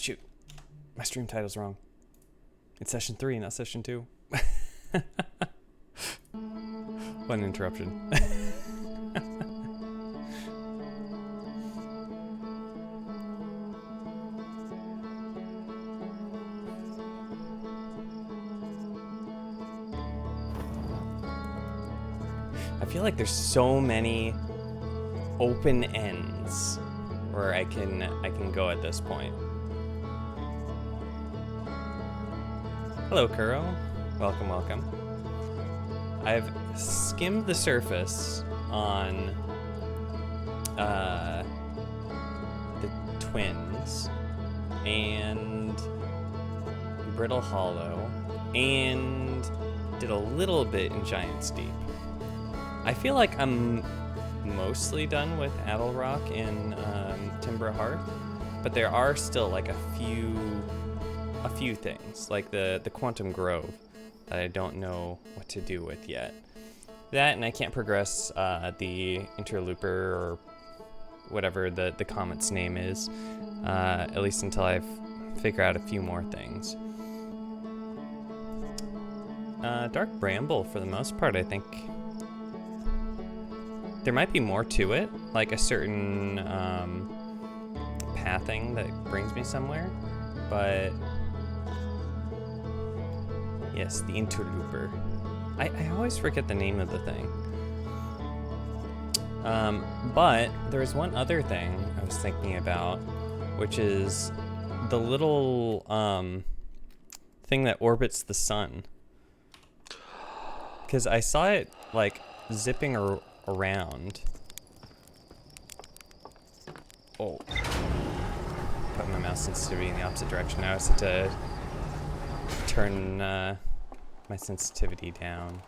shoot. My stream title's wrong. It's session 3, not session 2. What an interruption. I feel like there's so many open ends where I can go at this point. Hello, Kuro. Welcome, welcome. I've skimmed the surface on the Twins and Brittle Hollow and did a little bit in Giant's Deep. I feel like I'm mostly done with Addle Rock and Timber Hearth, but there are still like a few things, like the Quantum Grove, that I don't know what to do with yet. That, and I can't progress the Interlooper or whatever the comet's name is, at least until I figure out a few more things. Dark Bramble, for the most part, I think there might be more to it, like a certain pathing that brings me somewhere, but yes, the Interlooper. I always forget the name of the thing. But there's one other thing I was thinking about, which is the little thing that orbits the sun. Because I saw it like zipping around. Oh. Put my mouse sensitivity in the opposite direction. Now I just have to turn my sensitivity down.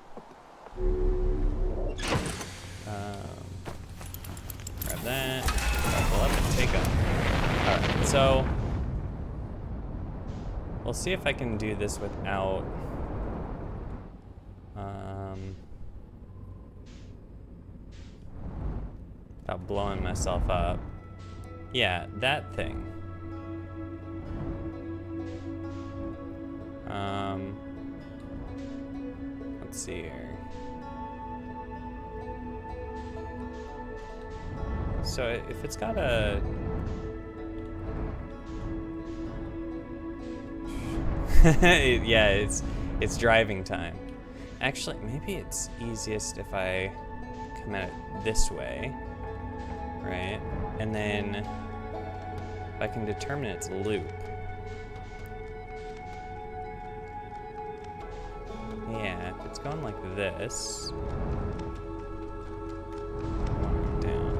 Grab that. Buckle up and take off. Alright, so we'll see if I can do this without blowing myself up. Yeah, that thing. Let's see here. So if it's got a yeah, it's driving time. Actually, maybe it's easiest if I come at it this way, right? And then if I can determine its loop. Yeah, if it's going like this. Down.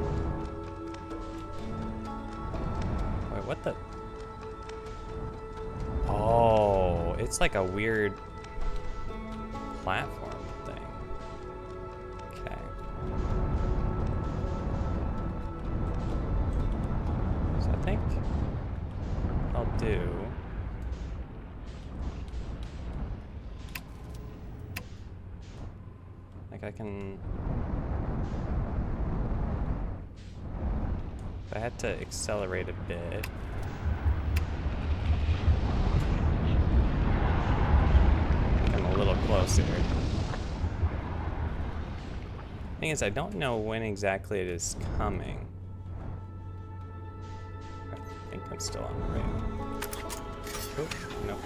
Wait, what the? Oh, it's like a weird platform thing. Okay. So I think what I'll do. Like I can. If I had to accelerate a bit. A little closer. Thing is, I don't know when exactly it is coming. I think I'm still on the way. Oh, nope.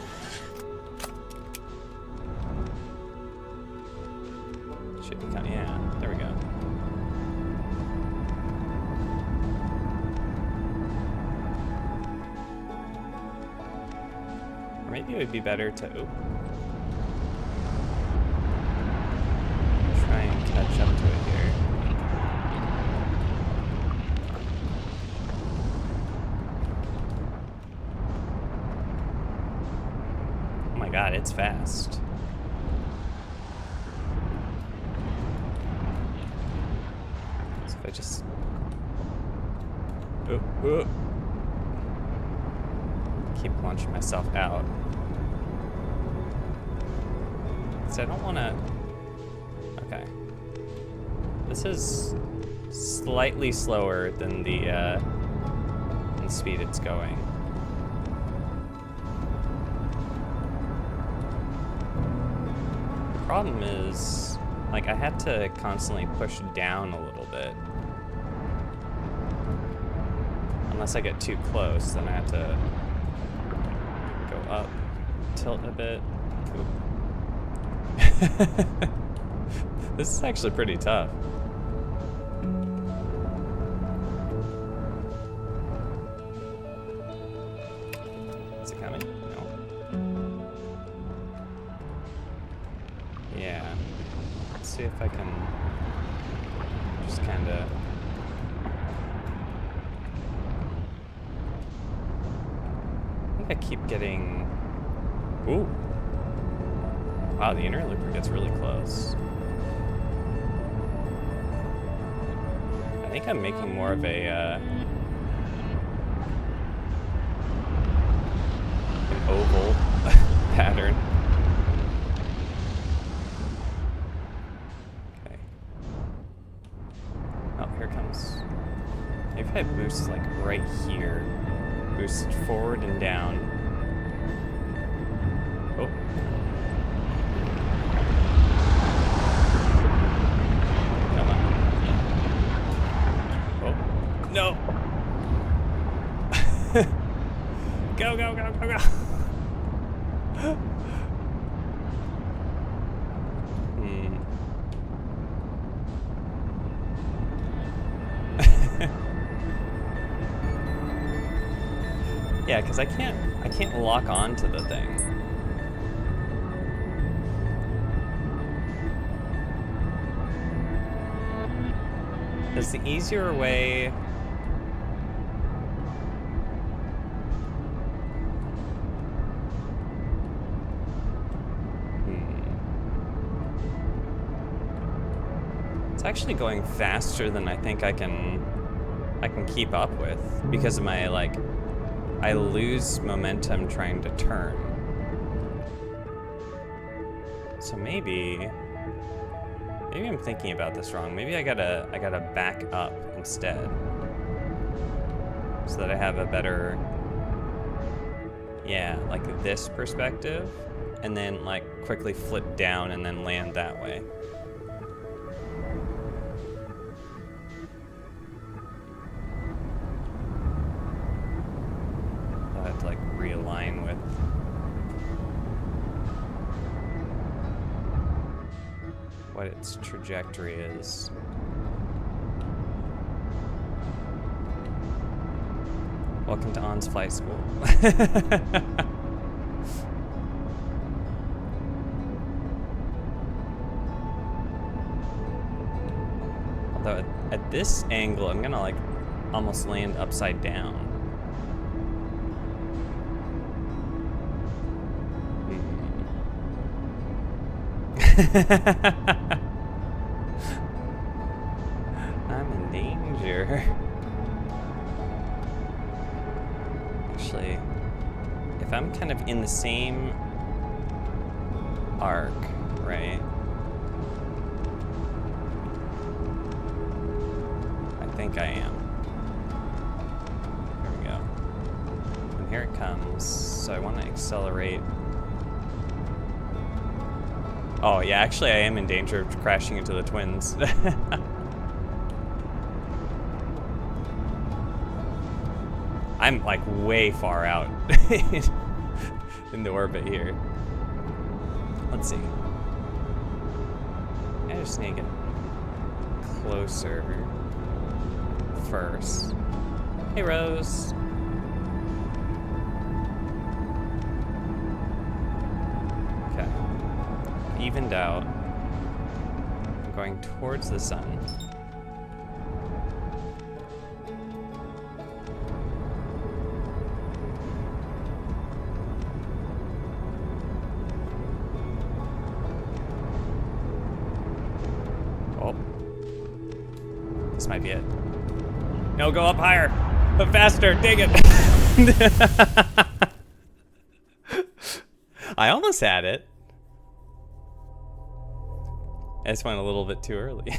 Should be coming. Yeah, there we go. Or maybe it would be better to. Oh. Try and catch up to it here. Oh my god, it's fast. So if I just... keep launching myself out. So I don't want to... Okay. This is slightly slower than the speed it's going. problem is, like, I had to constantly push down a little bit. Unless I get too close, then I have to go up, tilt a bit. This is actually pretty tough. Is it coming? No. Yeah. Let's see if I can just kind of... I keep getting... Ooh. Wow, the inner looper gets really close. I think I'm making more of a, an oval pattern. Okay. Oh, here it comes. Maybe if I boost, like, right here. Boost forward and down. Oh. Come on. Oh. No! Go, go, go, go, go! Yeah, because I can't lock on to the thing. Is the easier way... It's actually going faster than I think I can keep up with because of my, like, I lose momentum trying to turn. So maybe I'm thinking about this wrong. Maybe I gotta back up instead. So that I have a better, yeah, like this perspective, and then like quickly flip down and then land that way. Like realign with what its trajectory is. Welcome to On's Flight School. Although at this angle, I'm gonna like almost land upside down. I'm in danger. Actually, if I'm kind of in the same arc, right? I think I am. Here we go. And here it comes. So I want to accelerate. Oh, yeah, actually, I am in danger of crashing into the twins. I'm, like, way far out in the orbit here. Let's see. I just need to get closer first. Hey, Rose. Evened out. I'm going towards the sun. Oh. This might be it. No, go up higher. But faster. Dang it. I almost had it. I just went a little bit too early.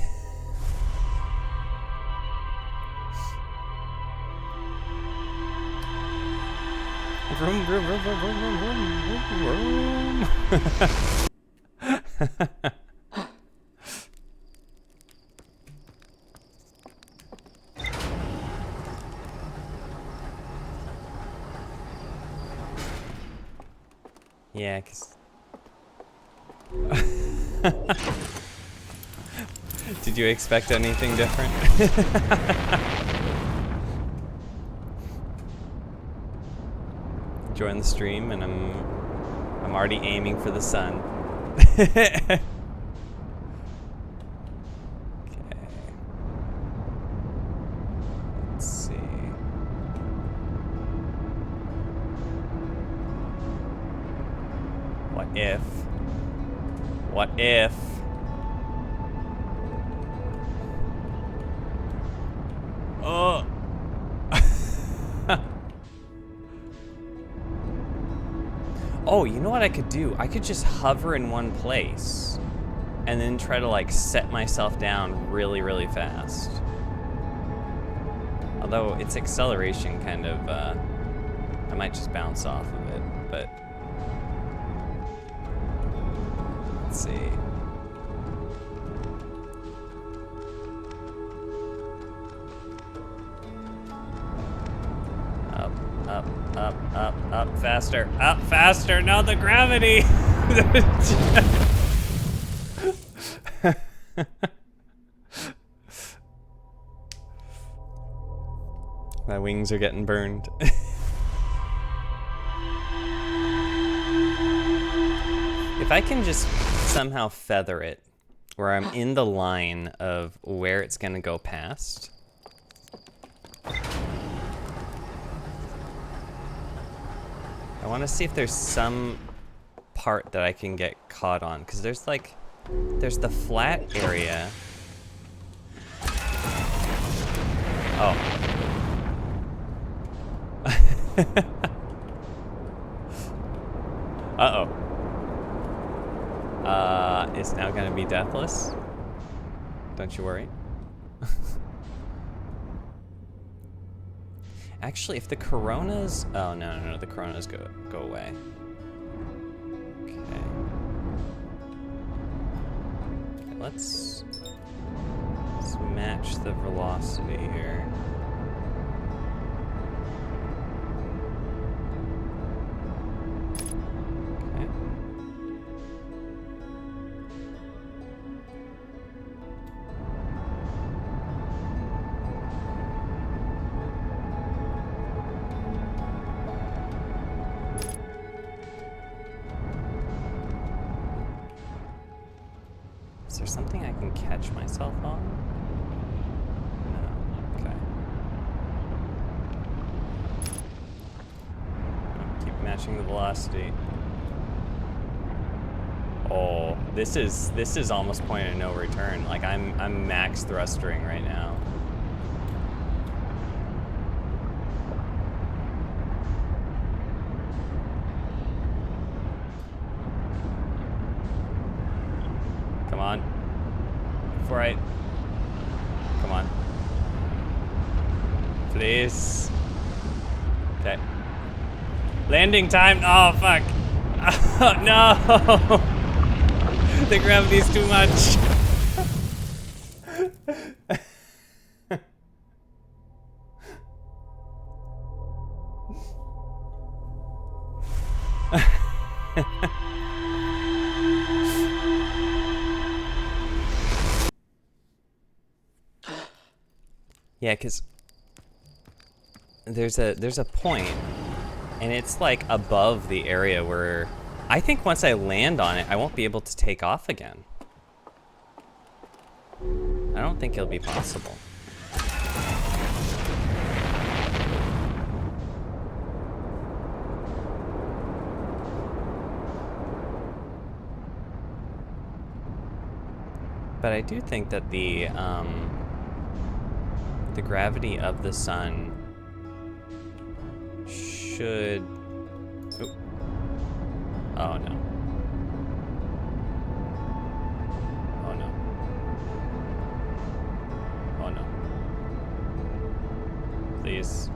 Vroom, vroom, vroom, vroom, vroom, vroom, vroom, vroom. Yeah, 'cause... Did you expect anything different? Join the stream, and I'm already aiming for the sun. Okay. Let's see. What if? What if? Oh. Oh, you know what I could do? I could just hover in one place and then try to like set myself down really, really fast. Although its acceleration kind of, I might just bounce off of it, but let's see. Up, faster, no, the gravity! My wings are getting burned. If I can just somehow feather it, where I'm in the line of where it's gonna go past. I want to see if there's some part that I can get caught on, because there's the flat area. Oh. Uh-oh. It's now gonna be deathless. Don't you worry. Actually, if the coronas... Oh, no, the coronas go away. Okay. Let's match the velocity here. Okay. Is there something I can catch myself on? No. Okay. Keep matching the velocity. Oh, this is almost point of no return. Like I'm max thrustering right now. Come on. Before I... Come on. Please. Okay. Landing time. Oh, fuck. Oh, no. The gravity's too much. Yeah, because there's a point, and it's like above the area where I think once I land on it, I won't be able to take off again. I don't think it'll be possible. But I do think that the gravity of the sun should... Ooh. Oh no. Oh no. Oh no. Please.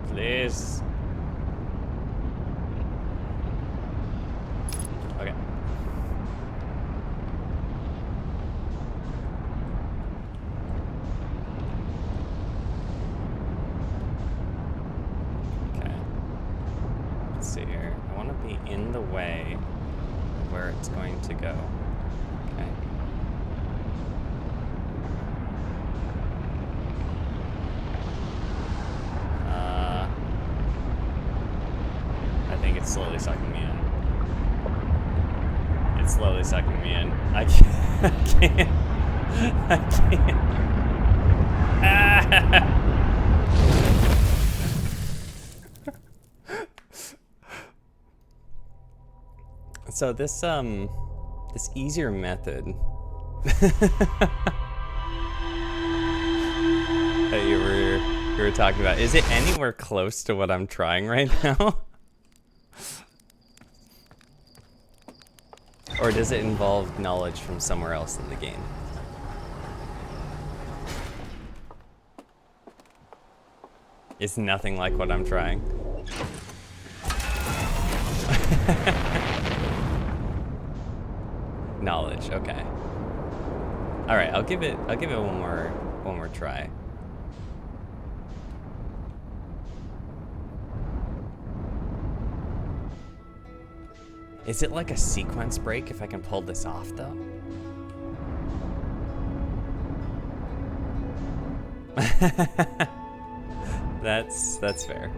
Please. the way where it's going to go. Okay. I think it's slowly sucking me in. It's slowly sucking me in. I can't. I can't. I can't. Ah! So this this easier method that you were talking about, is it anywhere close to what I'm trying right now? Or does it involve knowledge from somewhere else in the game? It's nothing like what I'm trying. Knowledge, okay. All right, I'll give it one more try. Is it like a sequence break if I can pull this off though? That's fair.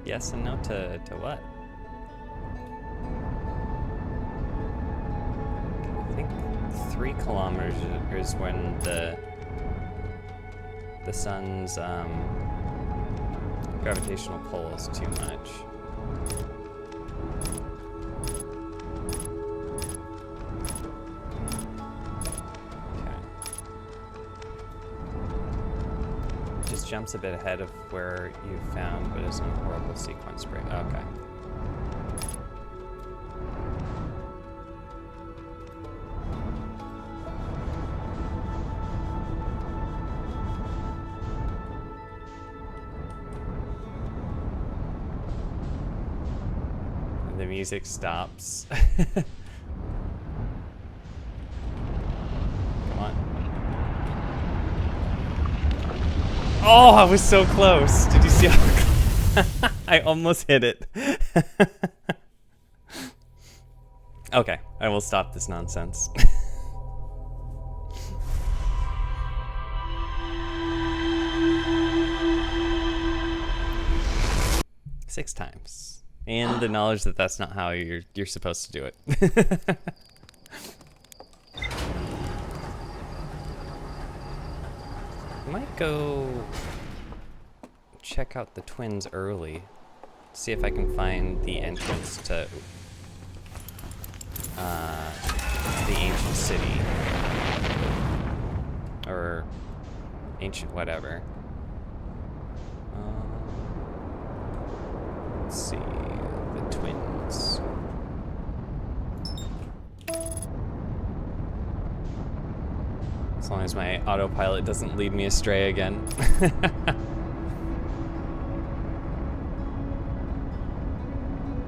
Yes and no to what? I think 3 kilometers is when the sun's gravitational pull is too much. Jumps a bit ahead of where you found, but isn't a horrible sequence break. Okay. And the music stops. Oh, I was so close. Did you see how close? I almost hit it. Okay, I will stop this nonsense. 6 times. And the knowledge that that's not how you're supposed to do it. Might go check out the twins early, see if I can find the entrance to the ancient city or ancient whatever. Let's see, the twins. As long as my autopilot doesn't lead me astray again.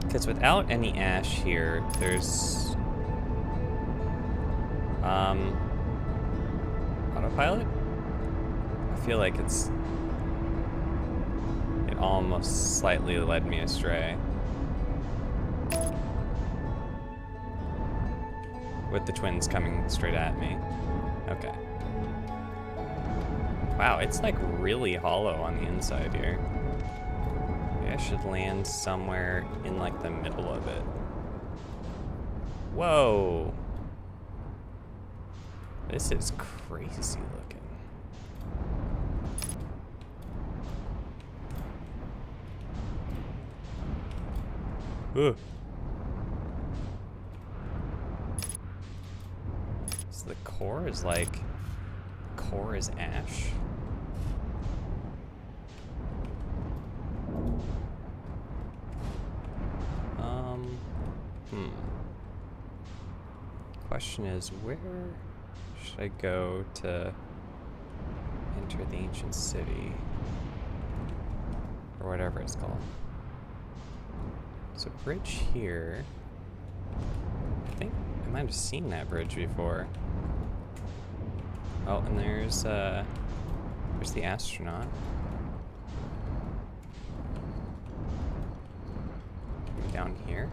Because without any ash here, there's autopilot? I feel like it almost slightly led me astray. With the twins coming straight at me. Okay. Wow, it's like really hollow on the inside here. Maybe I should land somewhere in like the middle of it. Whoa. This is crazy looking. Ugh. So the core is like, core is ash. Question is, where should I go to enter the ancient city? Or whatever it's called. There's a bridge here. I think I might have seen that bridge before. Oh, and there's the astronaut. Down here.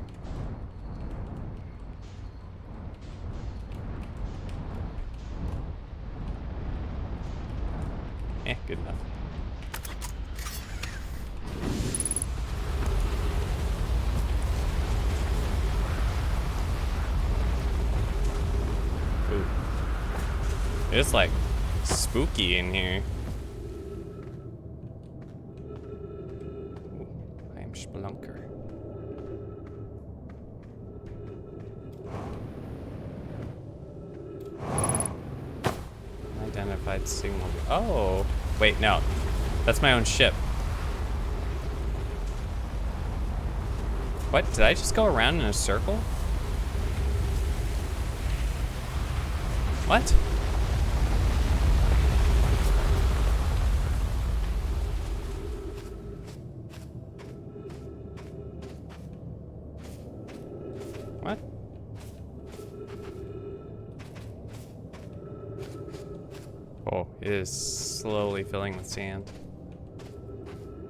Good enough. Ooh. It's like spooky in here. Ooh, I am Spelunker. Unidentified signal. Oh, wait, no. That's my own ship. What? Did I just go around in a circle? What? What? Oh, it is slowly filling with sand.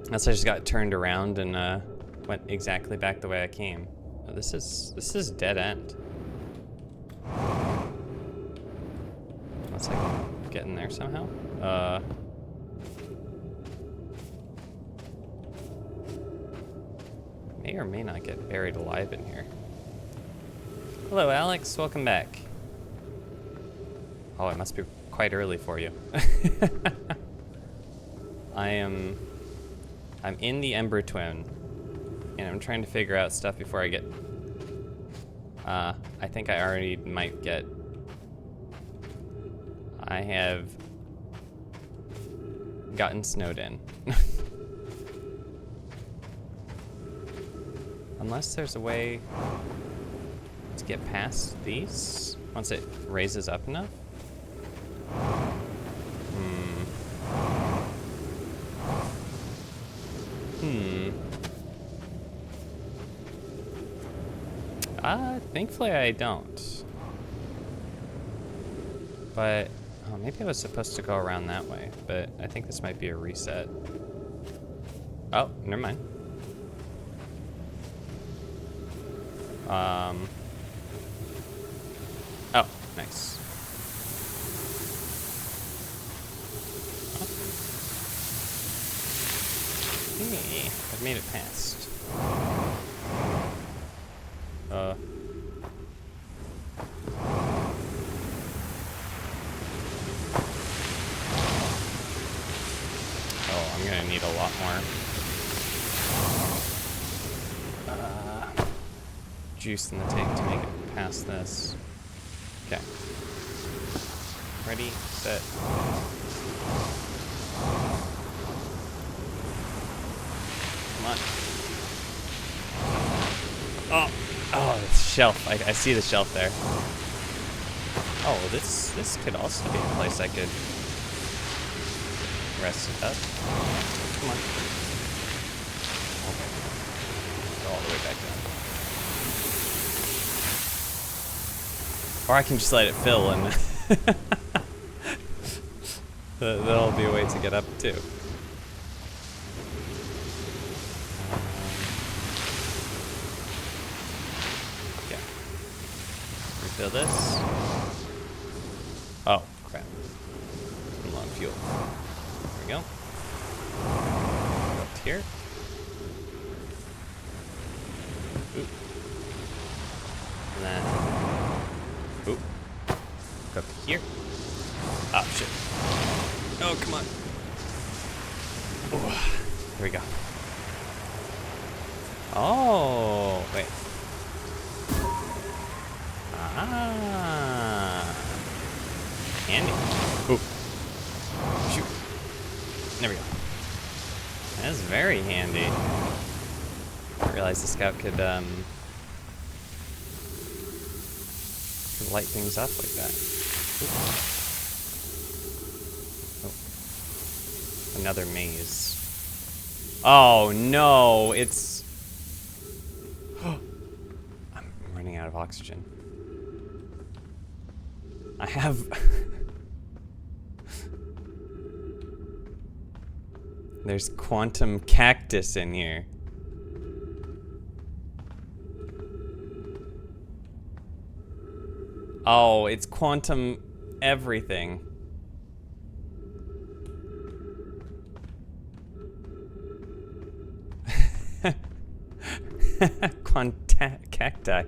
Unless I just got turned around and went exactly back the way I came. Oh, this is dead end. Unless I can get in there somehow. May or may not get buried alive in here. Hello, Alex. Welcome back. Oh, it must be quite early for you. I'm in the Ember Twin, and I'm trying to figure out stuff before I get. I think I already might get. I have gotten snowed in. Unless there's a way to get past these once it raises up enough. Thankfully I don't. But, oh, maybe I was supposed to go around that way, but I think this might be a reset. Oh, never mind. Oh, nice. Hey, I've made it past. Oh, I'm gonna need a lot more juice in the tank to make it past this. Okay. Ready, set. Come on. Oh, the shelf. I see the shelf there. Oh, this could also be a place I could rest it up. Come on. Okay. Go all the way back down. Or I can just let it fill and that'll be a way to get up too. Yeah. Refill this. Oh, crap. I'm low on fuel. There we go. Go up to here. Oop. And then oop. Go up to here. Oh, shit. Oh, come on. Oh, here we go. Oh, wait. Ah. Handy. Ooh. Shoot. There we go. That's very handy. I didn't realize the scout could light things up like that. Oh. Another maze. Oh no, it's... I'm running out of oxygen. I have... There's quantum cactus in here. Oh, it's quantum everything. Quanta cacti.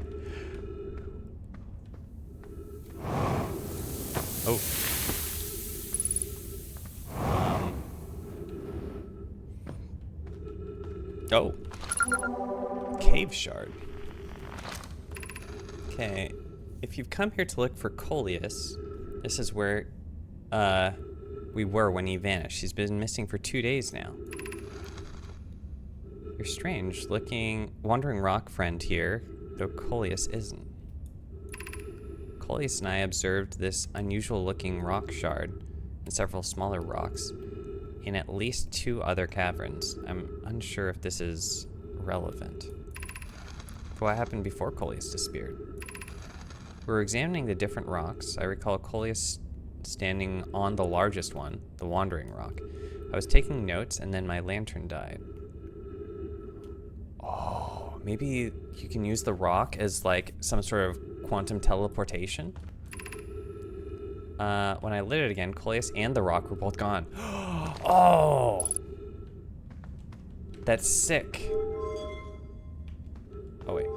Oh. Oh. Cave shard. Okay. If you've come here to look for Coleus, this is where we were when he vanished. He's been missing for 2 days now. You're strange looking wandering rock friend here, though Coleus isn't. Coleus and I observed this unusual looking rock shard and several smaller rocks in at least 2 other caverns. I'm unsure if this is relevant. For what happened before Coleus disappeared? We were examining the different rocks. I recall Coleus standing on the largest one, the Wandering Rock. I was taking notes and then my lantern died. Oh, maybe you can use the rock as like some sort of quantum teleportation? When I lit it again, Coleus and the rock were both gone. Oh! That's sick. Oh, wait.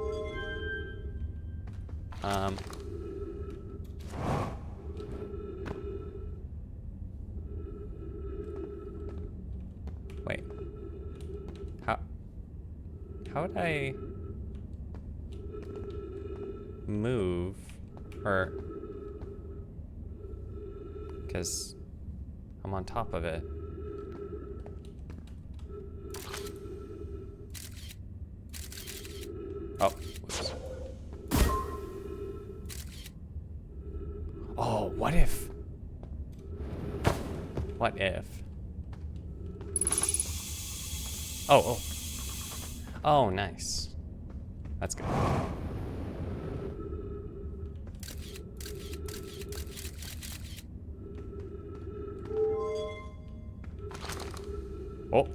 Wait. How would I move or because I'm on top of it. Oh, whoops. Oh, what if? What if? Oh. Oh, nice. That's good. Oh.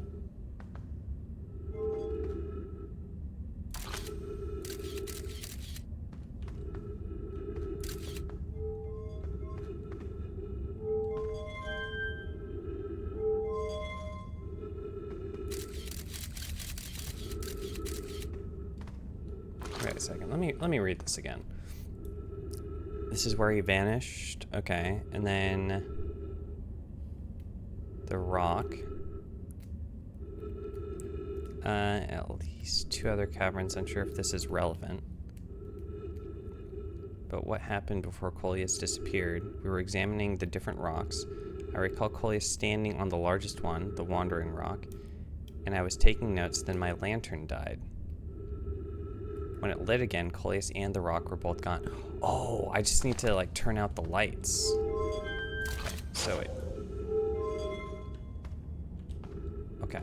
Wait a second. Let me read this again. This is where he vanished. Okay, and then the rock. At least 2 other caverns. Unsure if this is relevant. But what happened before Coleus disappeared? We were examining the different rocks. I recall Coleus standing on the largest one, the Wandering Rock, and I was taking notes, then my lantern died. When it lit again, Coleus and the rock were both gone. Oh, I just need to like turn out the lights. Okay, so wait. Okay.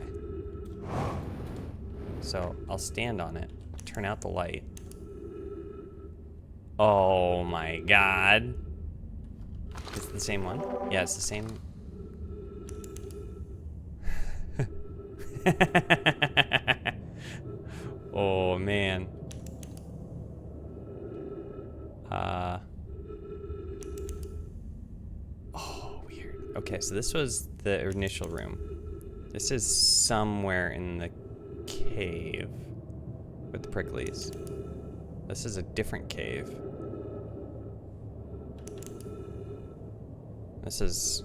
So I'll stand on it, turn out the light. Oh my god. Is it the same one? Yeah, it's the same. Oh man. Oh, weird. Okay, so this was the initial room. This is somewhere in the cave with the pricklies. This is a different cave. This is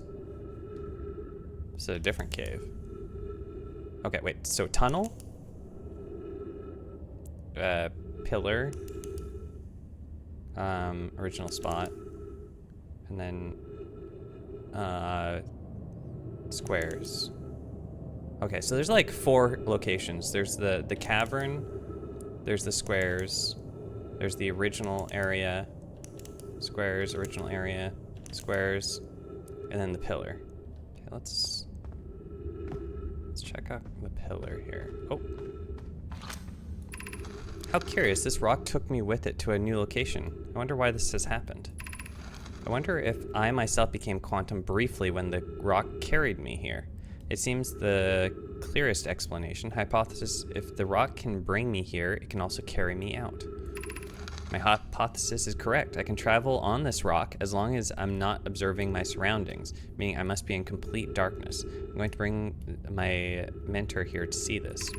a different cave. Okay, wait, so tunnel? Pillar. Original spot. And then, squares. Okay, so there's like 4 locations. There's the cavern, there's the squares, there's the original area, squares, original area, squares, and then the pillar. Okay, let's check out the pillar here. Oh. How curious, this rock took me with it to a new location. I wonder why this has happened. I wonder if I myself became quantum briefly when the rock carried me here. It seems the clearest explanation. Hypothesis, if the rock can bring me here, it can also carry me out. My hypothesis is correct. I can travel on this rock as long as I'm not observing my surroundings, meaning I must be in complete darkness. I'm going to bring my mentor here to see this.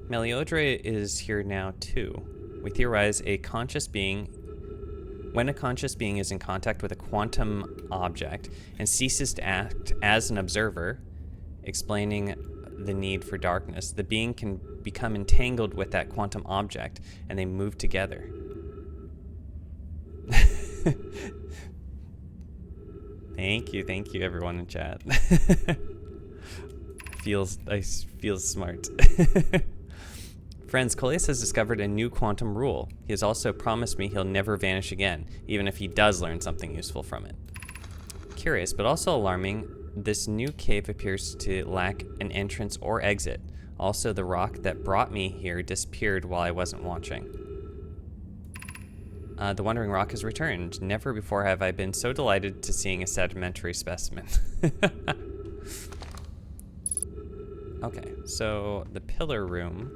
Meliodre is here now too. We theorize a conscious being. When a conscious being is in contact with a quantum object and ceases to act as an observer, explaining the need for darkness, the being can become entangled with that quantum object and they move together. Thank you everyone in chat. I feel smart. Friends, Coleus has discovered a new quantum rule. He has also promised me he'll never vanish again, even if he does learn something useful from it. Curious, but also alarming, this new cave appears to lack an entrance or exit. Also, the rock that brought me here disappeared while I wasn't watching. The Wandering Rock has returned. Never before have I been so delighted to seeing a sedimentary specimen. Okay, so the pillar room.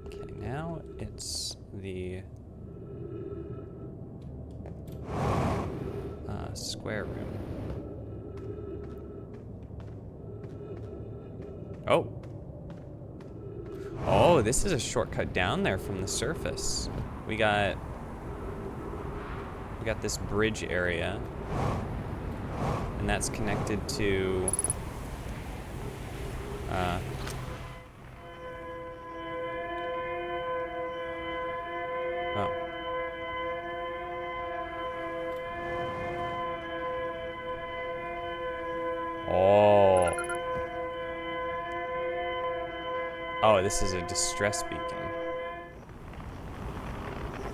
Okay, now it's the square room. Oh, this is a shortcut down there from the surface. We got this bridge area, and that's connected to Oh, this is a distress beacon.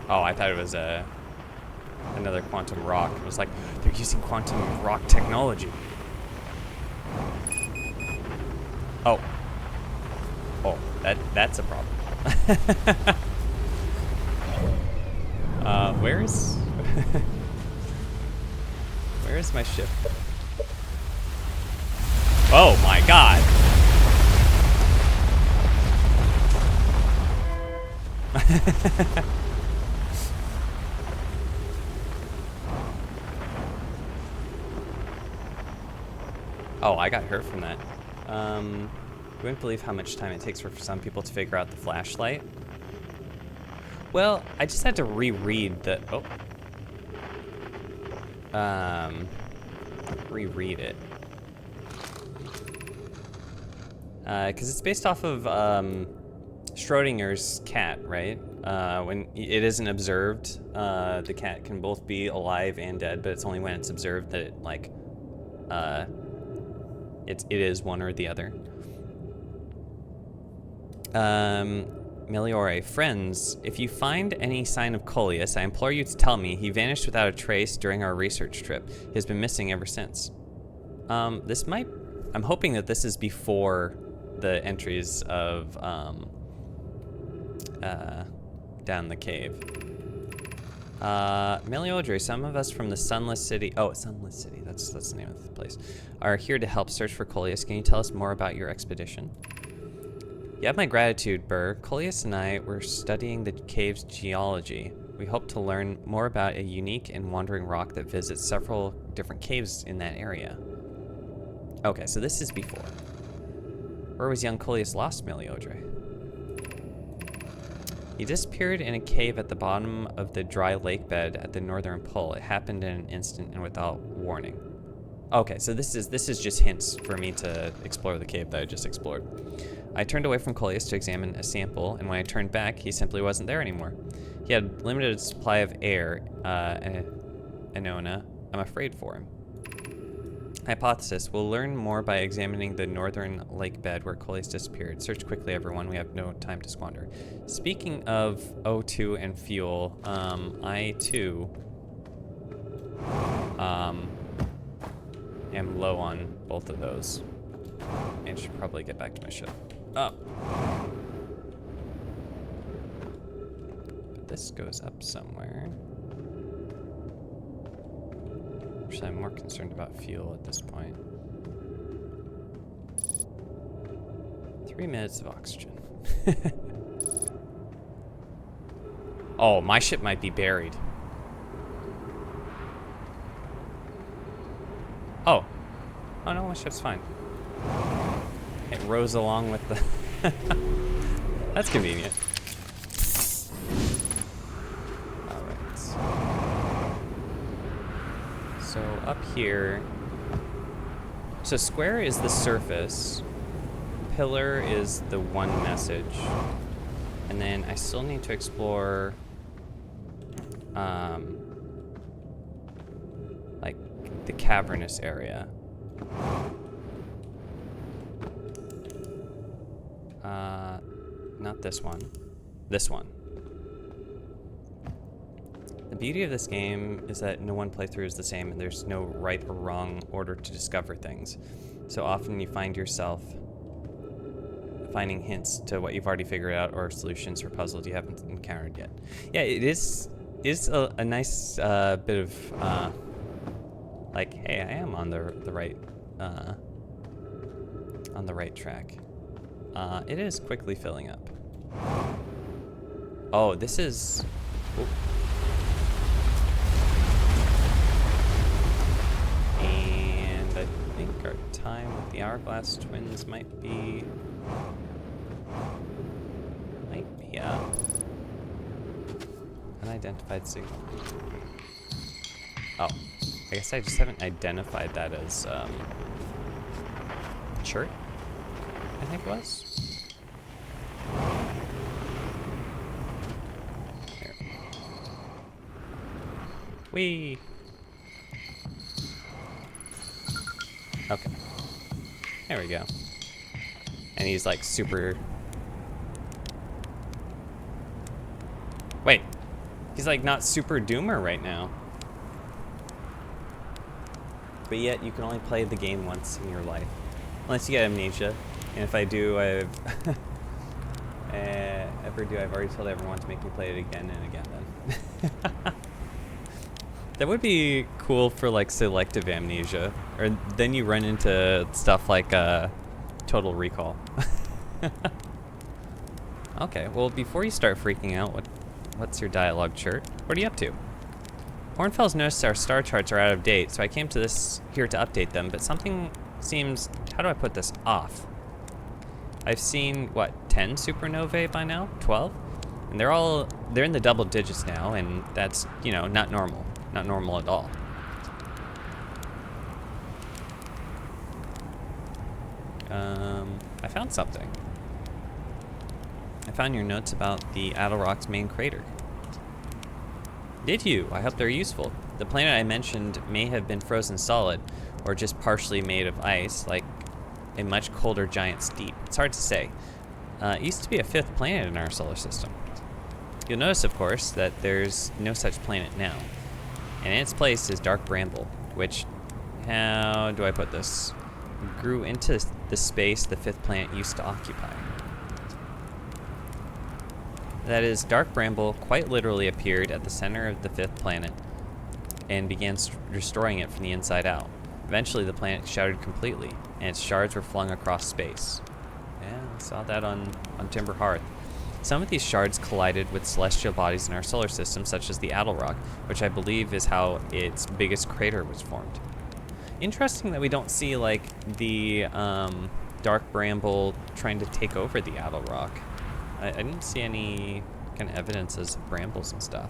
Oh, I thought it was another quantum rock. It was like, they're using quantum rock technology. Oh, that's a problem. Where's my ship? Oh my god. Oh, I got hurt from that. You wouldn't believe how much time it takes for some people to figure out the flashlight. Well, I just had to reread the... reread it. Because it's based off of Schrodinger's cat, right? When it isn't observed, the cat can both be alive and dead, but it's only when it's observed that it, like, it is one or the other. Meliore, friends, if you find any sign of Coleus, I implore you to tell me. He vanished without a trace during our research trip. He has been missing ever since. I'm hoping that this is before the entries of, down the cave. Meliodre, some of us from the Sunless City, Sunless City, that's the name of the place, are here to help search for Coleus. Can you tell us more about your expedition? You have my gratitude, Burr. Coleus and I were studying the cave's geology. We hope to learn more about a unique and wandering rock that visits several different caves in that area. Okay, so this is before. Where was young Coleus lost, Meliodre? He disappeared in a cave at the bottom of the dry lake bed at the northern pole. It happened in an instant and without warning. Okay, so this is just hints for me to explore the cave that I just explored. I turned away from Coleus to examine a sample, and when I turned back, he simply wasn't there anymore. He had limited supply of air, Anona. I'm afraid for him. Hypothesis, we'll learn more by examining the northern lake bed where Coleus disappeared. Search quickly, everyone. We have no time to squander. Speaking of O2 and fuel, I too am low on both of those. And should probably get back to my ship. Oh. But this goes up somewhere. Actually, I'm more concerned about fuel at this point. 3 minutes of oxygen. Oh, my ship might be buried. Oh. Oh no, my ship's fine. It rose along with the... That's convenient. Alright. So up here... So square is the surface. Pillar is the one message. And then I still need to explore... like the cavernous area. Not this one. This one. The beauty of this game is that no one playthrough is the same and there's no right or wrong order to discover things. So often you find yourself finding hints to what you've already figured out or solutions for puzzles you haven't encountered yet. Yeah, it is a nice bit of like, hey, I am on the right track. It is quickly filling up. Oh, this is... Oh. And I think our time with the Hourglass Twins might be up. Unidentified signal. Oh, I guess I just haven't identified that as chert, I think it was. Here. Whee! Okay. There we go. And he's like super... Wait. He's like not super doomer right now. But yet you can only play the game once in your life. Unless you get amnesia. And if I do, I've already told everyone to make me play it again and again then. That would be cool for like selective amnesia. Or then you run into stuff like Total Recall. Okay, well before you start freaking out, what's your dialogue chart? What are you up to? Hornfels noticed our star charts are out of date, so I came to this here to update them, but something seems, how do I put this, off? I've seen, what, 10 supernovae by now? 12? And they're in the double digits now, and that's, you know, not normal. Not normal at all. I found something. I found your notes about the Attlerock's main crater. Did you? I hope they're useful. The planet I mentioned may have been frozen solid, or just partially made of ice, like a much colder giant steep. It's hard to say. It used to be a 5th planet in our solar system. You'll notice, of course, that there's no such planet now. And in its place is Dark Bramble, which, how do I put this, grew into the space the 5th planet used to occupy. That is, Dark Bramble quite literally appeared at the center of the 5th planet and began destroying it from the inside out. Eventually the planet shattered completely, and its shards were flung across space. Yeah, I saw that on Timber Hearth. Some of these shards collided with celestial bodies in our solar system, such as the Attlerock, which I believe is how its biggest crater was formed. Interesting that we don't see, like, the Dark Bramble trying to take over the Attlerock. I didn't see any kind of evidences of brambles and stuff.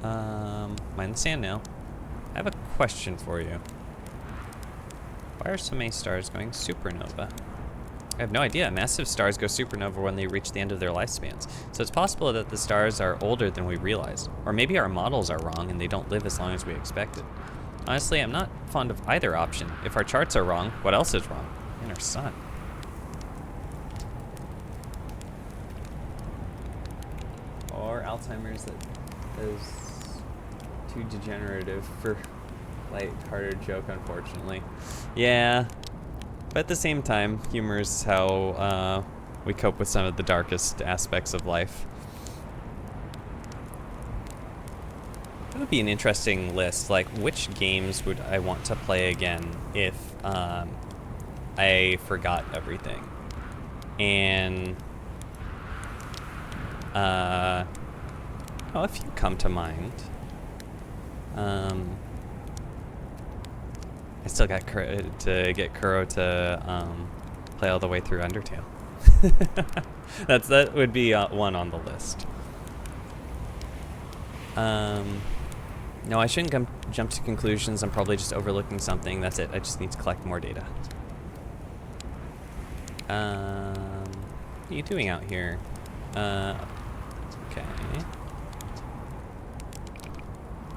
Mind the sand now. I have a question for you. Why are so many stars going supernova? I have no idea. Massive stars go supernova when they reach the end of their lifespans. So it's possible that the stars are older than we realize. Or maybe our models are wrong and they don't live as long as we expected. Honestly, I'm not fond of either option. If our charts are wrong, what else is wrong? And our sun. Or Alzheimer's that is too degenerative for light-hearted joke, unfortunately. Yeah, but at the same time, humor is how we cope with some of the darkest aspects of life. Oop. be an interesting list. Like, which games would I want to play again if I forgot everything? And oh, a few come to mind. I still got to get Kuro to play all the way through Undertale. That would be one on the list. No, I shouldn't jump to conclusions. I'm probably just overlooking something. That's it. I just need to collect more data. What are you doing out here? Okay.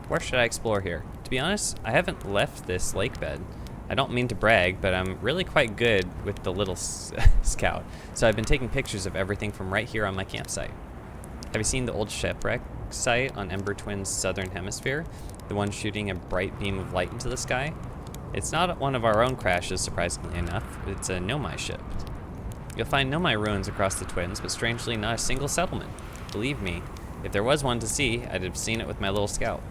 Where should I explore here? To be honest, I haven't left this lake bed. I don't mean to brag, but I'm really quite good with the little scout. So I've been taking pictures of everything from right here on my campsite. Have you seen the old shipwreck site on Ember Twin's southern hemisphere? The one shooting a bright beam of light into the sky? It's not one of our own crashes, surprisingly enough. It's a Nomai ship. You'll find Nomai ruins across the Twins, but strangely not a single settlement. Believe me, if there was one to see, I'd have seen it with my little scout.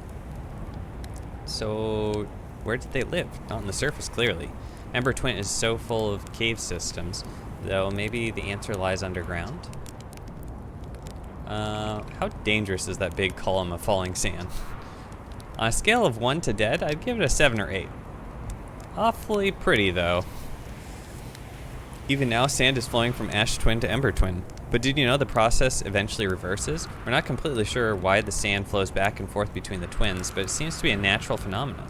So, where did they live? Not on the surface, clearly. Ember Twin is so full of cave systems, though maybe the answer lies underground? How dangerous is that big column of falling sand? On a scale of 1 to dead, I'd give it a 7 or 8. Awfully pretty, though. Even now, sand is flowing from Ash Twin to Ember Twin. But did you know the process eventually reverses? We're not completely sure why the sand flows back and forth between the twins, but it seems to be a natural phenomenon.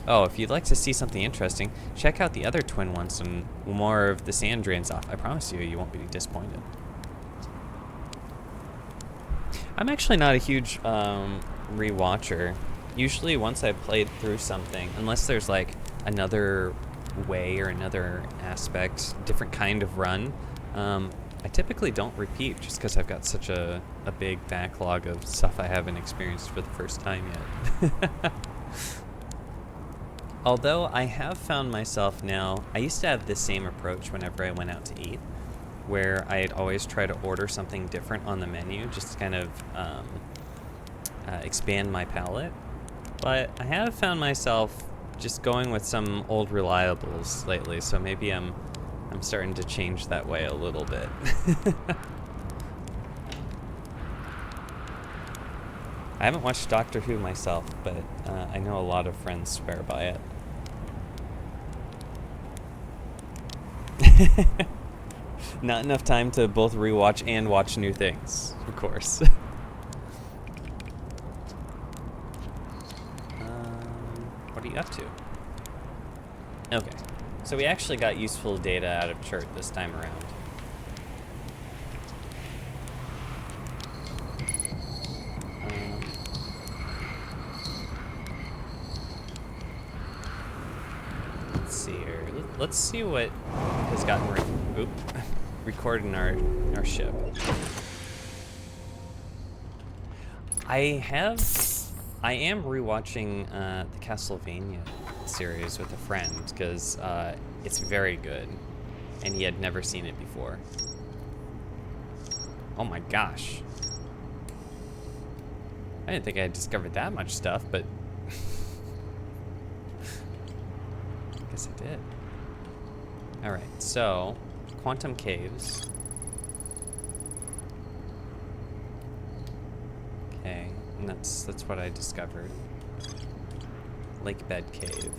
Oh, if you'd like to see something interesting, check out the other twin once and more of the sand drains off. I promise you won't be disappointed. I'm actually not a huge rewatcher. Usually once I've played through something, unless there's like another way or another aspect, different kind of run, I typically don't repeat just because I've got such a big backlog of stuff I haven't experienced for the first time yet. Although I have found myself now, I used to have this same approach whenever I went out to eat, where I'd always try to order something different on the menu just to kind of expand my palate. But I have found myself just going with some old reliables lately, so maybe I'm starting to change that way a little bit. I haven't watched Doctor Who myself, but I know a lot of friends swear by it. Not enough time to both rewatch and watch new things, of course. What are you up to? Okay, so we actually got useful data out of Chert this time around. Let's see here. Let's see what has gotten recorded in our ship. I am rewatching the Castlevania series with a friend because it's very good, and he had never seen it before. Oh my gosh! I didn't think I had discovered that much stuff, but I guess I did. All right, so Quantum Caves. Okay. And that's what I discovered. Lake Bed Cave.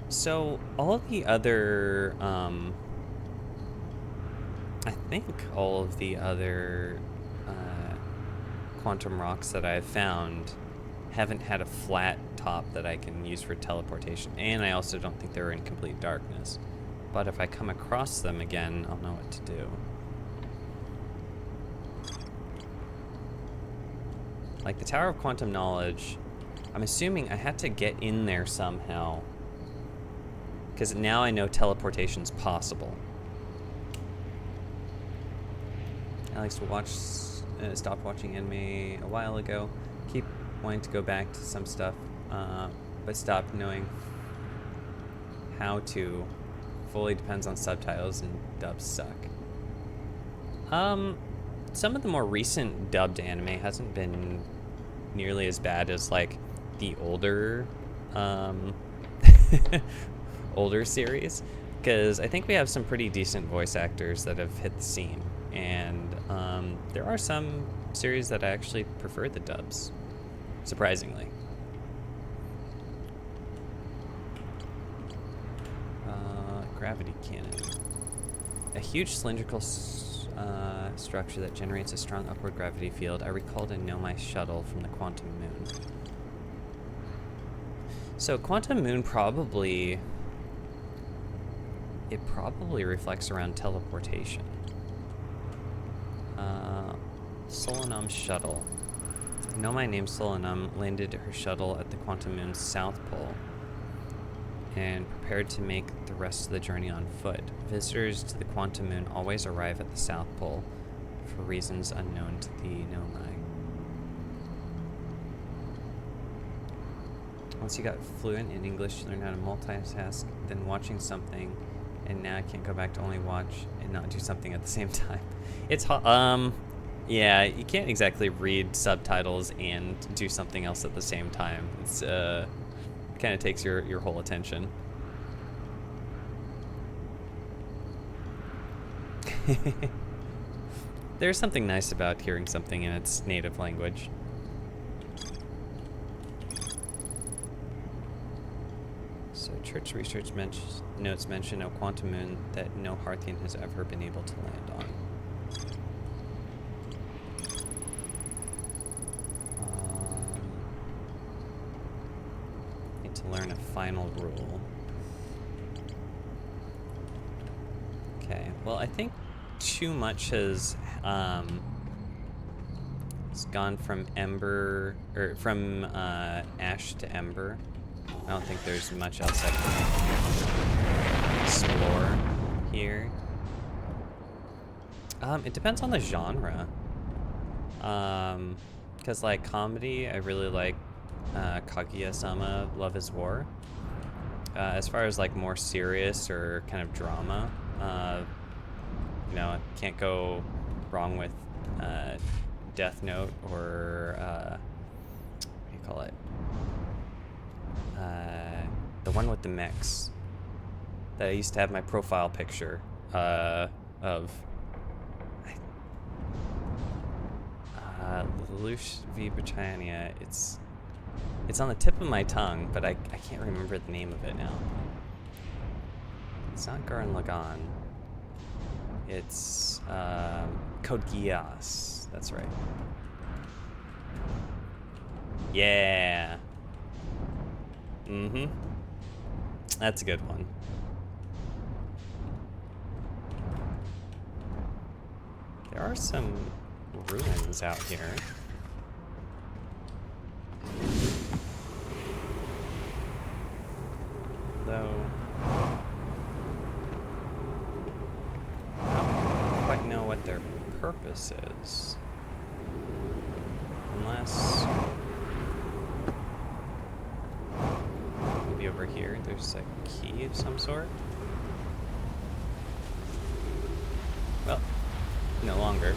So all the other, I think all of the other quantum rocks that I've found haven't had a flat top that I can use for teleportation, and I also don't think they're in complete darkness. But if I come across them again, I'll know what to do. Like the Tower of Quantum Knowledge, I'm assuming I had to get in there somehow, because now I know teleportation's possible. Alex stopped watching anime a while ago. Keep wanting to go back to some stuff, but stopped knowing how to fully depends on subtitles and dubs suck. Some of the more recent dubbed anime hasn't been nearly as bad as like the older older series, because I think we have some pretty decent voice actors that have hit the scene, and there are some series that I actually prefer the dubs, surprisingly. Gravity cannon. A huge cylindrical structure that generates a strong upward gravity field. I recall to know my shuttle from the Quantum Moon. So Quantum Moon probably reflects around teleportation. Solanum shuttle. I know my name Solanum landed her shuttle at the Quantum Moon's south pole and prepared to make the rest of the journey on foot. Visitors to the Quantum Moon always arrive at the South Pole for reasons unknown to the Nomai. Once you got fluent in English, you learn how to multitask, then watching something, and now I can't go back to only watch and not do something at the same time. It's yeah, you can't exactly read subtitles and do something else at the same time. It's kind of takes your whole attention. There's something nice about hearing something in its native language. So church research notes mention a Quantum Moon that no Hearthian has ever been able to land on. Learn a final rule. Okay, well, I think too much has it's gone from Ember, or from Ash to Ember. I don't think there's much else I can explore here. It depends on the genre. Because like comedy, I really like Kaguya-sama Love is War. As far as like more serious or kind of drama, you know, can't go wrong with Death Note or what do you call it? The one with the mechs that I used to have my profile picture of. Lelouch v. Britannia. It's on the tip of my tongue, but I can't remember the name of it now. It's not Gurren Lagann. It's Code Geass. That's right. Yeah. Mm-hmm. That's a good one. There are some ruins out here. Though I don't quite know what their purpose is. Unless maybe over here there's a key of some sort. Well, no longer.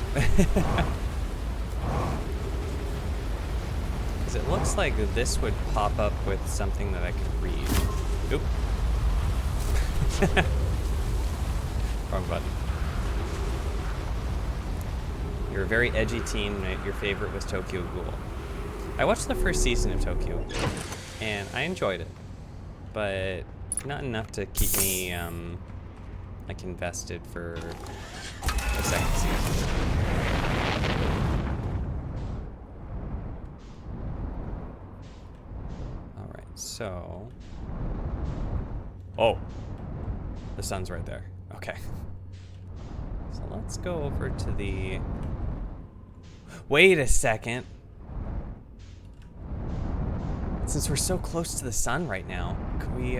Because it looks like this would pop up with something that I could read. Oop. Wrong button. You're a very edgy teen, and your favorite was Tokyo Ghoul. I watched the first season of Tokyo Ghoul, and I enjoyed it, but not enough to keep me like invested for the second season. All right, so. Oh, the sun's right there. Okay. So let's go over to the... Wait a second. Since we're so close to the sun right now, could we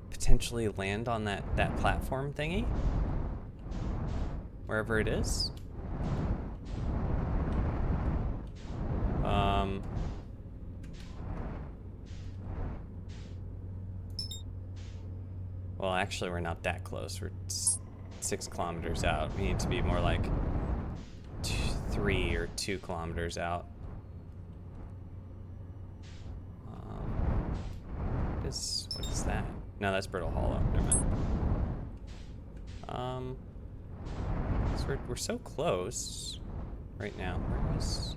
potentially land on that platform thingy? Wherever it is? Well, actually, we're not that close. We're 6 kilometers out. We need to be more like 3 or 2 kilometers out. What is that? No, that's Brittle Hollow. Never mind. So we're so close right now. Where is?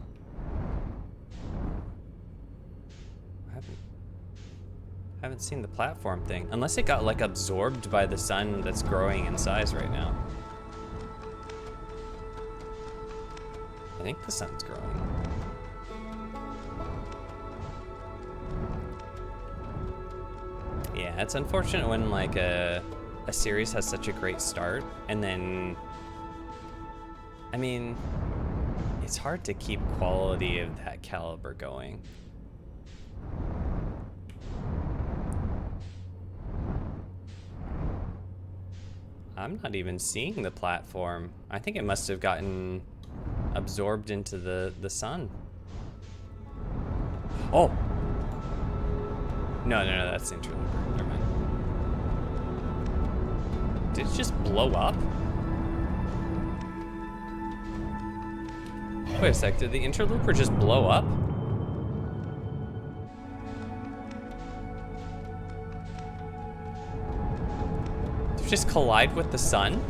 I haven't seen the platform thing, unless it got like absorbed by the sun that's growing in size right now. I think the sun's growing. Yeah, it's unfortunate when like a series has such a great start and then, I mean, it's hard to keep quality of that caliber going. I'm not even seeing the platform. I think it must have gotten absorbed into the sun. Oh! No, that's the interlooper. Never mind. Did it just blow up? Wait a sec, did the interlooper just blow up? Did it just collide with the sun?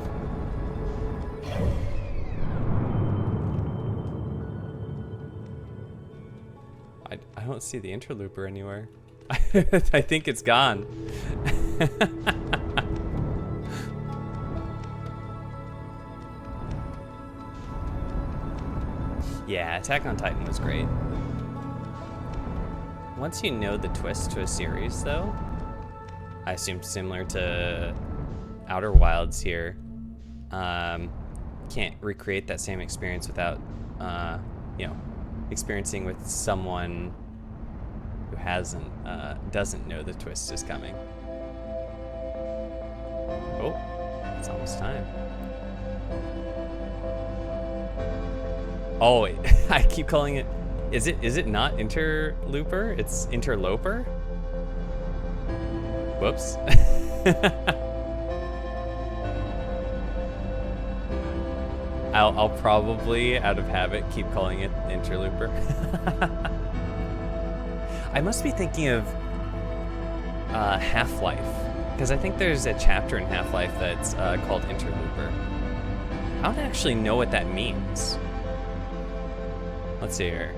I don't see the interlooper anywhere. I think it's gone. Yeah, Attack on Titan was great. Once you know the twist to a series, though, I assume similar to Outer Wilds here, can't recreate that same experience without, you know, experiencing with someone who doesn't know the twist is coming. Oh, it's almost time. Oh, wait. I keep calling it. Is it not interlooper? It's interloper? Whoops. I'll probably, out of habit, keep calling it interlooper. I must be thinking of Half-Life, because I think there's a chapter in Half-Life that's called Interlooper. I don't actually know what that means. Let's see here.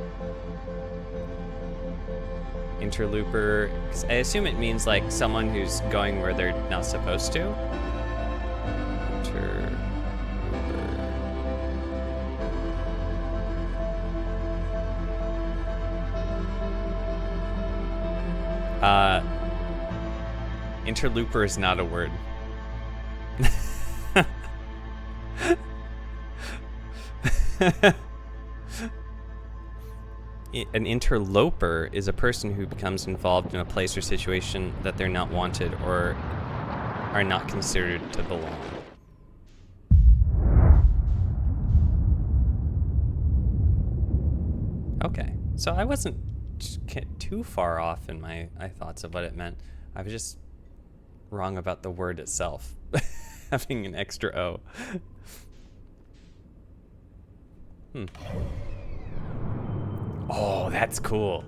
Interlooper, 'cause I assume it means like someone who's going where they're not supposed to. Interlooper. Interlooper is not a word. An interloper is a person who becomes involved in a place or situation that they're not wanted or are not considered to belong. Okay, so I wasn't too far off in my thoughts of what it meant. I was just wrong about the word itself, having an extra O. Oh, that's cool.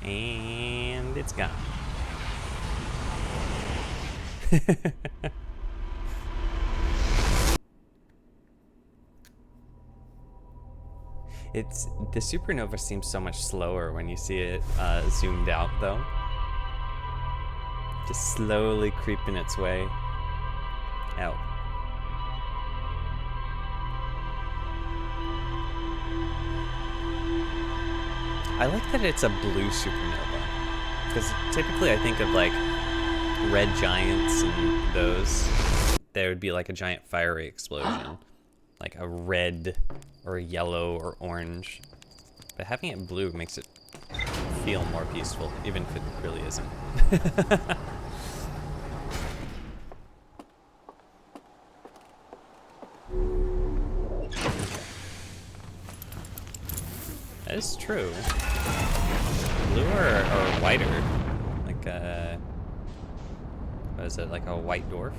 And it's gone. The supernova seems so much slower when you see it zoomed out, though. Just slowly creeping its way out. I like that it's a blue supernova, because typically I think of like red giants and those. There would be like a giant fiery explosion, like a red or a yellow or orange. But having it blue makes it feel more peaceful, even if it really isn't. That is true. Blue or whiter? Like, a, what is it, like a white dwarf?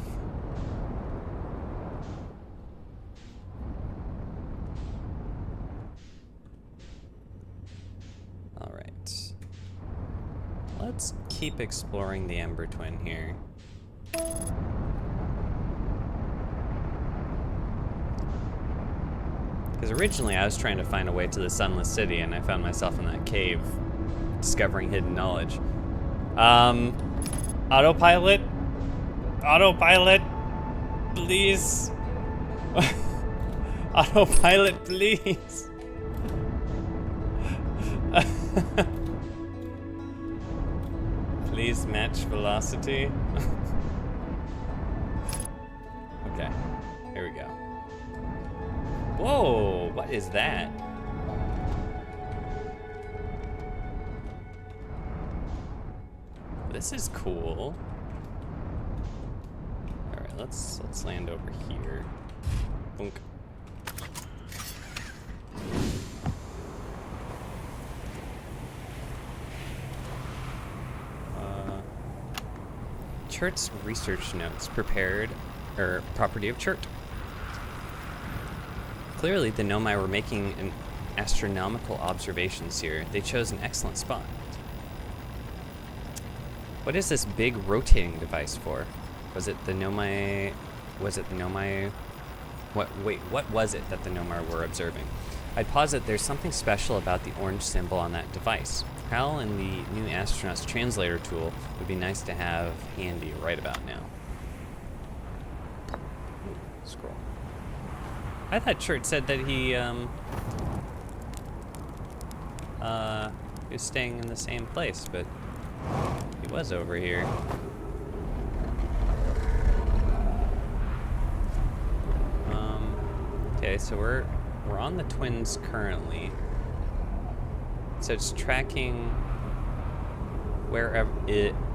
All right. Let's keep exploring the Ember Twin here. Because originally I was trying to find a way to the Sunless City, and I found myself in that cave, discovering hidden knowledge. Autopilot? Autopilot? Please? Autopilot, please? Please match velocity. Okay, here we go. Whoa, what is that? This is cool. All right, let's land over here. Boink. Chert's research notes prepared, property of Chert. Clearly, the Nomai were making an astronomical observations here. They chose an excellent spot. What is this big rotating device for? Was it the Nomai? What was it that the Nomai were observing? I'd posit there's something special about the orange symbol on that device. HAL and the new astronaut's translator tool would be nice to have handy right about now. Ooh, scroll. I thought Chert said that he was staying in the same place, but he was over here. Okay, so we're on the twins currently. So it's tracking where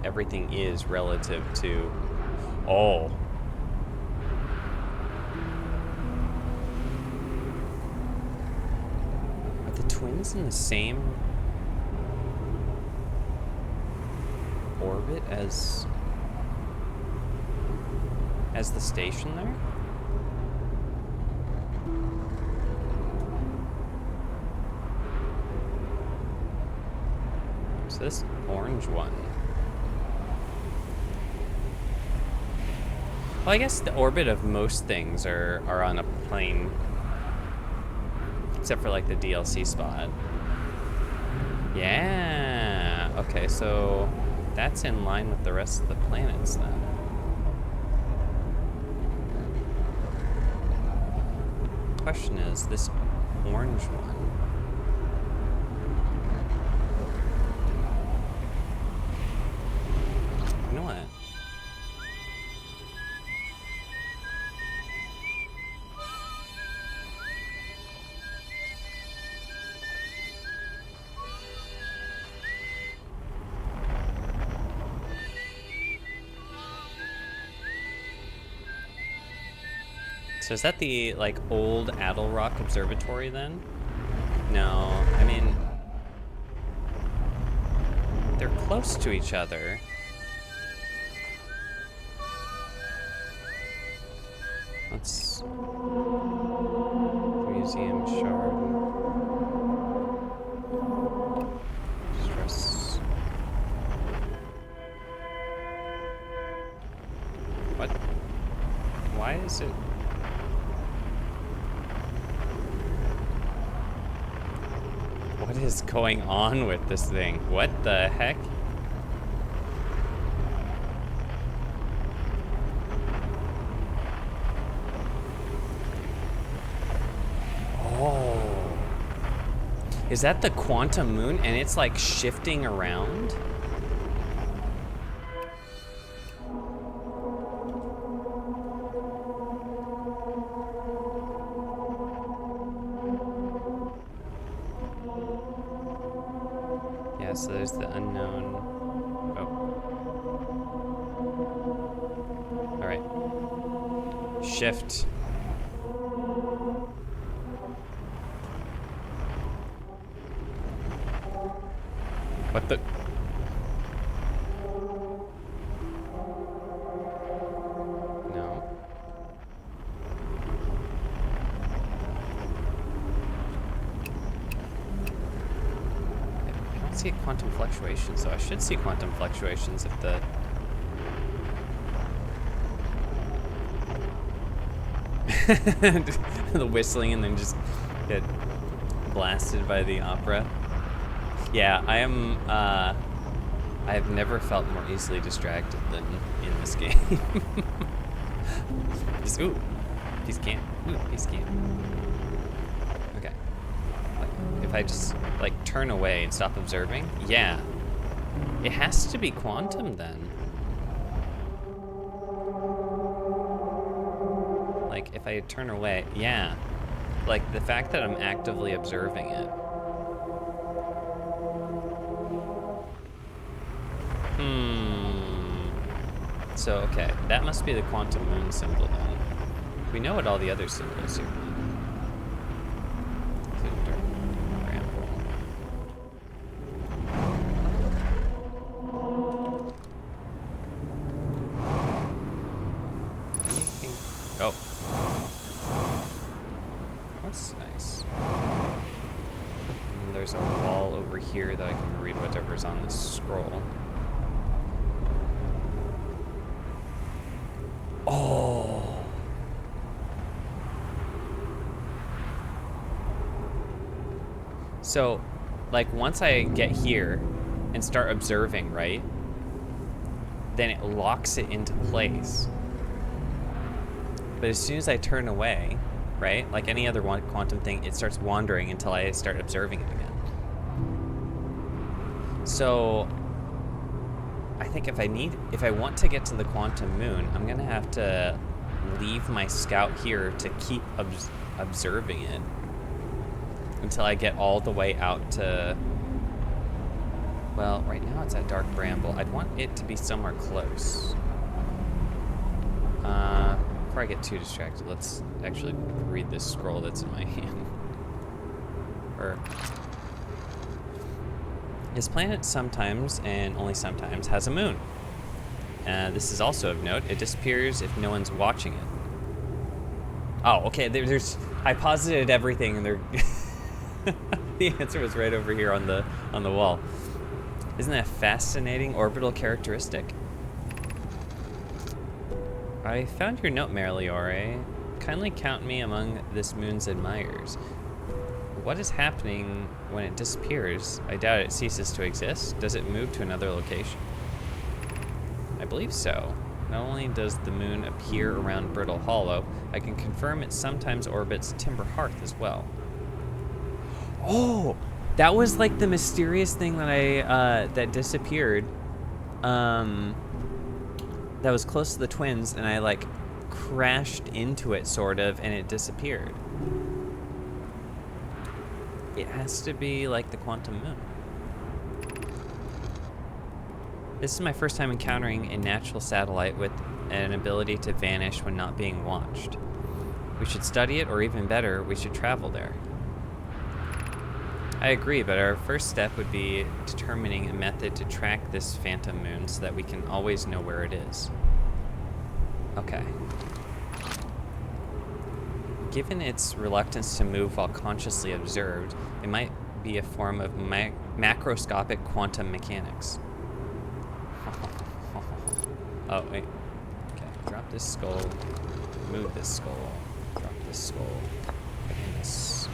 everything is relative to. Oh. Are the twins in the same orbit as the station there? So this orange one. Well, I guess the orbit of most things are on a plane. Except for like the DLC spot. Yeah. Okay, so that's in line with the rest of the planets then. Question is, this orange one. You know what? So is that the, like, old Adelrock Observatory, then? No, I mean... they're close to each other. Let's... Museum Shard. Stress... What? Why is it... What is going on with this thing? What the heck? Oh. Is that the quantum moon and it's like shifting around? So there's the unknown. Oh. All right. Shift. What the? see quantum fluctuations, so I should see quantum fluctuations if the... the whistling and then just get blasted by the opera. Yeah, I am, I have never felt more easily distracted than in this game. Just, ooh, piece of can. Ooh, piece of can. Okay. Like, if I just, like, turn away and stop observing, yeah. It has to be quantum then. Like, if I turn away, yeah. Like, the fact that I'm actively observing it. So, okay, that must be the quantum moon symbol then. We know what all the other symbols here mean. Oh. That's nice. And there's a wall over here that I can read whatever's on this scroll. Oh. So, like, once I get here and start observing, right, then it locks it into place. But as soon as I turn away, right, like any other quantum thing, it starts wandering until I start observing it again. So I think if I want to get to the quantum moon, I'm gonna have to leave my scout here to keep observing it until I get all the way out to, well, right now it's at Dark Bramble. I'd want it to be somewhere close. Before I get too distracted, let's actually read this scroll that's in my hand. This planet sometimes, and only sometimes, has a moon. This is also of note. It disappears if no one's watching it. Oh, okay, I posited everything and the answer was right over here on the wall. Isn't that a fascinating orbital characteristic? I found your note, Merliore. Kindly count me among this moon's admirers. What is happening when it disappears? I doubt it ceases to exist. Does it move to another location? I believe so. Not only does the moon appear around Brittle Hollow, I can confirm it sometimes orbits Timber Hearth as well. Oh, that was like the mysterious thing that that disappeared. That was close to the twins, and I like crashed into it sort of, and it disappeared. It has to be like the quantum moon. This is my first time encountering a natural satellite with an ability to vanish when not being watched. We should study it, or even better, we should travel there. I agree, but our first step would be determining a method to track this phantom moon so that we can always know where it is. Okay. Given its reluctance to move while consciously observed, it might be a form of macroscopic quantum mechanics. Oh, wait. Okay, drop this skull, move this skull, drop this skull, and this.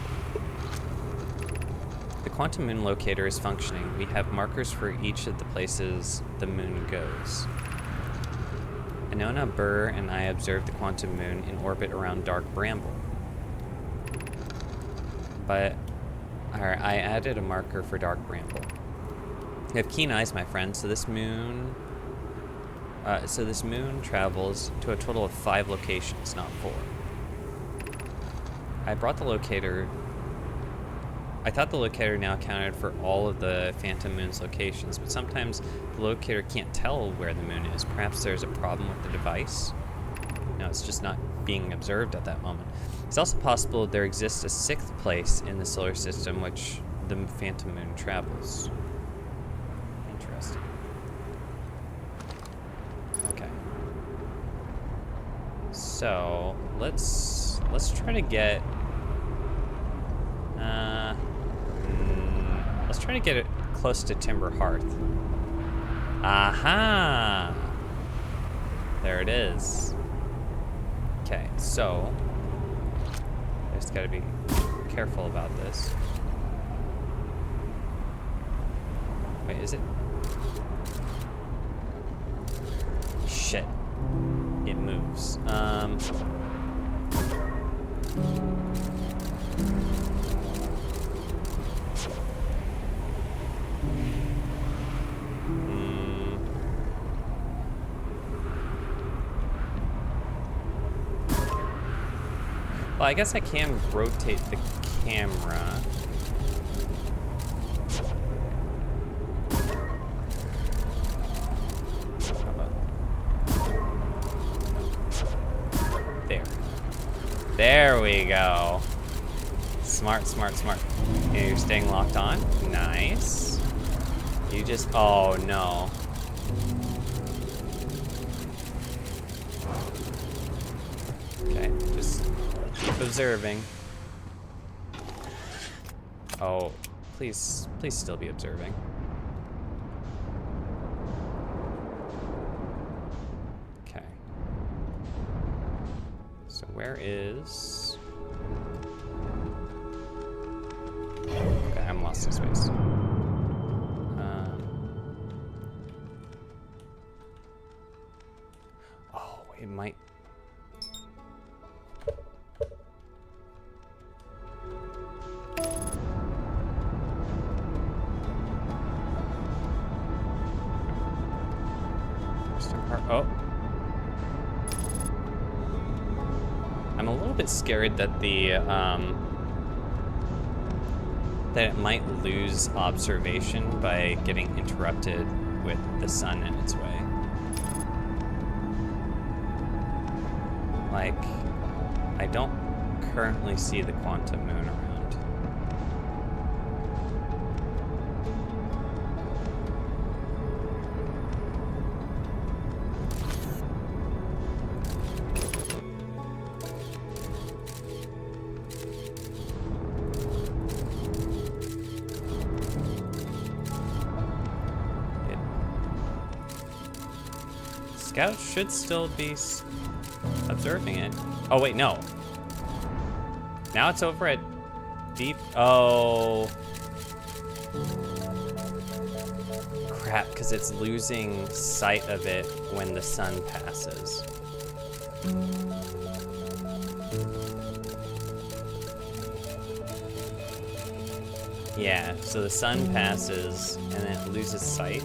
The quantum moon locator is functioning. We have markers for each of the places the moon goes. Anona, Burr, and I observed the quantum moon in orbit around Dark Bramble. But I added a marker for Dark Bramble. You have keen eyes, my friend, so this moon travels to a total of 5 locations, not 4. I brought the locator. I thought the locator now accounted for all of the Phantom Moon's locations, but sometimes the locator can't tell where the moon is. Perhaps there's a problem with the device. No, it's just not being observed at that moment. It's also possible there exists a 6th place in the solar system which the Phantom Moon travels. Interesting. Okay. So let's try to get it close to Timber Hearth. Aha! There it is. Okay, so I just gotta be careful about this. Wait, is it? Shit. It moves. Well, I guess I can rotate the camera. There. There we go. Smart, smart, smart. Yeah, you're staying locked on. Nice. You just, oh no. Okay, just keep observing. Oh, please still be observing. Okay. So where is... Okay, I'm lost in space. Oh, it might... Oh. I'm a little bit scared that the, that it might lose observation by getting interrupted with the sun in its way. Like, I don't currently see the quantum moon around. Scouts should still be observing it. Oh, wait, no. Now it's over at deep... Oh. Crap, because it's losing sight of it when the sun passes. Yeah, so the sun passes and then it loses sight.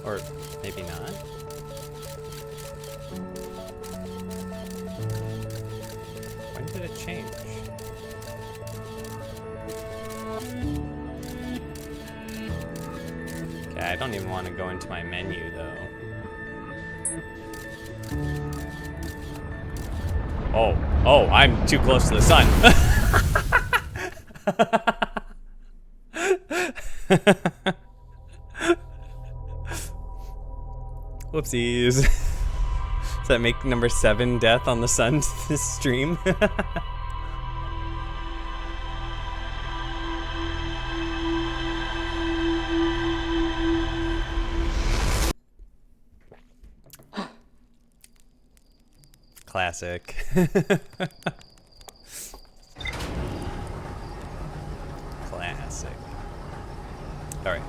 Or maybe not. When did it change? Okay, I don't even want to go into my menu though. Oh, I'm too close to the sun. Whoopsies. Does that make number 7 death on the sun this stream? Classic. Classic. All right.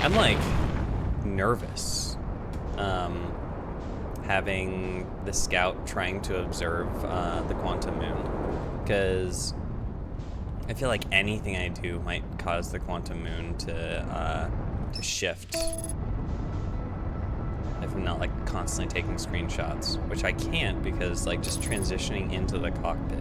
I'm like nervous having the scout trying to observe the quantum moon, because I feel like anything I do might cause the quantum moon to shift if I'm not like constantly taking screenshots, which I can't because like just transitioning into the cockpit.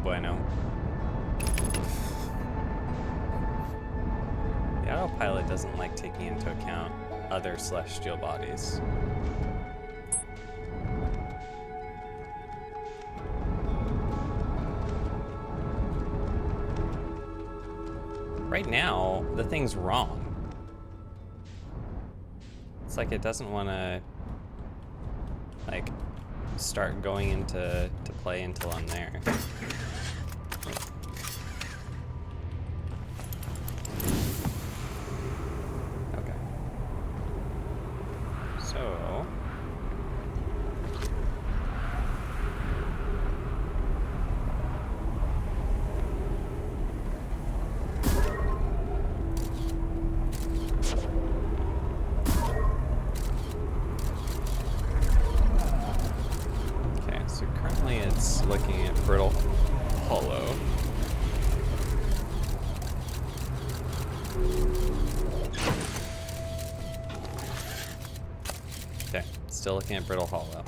Bueno. The autopilot doesn't like taking into account other celestial bodies. right now, the thing's wrong. It's like it doesn't want to, like, start going into play until I'm there. Okay. So... it's looking at Brittle Hollow. Okay, still looking at Brittle Hollow.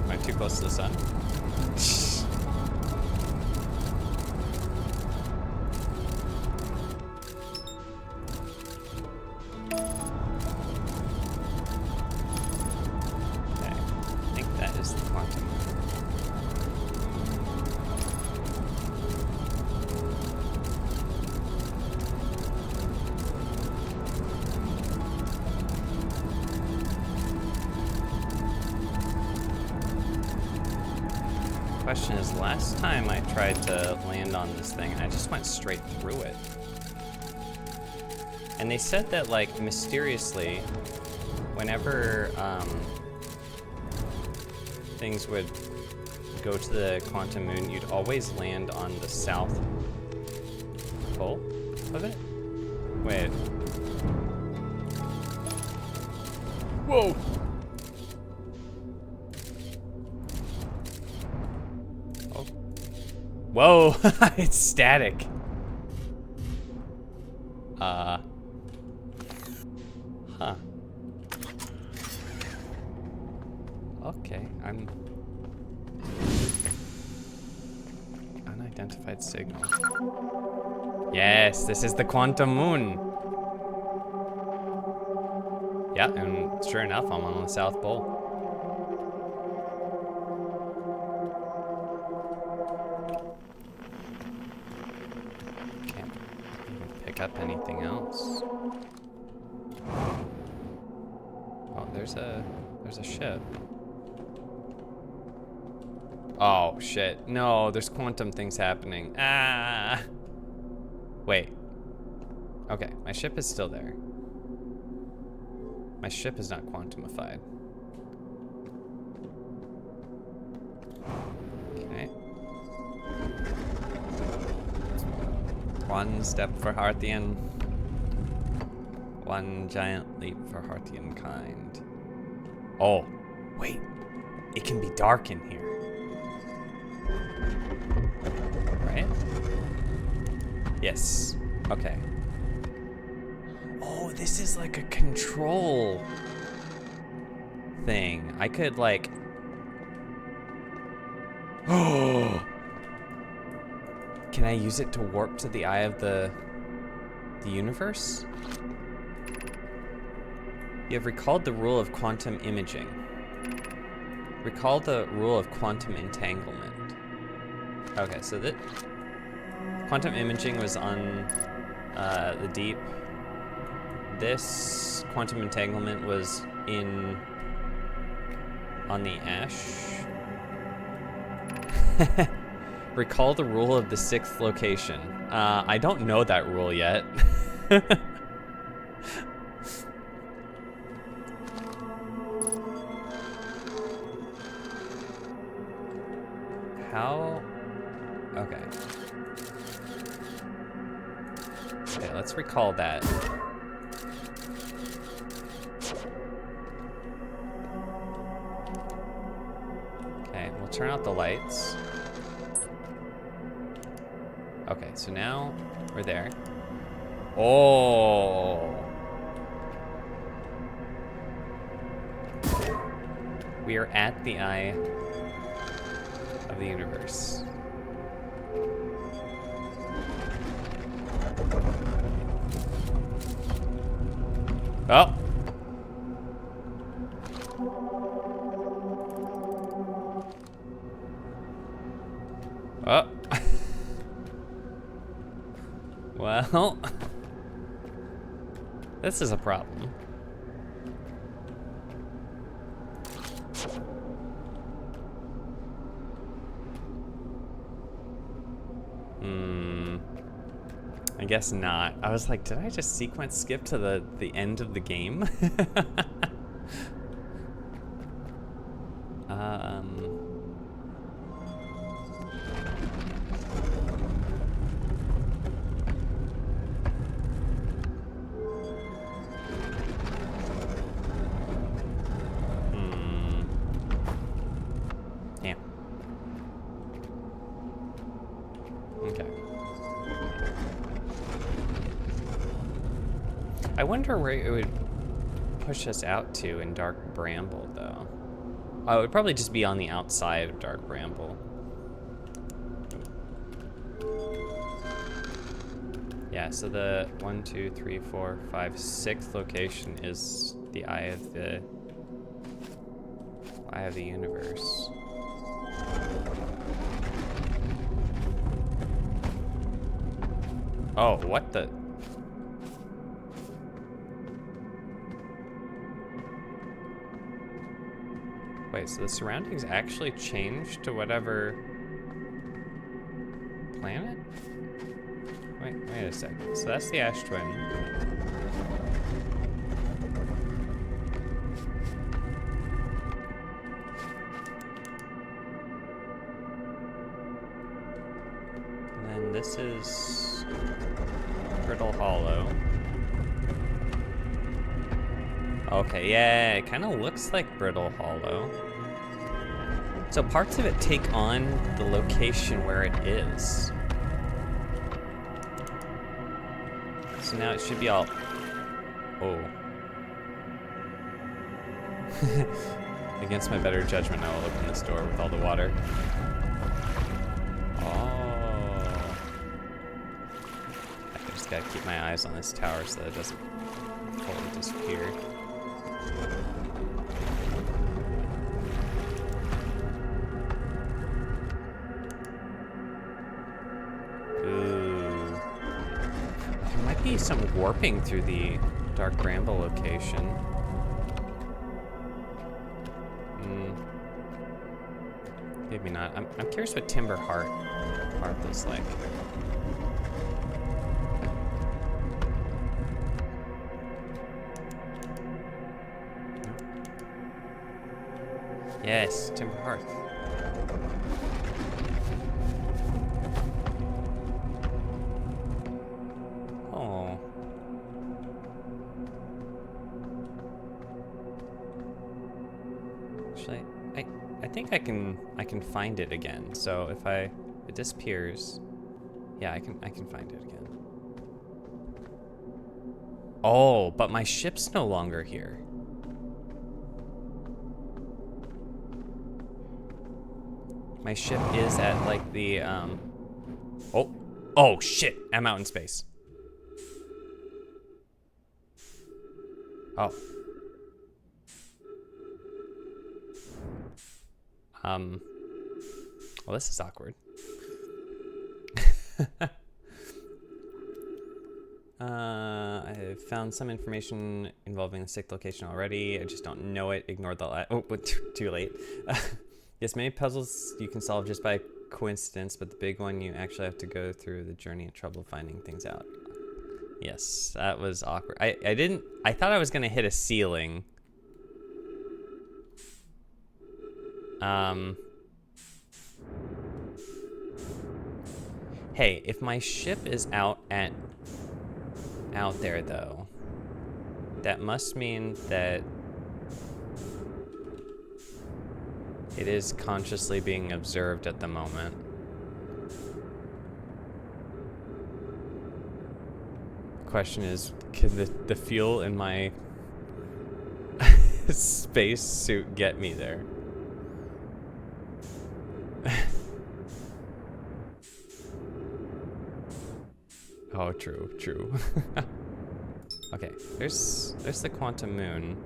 Am I too close to the sun? Question is, last time I tried to land on this thing, I just went straight through it. And they said that, like, mysteriously, whenever things would go to the quantum moon, you'd always land on the south pole of it. Wait. Whoa! Whoa, it's static. Huh. Okay, I'm... Unidentified signal. Yes, this is the quantum moon. Yeah, and sure enough, I'm on the South Pole. Up anything else? Oh, there's a ship. Oh shit. No, there's quantum things happening. Ah. Wait. Okay, my ship is still there. My ship is not quantumified. Okay. One step for Hearthian. One giant leap for Hearthian kind. Oh, wait. It can be dark in here. Right? Yes. Okay. Oh, this is like a control thing. I could like... Oh! Can I use it to warp to the eye of the universe? You have recalled the rule of quantum imaging. Recall the rule of quantum entanglement. Okay, so that quantum imaging was on the deep. This quantum entanglement was on the ash. Recall the rule of the 6th location. I don't know that rule yet. How? Okay. Okay, let's recall that. Okay, we'll turn out the lights. Okay, so now we're there. Oh. We are at the eye of the universe. Oh. Oh. Well, this is a problem. I guess not. I was like, did I just sequence skip to the end of the game? Damn. Okay. I wonder where it would push us out to in Dark Bramble, though. Oh, it would probably just be on the outside of Dark Bramble. Yeah, so the 1, 2, 3, 4, 5, 6th location is the Eye of the Universe. Oh, what the? Wait, so the surroundings actually changed to whatever planet? Wait a second. So that's the Ash Twin. And then this is Brittle Hollow. Okay, yeah, it kind of looks like Brittle Hollow. So parts of it take on the location where it is. So now it should be all... Oh. Against my better judgment, I will open this door with all the water. Oh. I just gotta keep my eyes on this tower so that it doesn't fully disappear. Ooh. There might be some warping through the Dark Bramble location. Maybe not. I'm curious what Timber Hearth is like. Yes, Timber Hearth. Oh. Actually, I think I can find it again. So if it disappears, yeah, I can find it again. Oh, but my ship's no longer here. My ship is at like the oh shit, I'm out in space. Oh. Well, this is awkward. I found some information involving the 6th location already. I just don't know it. Ignore the oh, too late. Yes, many puzzles you can solve just by coincidence, but the big one you actually have to go through the journey of trouble finding things out. Yes, that was awkward. I thought I was gonna hit a ceiling. Hey, if my ship is out there though, that must mean that it is consciously being observed at the moment. The question is, can the fuel in my space suit get me there? Oh, true. Okay, there's the Quantum Moon.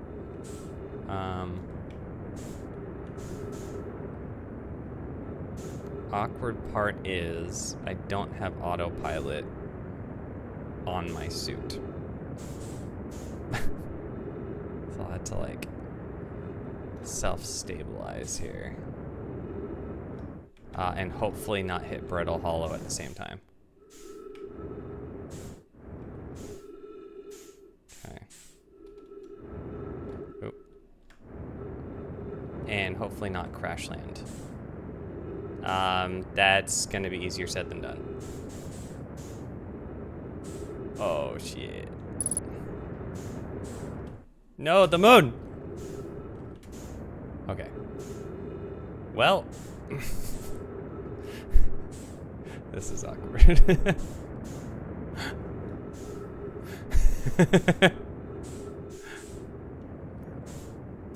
Awkward part is I don't have autopilot on my suit. So I'll have to like self-stabilize here. And hopefully not hit Brittle Hollow at the same time. Okay. Oop. And hopefully not crash land. That's gonna be easier said than done. Oh shit. No, the moon! Okay. Well. This is awkward.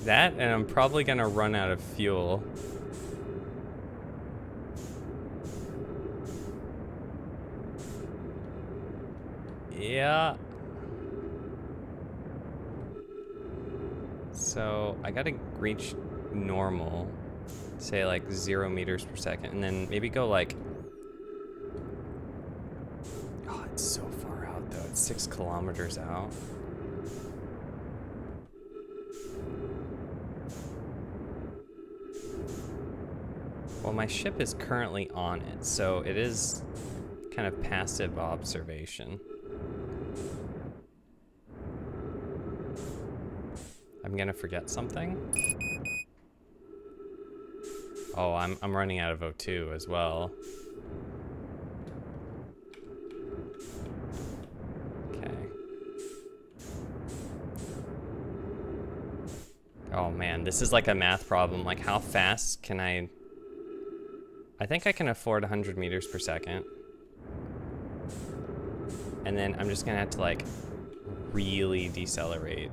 That, and I'm probably gonna run out of fuel. Yeah. So I gotta reach normal, say like 0 meters per second, and then maybe go like, oh, it's so far out though. It's 6 kilometers out. Well, my ship is currently on it, so it is kind of passive observation. I'm gonna forget something. Oh, I'm running out of O2 as well. Okay. Oh man, this is like a math problem. Like, how fast can I think I can afford 100 meters per second. And then I'm just gonna have to like really decelerate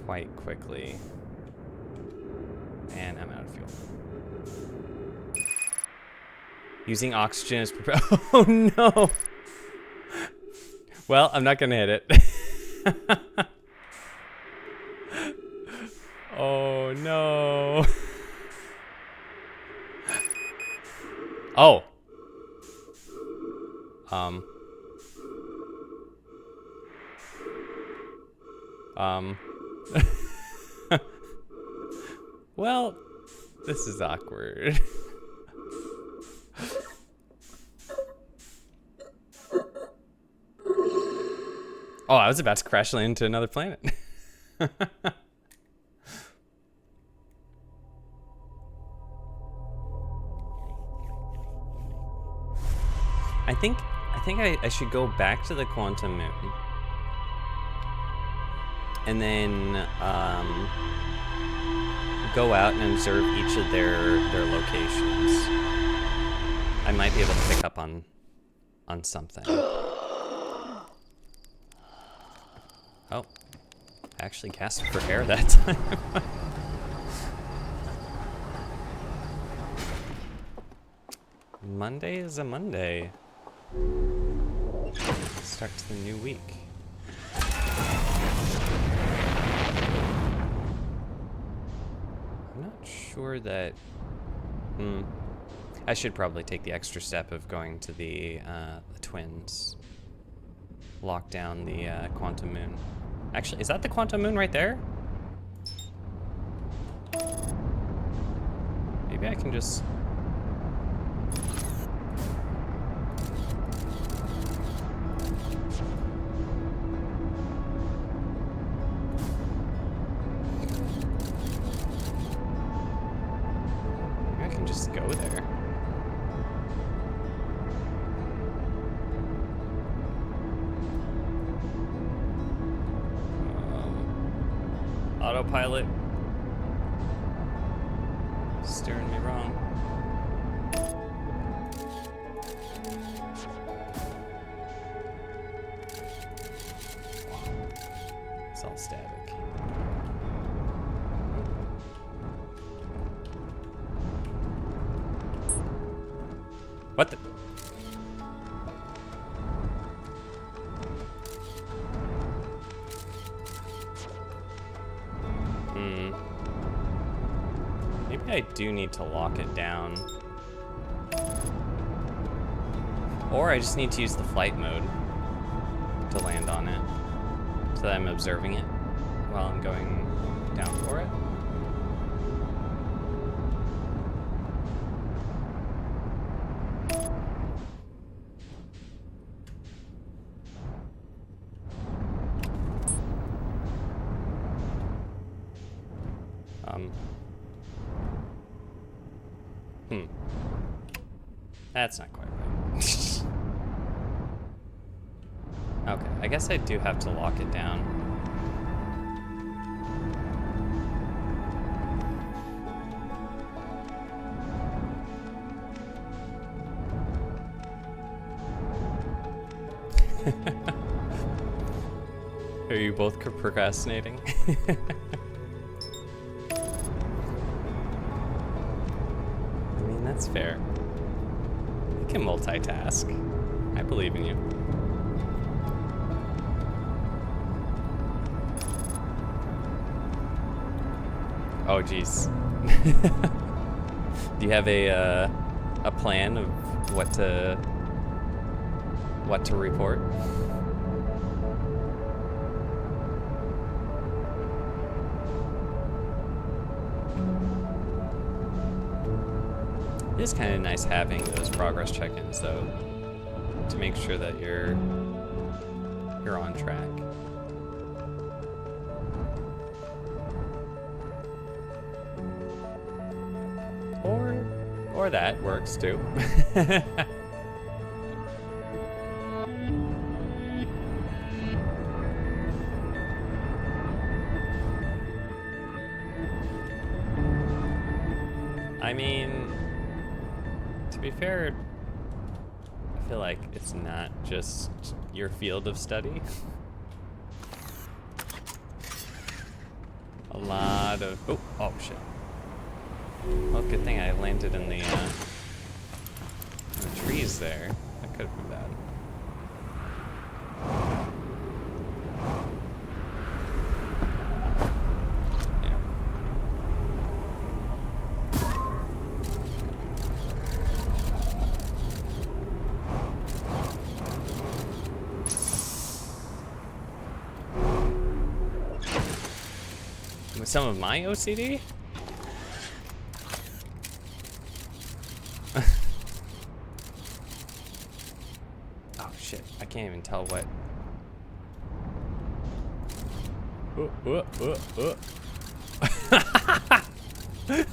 quite quickly. And I'm out of fuel. Using oxygen is oh no! Well, I'm not gonna hit it. Oh no. Oh. Well, this is awkward. Oh, I was about to crash land into another planet. I think I should go back to the Quantum Moon. And then go out and observe each of their locations. I might be able to pick up on something. Oh, I actually gasped for air that time. Monday is a Monday. Start to the new week. I'm not sure that... I should probably take the extra step of going to the twins. Lock down the Quantum Moon. Actually, is that the Quantum Moon right there? Maybe I can just... just go there. Autopilot. Steering me wrong. It's all static. What the? I do need to lock it down. Or I just need to use the flight mode to land on it, so that I'm observing it while I'm going down for it. That's not quite right. Okay, I guess I do have to lock it down. Are you both procrastinating? I mean, that's fair. You can multitask. I believe in you. Oh, geez. Do you have a plan of what to report? It is kind of nice having those progress check-ins, though, to make sure that you're on track. Or that works too. I mean, to be fair, I feel like it's not just your field of study. A lot of oh shit. Well, good thing I landed in the trees there. That could have been bad. With some of my OCD? Oh shit, I can't even tell what.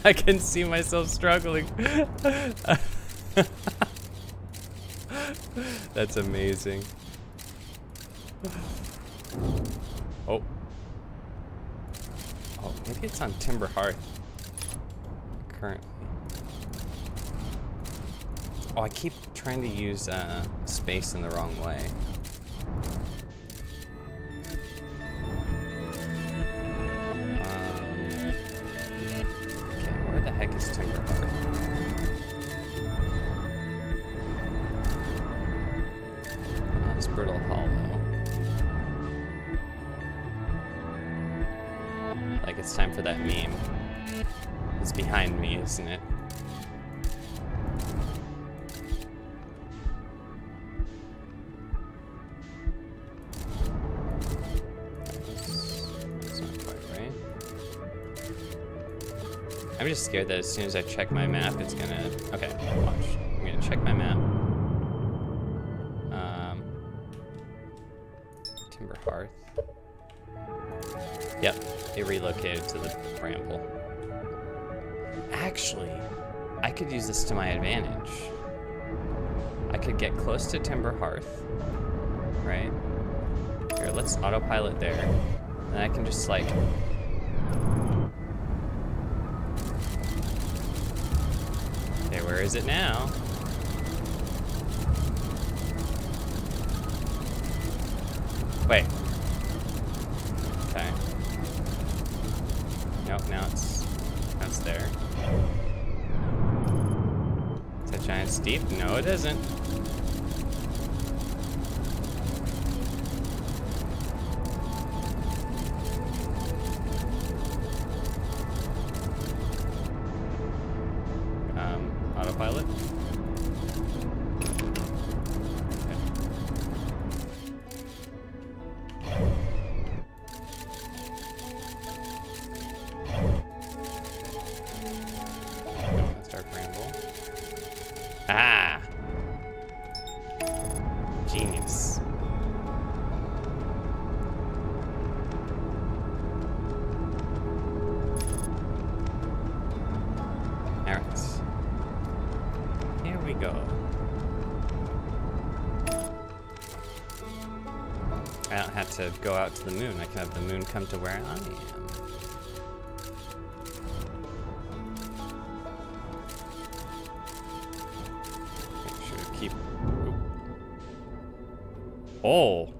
I can see myself struggling. That's amazing. Oh. Oh, maybe it's on Timber Hearth currently. Oh, I keep trying to use space in the wrong way. Okay, where the heck is Timber Hearth? Oh, it's Brittle Hollow. Like it's time for that meme. It's behind me, isn't it? That's not quite right. I'm just scared that as soon as I check my map, it's gonna... Okay, watch. I'm gonna check my map. Timber Hearth. Yep, it relocated to the bramble. Actually, I could use this to my advantage. I could get close to Timber Hearth, right? Here, let's autopilot there. And I can just like... Okay, where is it now? Wait. Okay. Nope, now it's there. Is that giant steep? No, it isn't. Genius. Alright. Here we go. I don't have to go out to the moon. I can have the moon come to where I am. Make sure to keep... Ooh. Oh!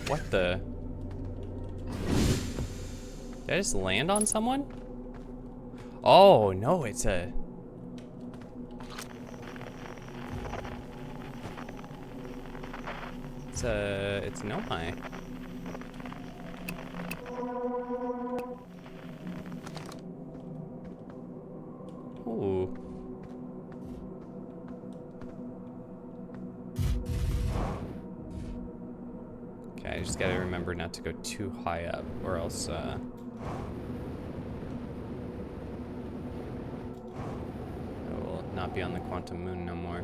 What the... Did I just land on someone? Oh, no, it's a... It's Nomai. Ooh. Okay, I just gotta remember not to go too high up, or else, I will not be on the quantum moon no more.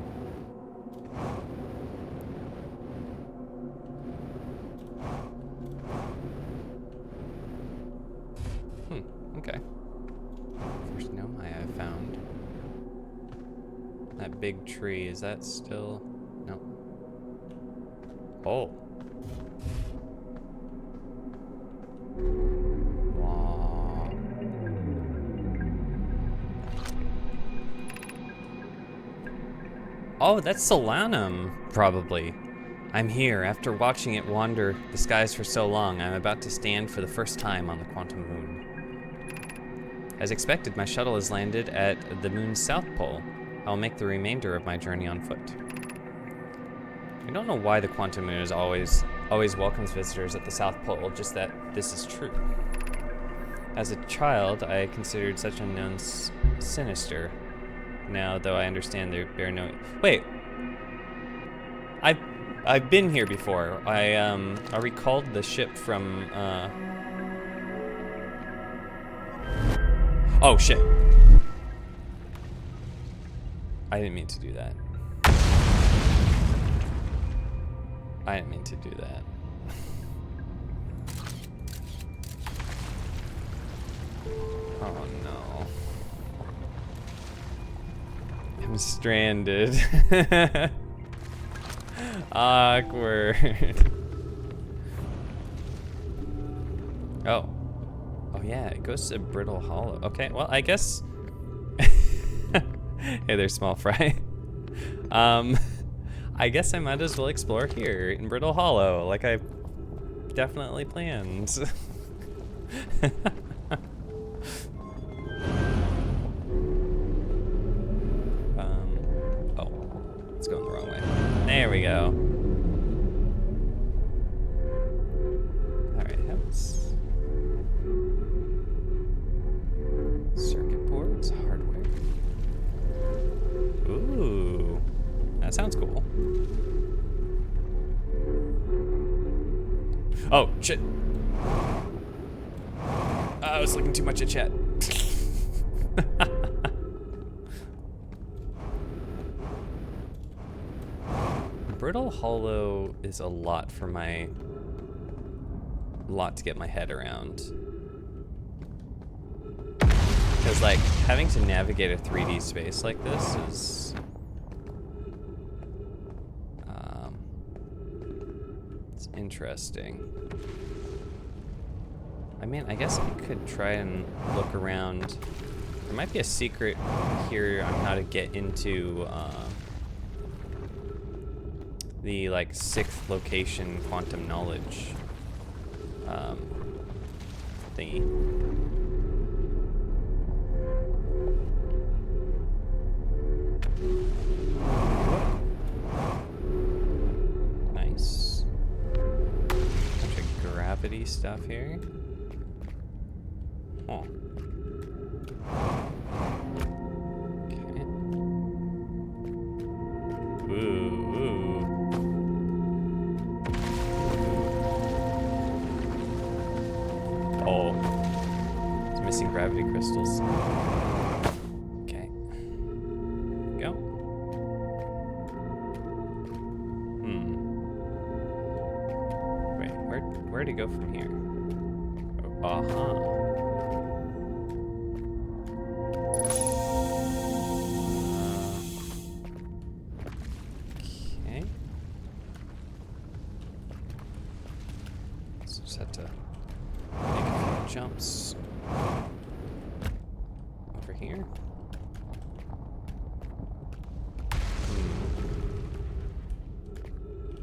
Okay. First Nomai I found. That big tree, is that still... No. Oh. Wow. Oh, that's Solanum, probably. I'm here. After watching it wander the skies for so long, I'm about to stand for the first time on the quantum moon. As expected, my shuttle has landed at the moon's south pole. I'll make the remainder of my journey on foot. I don't know why the quantum moon is always welcomes visitors at the south pole, just that this is true. As a child, I considered such unknowns sinister. Now, though I understand they bear no... Wait. I've been here before. I recalled the ship from, Oh, shit. I didn't mean to do that. I didn't mean to do that. Oh, no. I'm stranded. Awkward. Oh. Oh yeah, it goes to Brittle Hollow. Okay, well I guess... Hey there, small fry. I guess I might as well explore here in Brittle Hollow, like I definitely planned. Oh, it's going the wrong way. There we go. Circuit boards, hardware. Ooh, that sounds cool. Oh, shit. I was looking too much at chat. Brittle Hollow is a lot for my... lot to get my head around. Because, like, having to navigate a 3D space like this is... it's interesting. I mean, I guess I could try and look around. There might be a secret here on how to get into, the, like, 6th location quantum knowledge, thingy. Nice. Bunch of gravity stuff here. Oh. Okay. Ooh. Oh. It's missing gravity crystals. Okay. Go. where to go from here? Uh-huh. Okay. So just have to make a few jumps over here.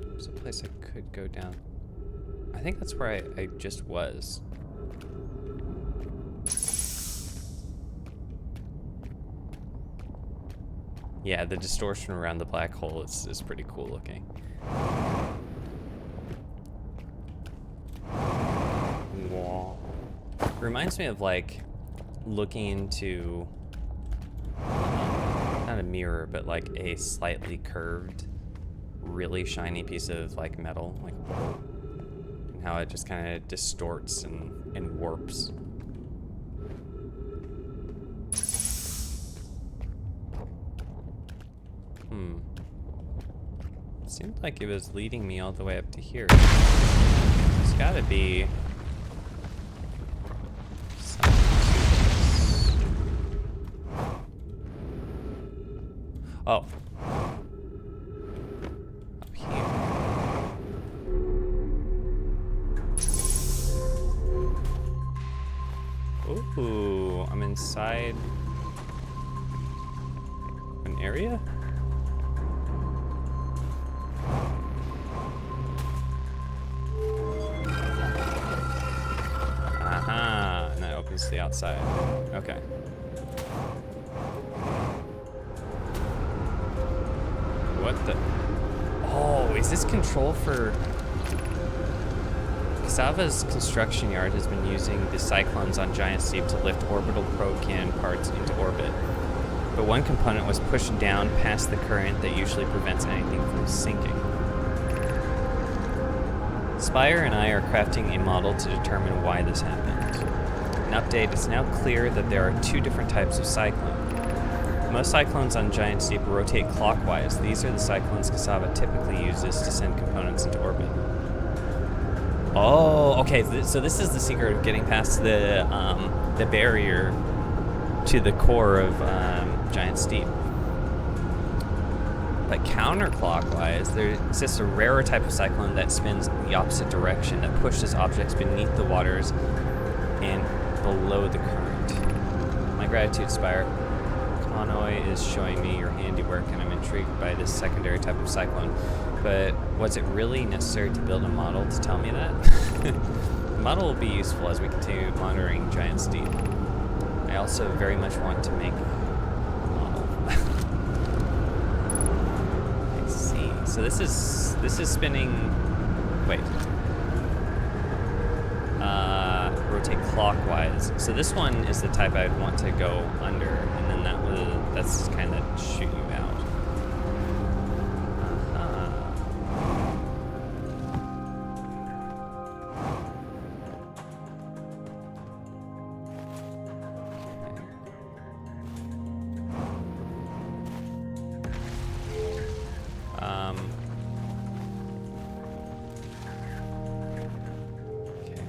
There's a place I could go down. I think that's where I just was. Yeah, the distortion around the black hole is pretty cool looking. Whoa. Reminds me of like looking into not a mirror, but like a slightly curved, really shiny piece of like metal, like a bowl, and how it just kind of distorts and warps. It seemed like it was leading me all the way up to here. There's gotta be something to this. Oh. Up here. Ooh, I'm inside an area? And that opens to the outside. Okay. What the? Oh, is this control for... Kasava's construction yard has been using the cyclones on Giant Steep to lift orbital probe cannon parts into orbit. But one component was pushed down past the current that usually prevents anything from sinking. Spire and I are crafting a model to determine why this happened. An update, it's now clear that there are two different types of cyclone. Most cyclones on Giant Steep rotate clockwise. These are the cyclones Kasava typically uses to send components into orbit. Oh, okay, so this is the secret of getting past the barrier to the core of Giant Steep. But counterclockwise, there exists a rarer type of cyclone that spins in the opposite direction, that pushes objects beneath the waters and below the current. My gratitude, Spire. Connoy is showing me your handiwork, and I'm intrigued by this secondary type of cyclone. But was it really necessary to build a model to tell me that? The model will be useful as we continue monitoring Giant Steep. I also very much want to make a model. I see. So this is spinning. Wait. Rotate clockwise. So this one is the type I'd want to go under, and then that's kind of shoot you out.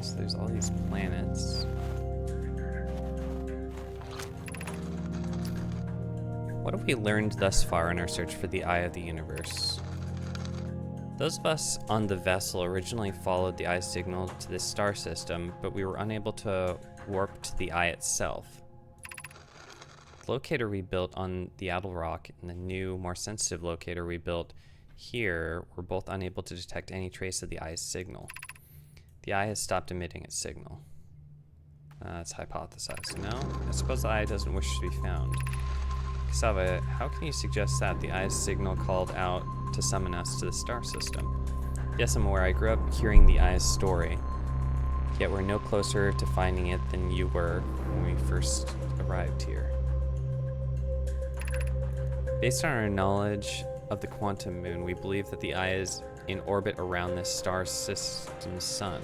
So there's all these planets. What have we learned thus far in our search for the Eye of the Universe? Those of us on the vessel originally followed the eye signal to this star system, but we were unable to warp to the eye itself. The locator we built on the Addle Rock and the new, more sensitive locator we built here were both unable to detect any trace of the eye's signal. The eye has stopped emitting its signal. It's hypothesized. No, I suppose the eye doesn't wish to be found. Kasava, how can you suggest that the eye's signal called out to summon us to the star system? Yes, I'm aware. I grew up hearing the eye's story, yet we're no closer to finding it than you were when we first arrived here. Based on our knowledge of the quantum moon, we believe that the eye is in orbit around this star system's sun.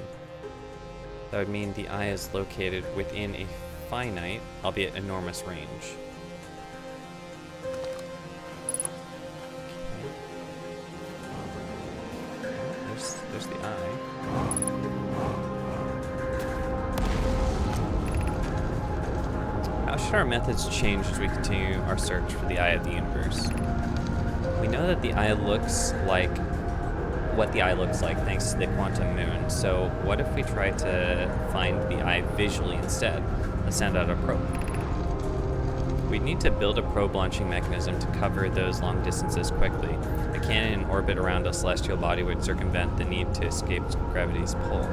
That would mean the eye is located within a finite, albeit enormous, range. There's the eye. should our methods change as we continue our search for the Eye of the Universe? We know that the eye looks like what the eye looks like thanks to the quantum moon, so what if we try to find the eye visually instead? Let's send out a probe. We'd need to build a probe launching mechanism to cover those long distances quickly. A cannon in orbit around a celestial body would circumvent the need to escape gravity's pull.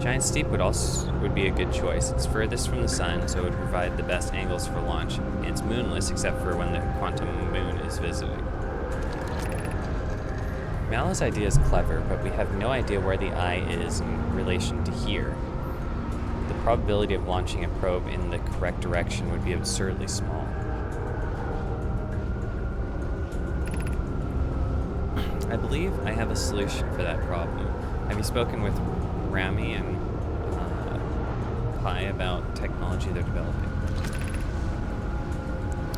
Giant Steep would be a good choice. It's furthest from the sun, so it would provide the best angles for launch. And it's moonless except for when the quantum moon is visiting. Mallow's idea is clever, but we have no idea where the eye is in relation to here. The probability of launching a probe in the correct direction would be absurdly small. I believe I have a solution for that problem. Have you spoken with Rami and Pi about technology they're developing?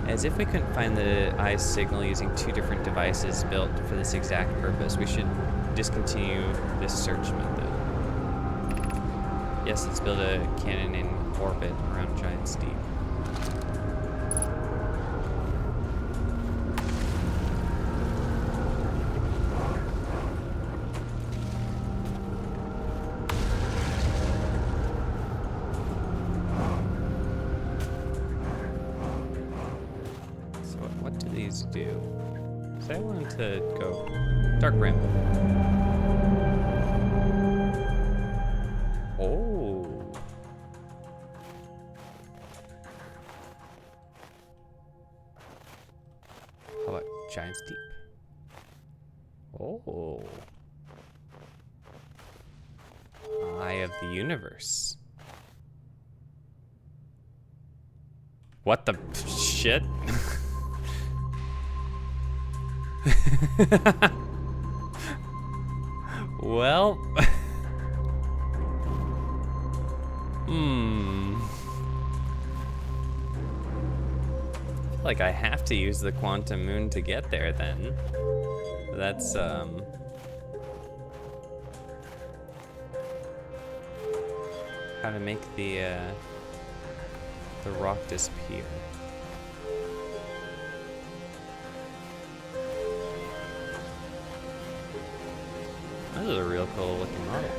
As if we couldn't find the eye's signal using two different devices built for this exact purpose, we should discontinue this search method. Yes, let's build a cannon in orbit around Giant Steep. So what do these do? So I wanted to go Dark Bramble. Oh. How about Giant Steep? Oh. Eye of the Universe. What the shit? Well. I feel like I have to use the quantum moon to get there then. That's how to make the rock disappear. This is a real cool looking model.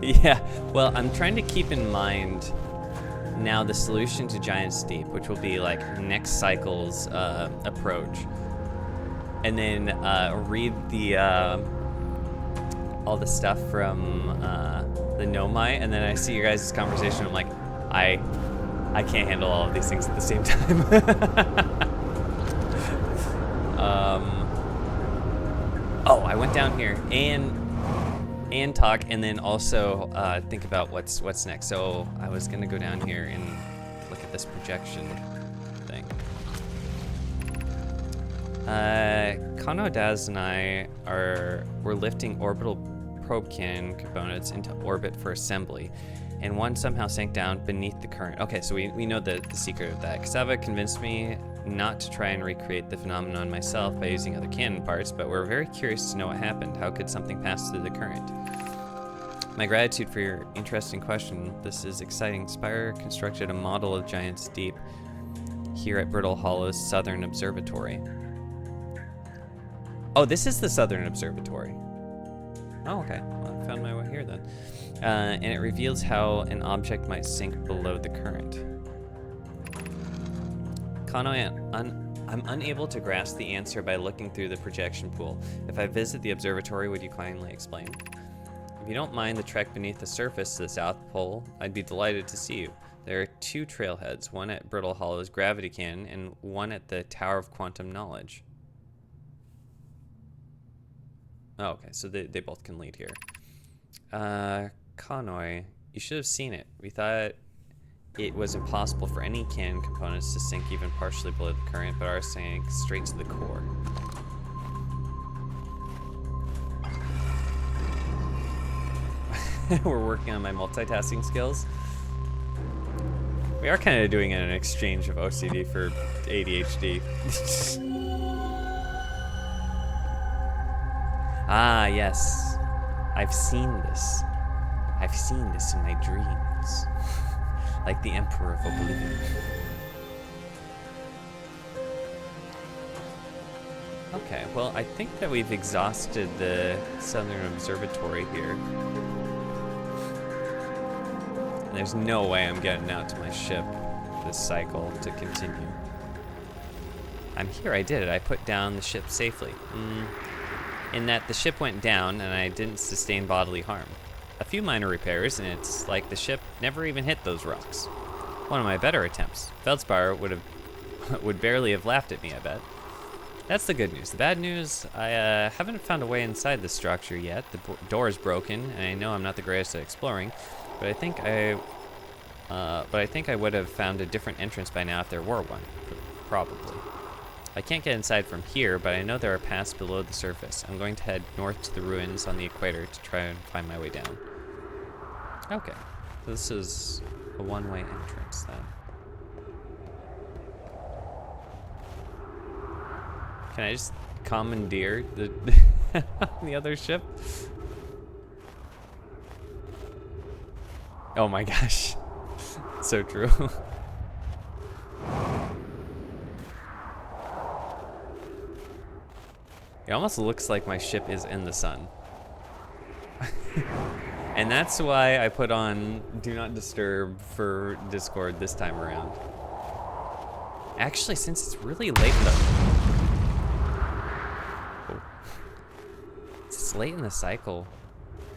Yeah, well, I'm trying to keep in mind now the solution to Giant Steep, which will be like next cycle's approach, and then read the all the stuff from the Nomai, and then I see your guys' conversation. I'm like, I can't handle all of these things at the same time. Oh, I went down here and talk, and then also think about what's next. So I was gonna go down here and look at this projection thing. Kano, Daz, and I we're lifting orbital probe cannon components into orbit for assembly, and one somehow sank down beneath the current. Okay, so we know the secret of that. Cassava convinced me not to try and recreate the phenomenon myself by using other cannon parts, but we're very curious to know what happened. How could something pass through the current? My gratitude for your interesting question. This is exciting. Spire constructed a model of Giant Steep here at Brittle Hollow's Southern Observatory. Oh, this is the Southern Observatory. Oh, okay. Well, I found my way here then. And it reveals how an object might sink below the current. Kano, I'm unable to grasp the answer by looking through the projection pool. If I visit the observatory, would you kindly explain? If you don't mind the trek beneath the surface to the South Pole, I'd be delighted to see you. There are two trailheads, one at Brittle Hollow's gravity cannon and one at the Tower of Quantum Knowledge. Oh, okay, so they both can lead here. Kanoi, you should have seen it. We thought it was impossible for any cannon components to sink even partially below the current, but ours sank straight to the core. We're working on my multitasking skills. We are kind of doing an exchange of OCD for ADHD. Ah, yes. I've seen this. I've seen this in my dreams. Like the Emperor of Oblivion. Okay, well, I think that we've exhausted the Southern Observatory here. And there's no way I'm getting out to my ship this cycle to continue. I'm here, I did it. I put down the ship safely. In that the ship went down and I didn't sustain bodily harm. A few minor repairs and it's like the ship never even hit those rocks. One of my better attempts. Feldspar would barely have laughed at me, I bet. That's the good news. The bad news, I haven't found a way inside the structure yet. The door is broken, and I know I'm not the greatest at exploring, but I think I would have found a different entrance by now if there were one, probably. I can't get inside from here, but I know there are paths below the surface. I'm going to head north to the ruins on the equator to try and find my way down. Okay, so this is a one-way entrance then. Can I just commandeer the other ship? Oh my gosh. So true. It almost looks like my ship is in the sun. And that's why I put on Do Not Disturb for Discord this time around. Actually, since it's really late in the... It's late in the cycle,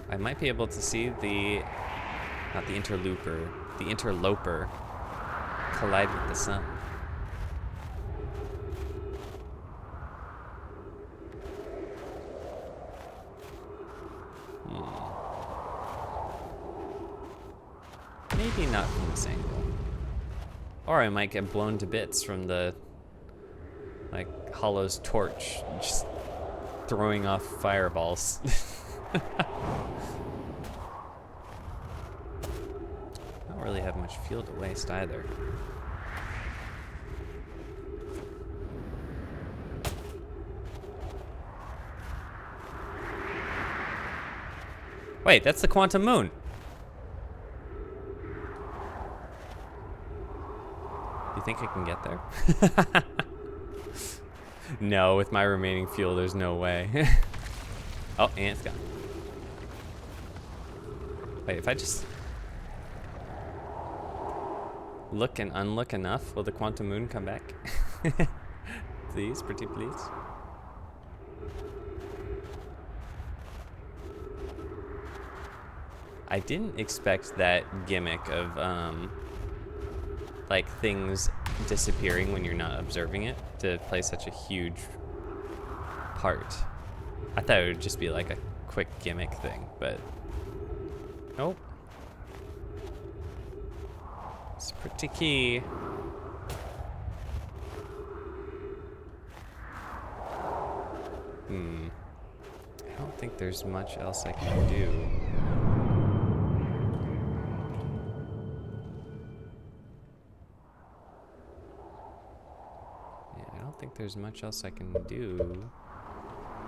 I might be able to see not the interloper collide with the sun. Maybe not from this angle. Or I might get blown to bits from the, like, Hollow's torch, just throwing off fireballs. I don't really have much fuel to waste either. Wait, that's the quantum moon. You think I can get there? No, with my remaining fuel, there's no way. Oh, and it's gone. Wait, if I just look and unlook enough, will the quantum moon come back? Please, pretty please. I didn't expect that gimmick of, like, things disappearing when you're not observing it to play such a huge part. I thought it would just be like a quick gimmick thing, but nope. It's pretty key. I don't think there's much else I can do. I don't think there's much else I can do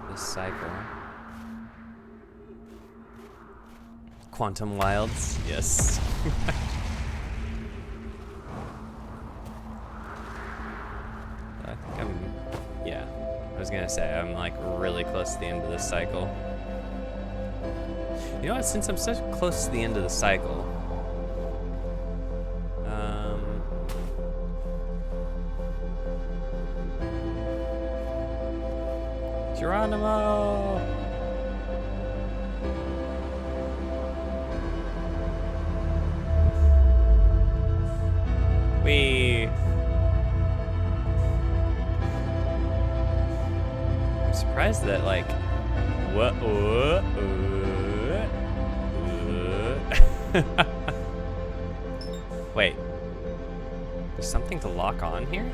this cycle. Quantum Wilds, yes. I think yeah, I was gonna say, I'm like really close to the end of this cycle. You know what, since I'm so close to the end of the cycle, Geronimo! I'm surprised that, like, Wait. There's something to lock on here?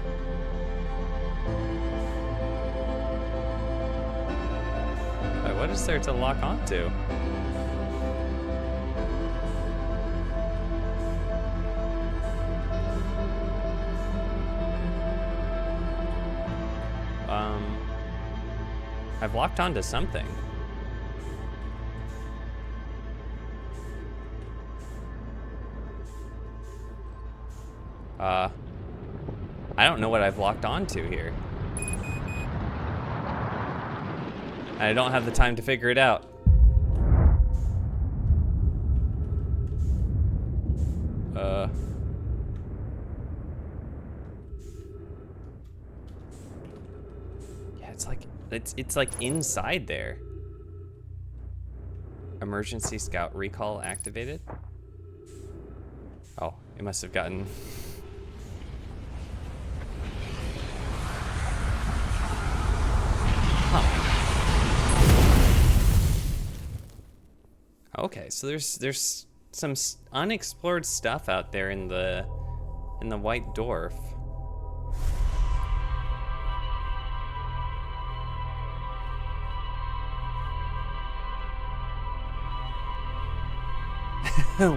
Wait, what is there to lock onto? I've locked onto something. I don't know what I've locked onto here. I don't have the time to figure it out. Yeah, it's like inside there. Emergency scout recall activated. Oh, it must have gotten. Okay, so there's some unexplored stuff out there in the White Dwarf.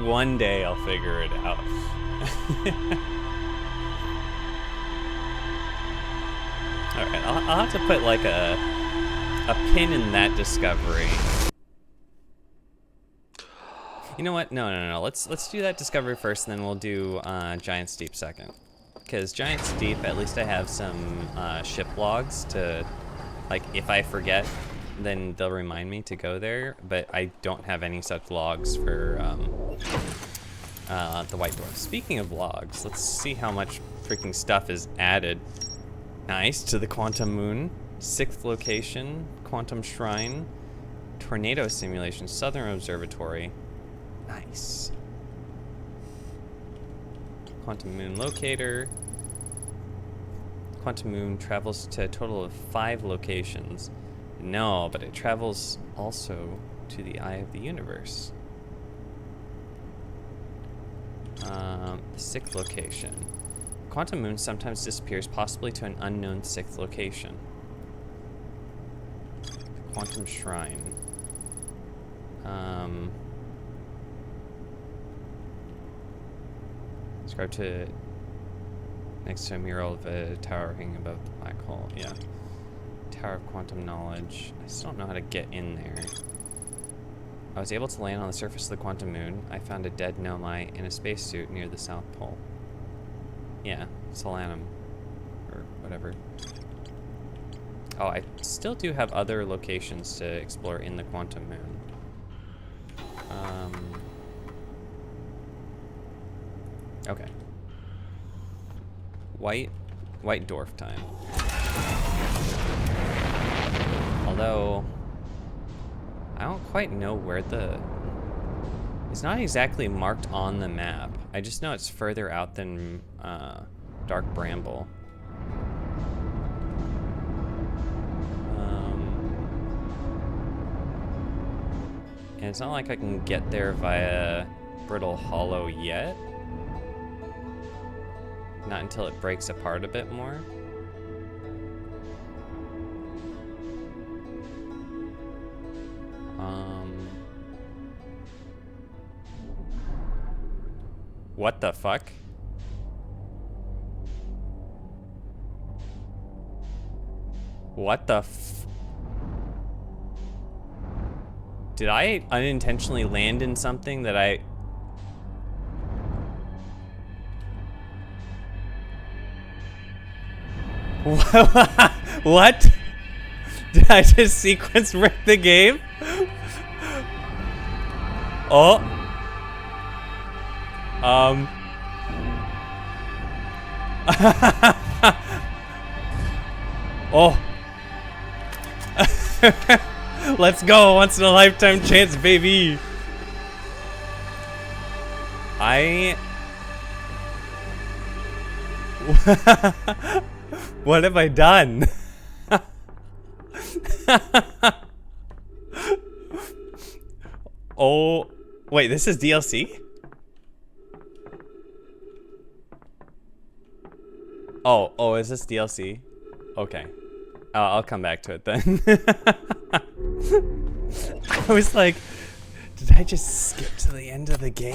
One day I'll figure it out. All right, I'll have to put like a pin in that discovery. You know what? No. Let's do that discovery first, and then we'll do Giant's Deep second. Because Giant's Deep, at least I have some ship logs to, like, if I forget, then they'll remind me to go there. But I don't have any such logs for the White Dwarf. Speaking of logs, let's see how much freaking stuff is added. Nice, to the Quantum Moon, 6th location, Quantum Shrine, Tornado Simulation, Southern Observatory. Nice. Quantum Moon Locator. Quantum Moon travels to a total of 5 locations. No, but it travels also to the Eye of the Universe. 6th location. Quantum Moon sometimes disappears, possibly to an unknown 6th location. Quantum Shrine. Describe to next to a mural of a tower hanging above the black hole. Yeah. Tower of Quantum Knowledge. I still don't know how to get in there. I was able to land on the surface of the Quantum Moon. I found a dead Nomai in a spacesuit near the South Pole. Yeah, Solanum. Or whatever. Oh, I still do have other locations to explore in the Quantum Moon. Okay. White Dwarf time. Although, I don't quite know where it's not exactly marked on the map. I just know it's further out than Dark Bramble. And it's not like I can get there via Brittle Hollow yet. Not until it breaks apart a bit more. What the fuck? What the Did I unintentionally land in something that I... What? Did I just sequence wreck the game? Oh. Oh. Let's go, once in a lifetime chance, baby. What have I done? Oh, wait, this is DLC? Oh, is this DLC? Okay. I'll come back to it then. I was like, did I just skip to the end of the game?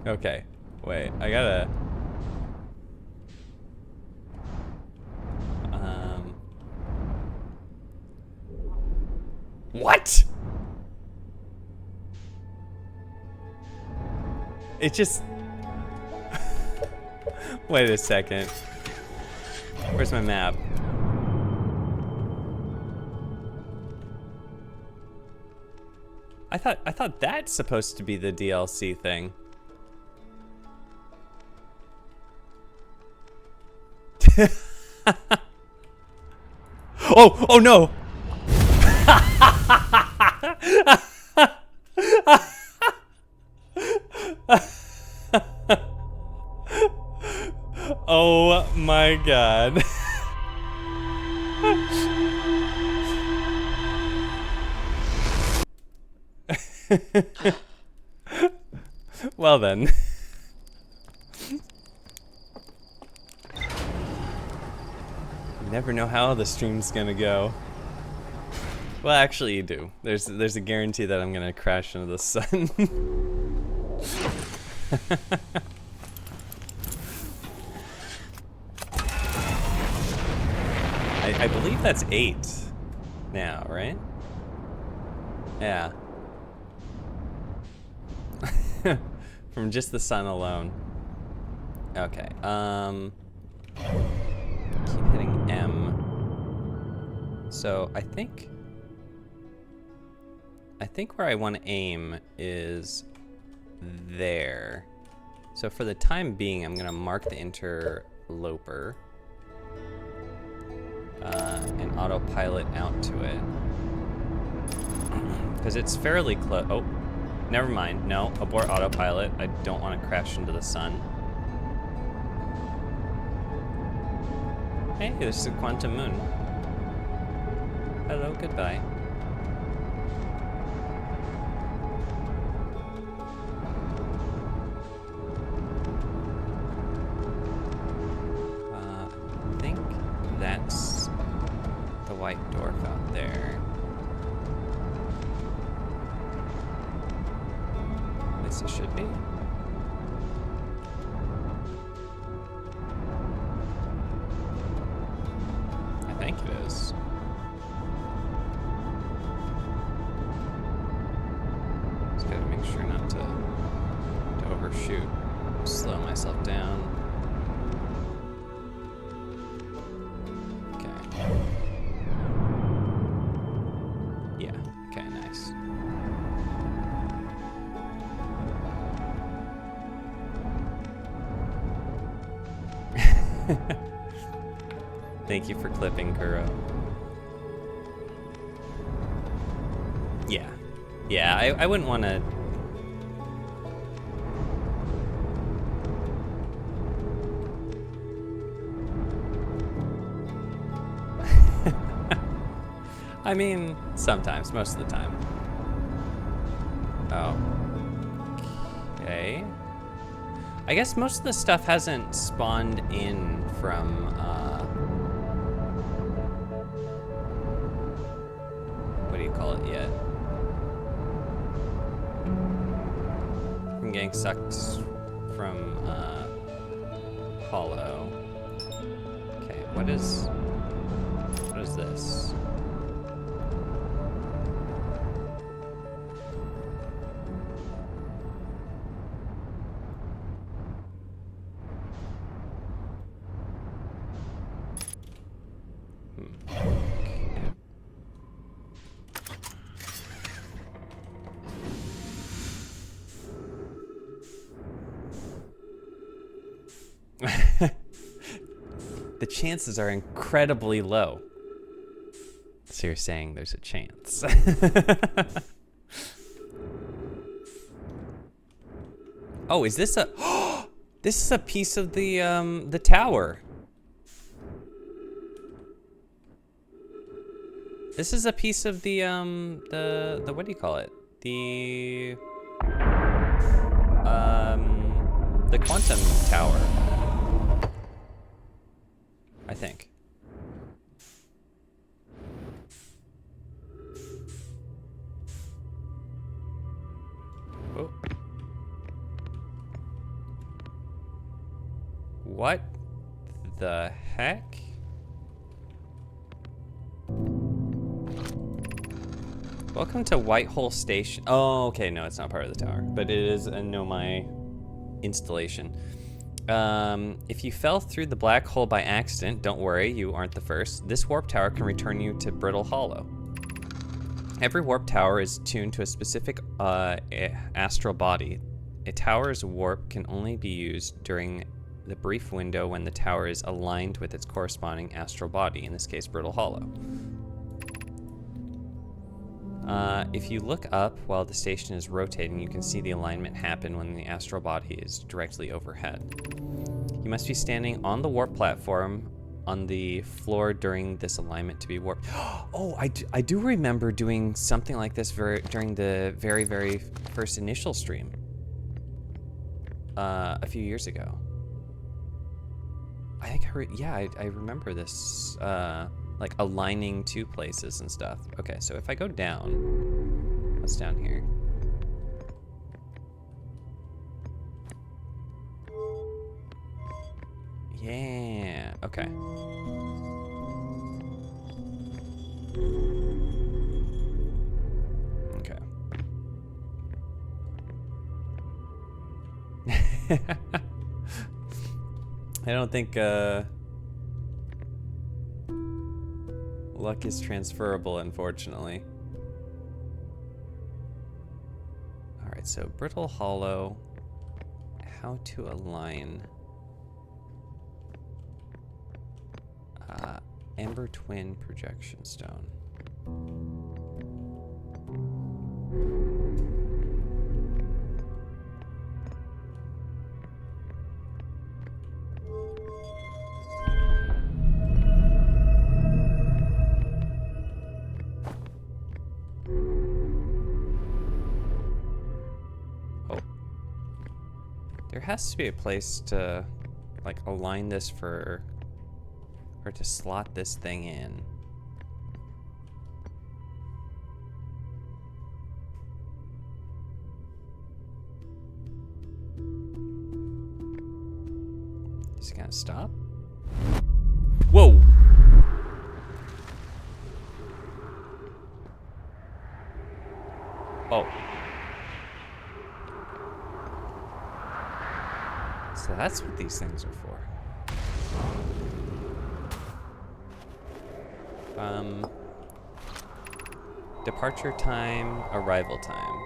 Okay, wait, I gotta... What? It just... Wait a second. Where's my map? I thought that's supposed to be the DLC thing. Oh no! Oh my god. Well then. You never know how the stream's gonna go. Well, actually you do. There's a guarantee that I'm gonna crash into the sun. I believe that's 8 now, right? Yeah. From just the sun alone. Okay, keep hitting M. So I think where I want to aim is there. So for the time being, I'm gonna mark the interloper and autopilot out to it. Because it's fairly close. Oh, never mind. No, abort autopilot. I don't want to crash into the sun. Hey, this is a quantum moon. Hello, goodbye. I think that's the white dwarf out there. At least it should be. I think it is. Just gotta make sure not to overshoot. Slow myself down. Okay. Yeah, okay, nice. Thank you for clipping, Kuro. Yeah. Yeah, I wouldn't want to... I mean, sometimes, most of the time. Oh. Okay. I guess most of the stuff hasn't spawned in from, what do you call it yet? From getting sucked from, Hollow. Okay, what is this? The chances are incredibly low. So you're saying there's a chance. Oh, is this a... This is a piece of the tower. This is a piece of the what do you call it? The quantum tower. I think. Oh. What the heck? Welcome to Whitehole Station. Oh, okay, no, it's not part of the tower, but it is a Nomai installation. If you fell through the black hole by accident, don't worry, you aren't the first. This warp tower can return you to Brittle Hollow. Every warp tower is tuned to a specific astral body. A tower's warp can only be used during the brief window when the tower is aligned with its corresponding astral body, in this case, Brittle Hollow. If you look up while the station is rotating, you can see the alignment happen when the astral body is directly overhead. You must be standing on the warp platform on the floor during this alignment to be warped. Oh, I do remember doing something like this during the very first initial stream a few years ago. I think I remember this, like aligning two places and stuff. Okay, so if I go down, what's down here? Yeah, okay. Okay. I don't think, luck is transferable, unfortunately. Alright, so Brittle Hollow, how to align. Ember Twin Projection Stone. Oh. There has to be a place to, like, align this for... or to slot this thing in. Just gonna stop. Whoa! Oh. So that's what these things are for. Departure time, arrival time.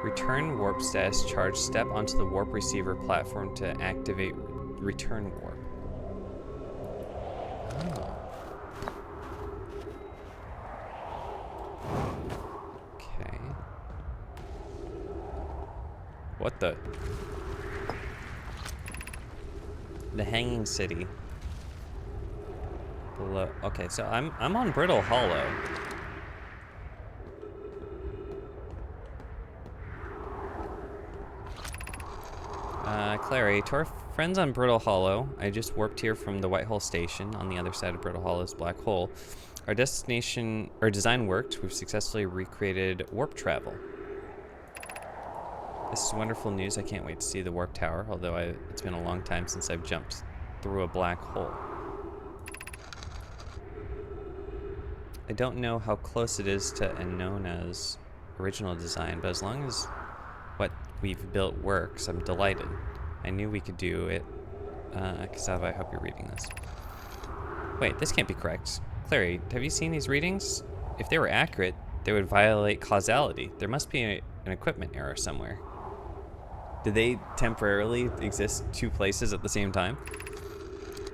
Return warp status charge. Step onto the warp receiver platform to activate return warp. Oh. Okay. What the? The Hanging City. Below. Okay, so I'm on Brittle Hollow. Clary, to our friends on Brittle Hollow, I just warped here from the Whitehole Station on the other side of Brittle Hollow's black hole. Our destination, our design worked. We've successfully recreated warp travel. This is wonderful news. I can't wait to see the warp tower, although it's been a long time since I've jumped through a black hole. I don't know how close it is to Enona's original design, but as long as what we've built works, I'm delighted. I knew we could do it. Cassava, I hope you're reading this. Wait, this can't be correct. Clary, have you seen these readings? If they were accurate, they would violate causality. There must be an equipment error somewhere. Did they temporarily exist two places at the same time?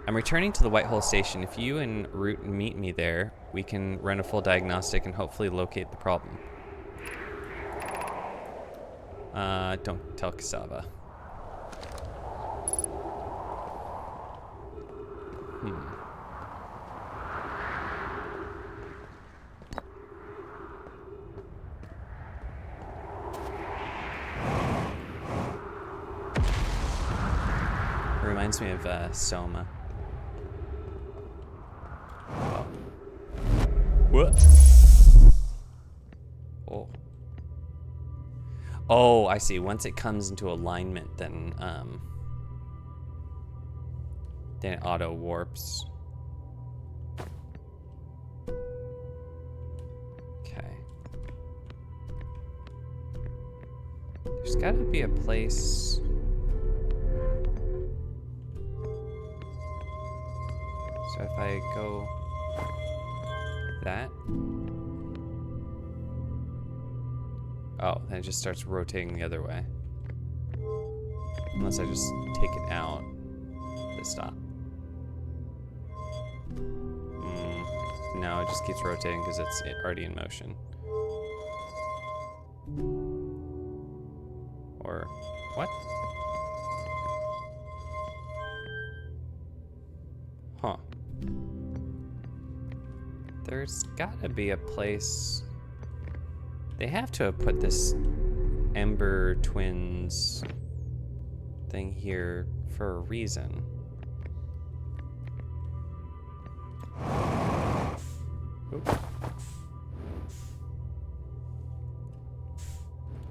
I'm returning to the Whitehole Station. If you and Root meet me there, we can run a full diagnostic and hopefully locate the problem. Don't tell Cassava. It reminds me of Soma. Oh. What? Oh. Oh, I see. Once it comes into alignment, then it auto warps. Okay. There's gotta be a place. So if I go that. Oh, then it just starts rotating the other way. Unless I just take it out to stop. No, it just keeps rotating because it's already in motion. Or what? Huh. There's gotta be a place. They have to have put this Ember Twins thing here for a reason. Oop.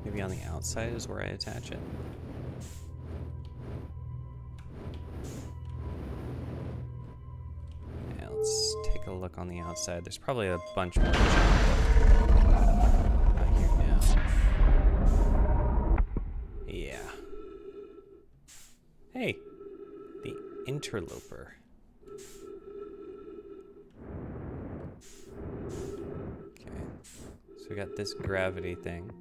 Maybe on the outside is where I attach it. Yeah, let's take a look on the outside. There's probably a bunch more junk out here now. Yeah. Hey, the interloper. Okay, so we got this gravity thing.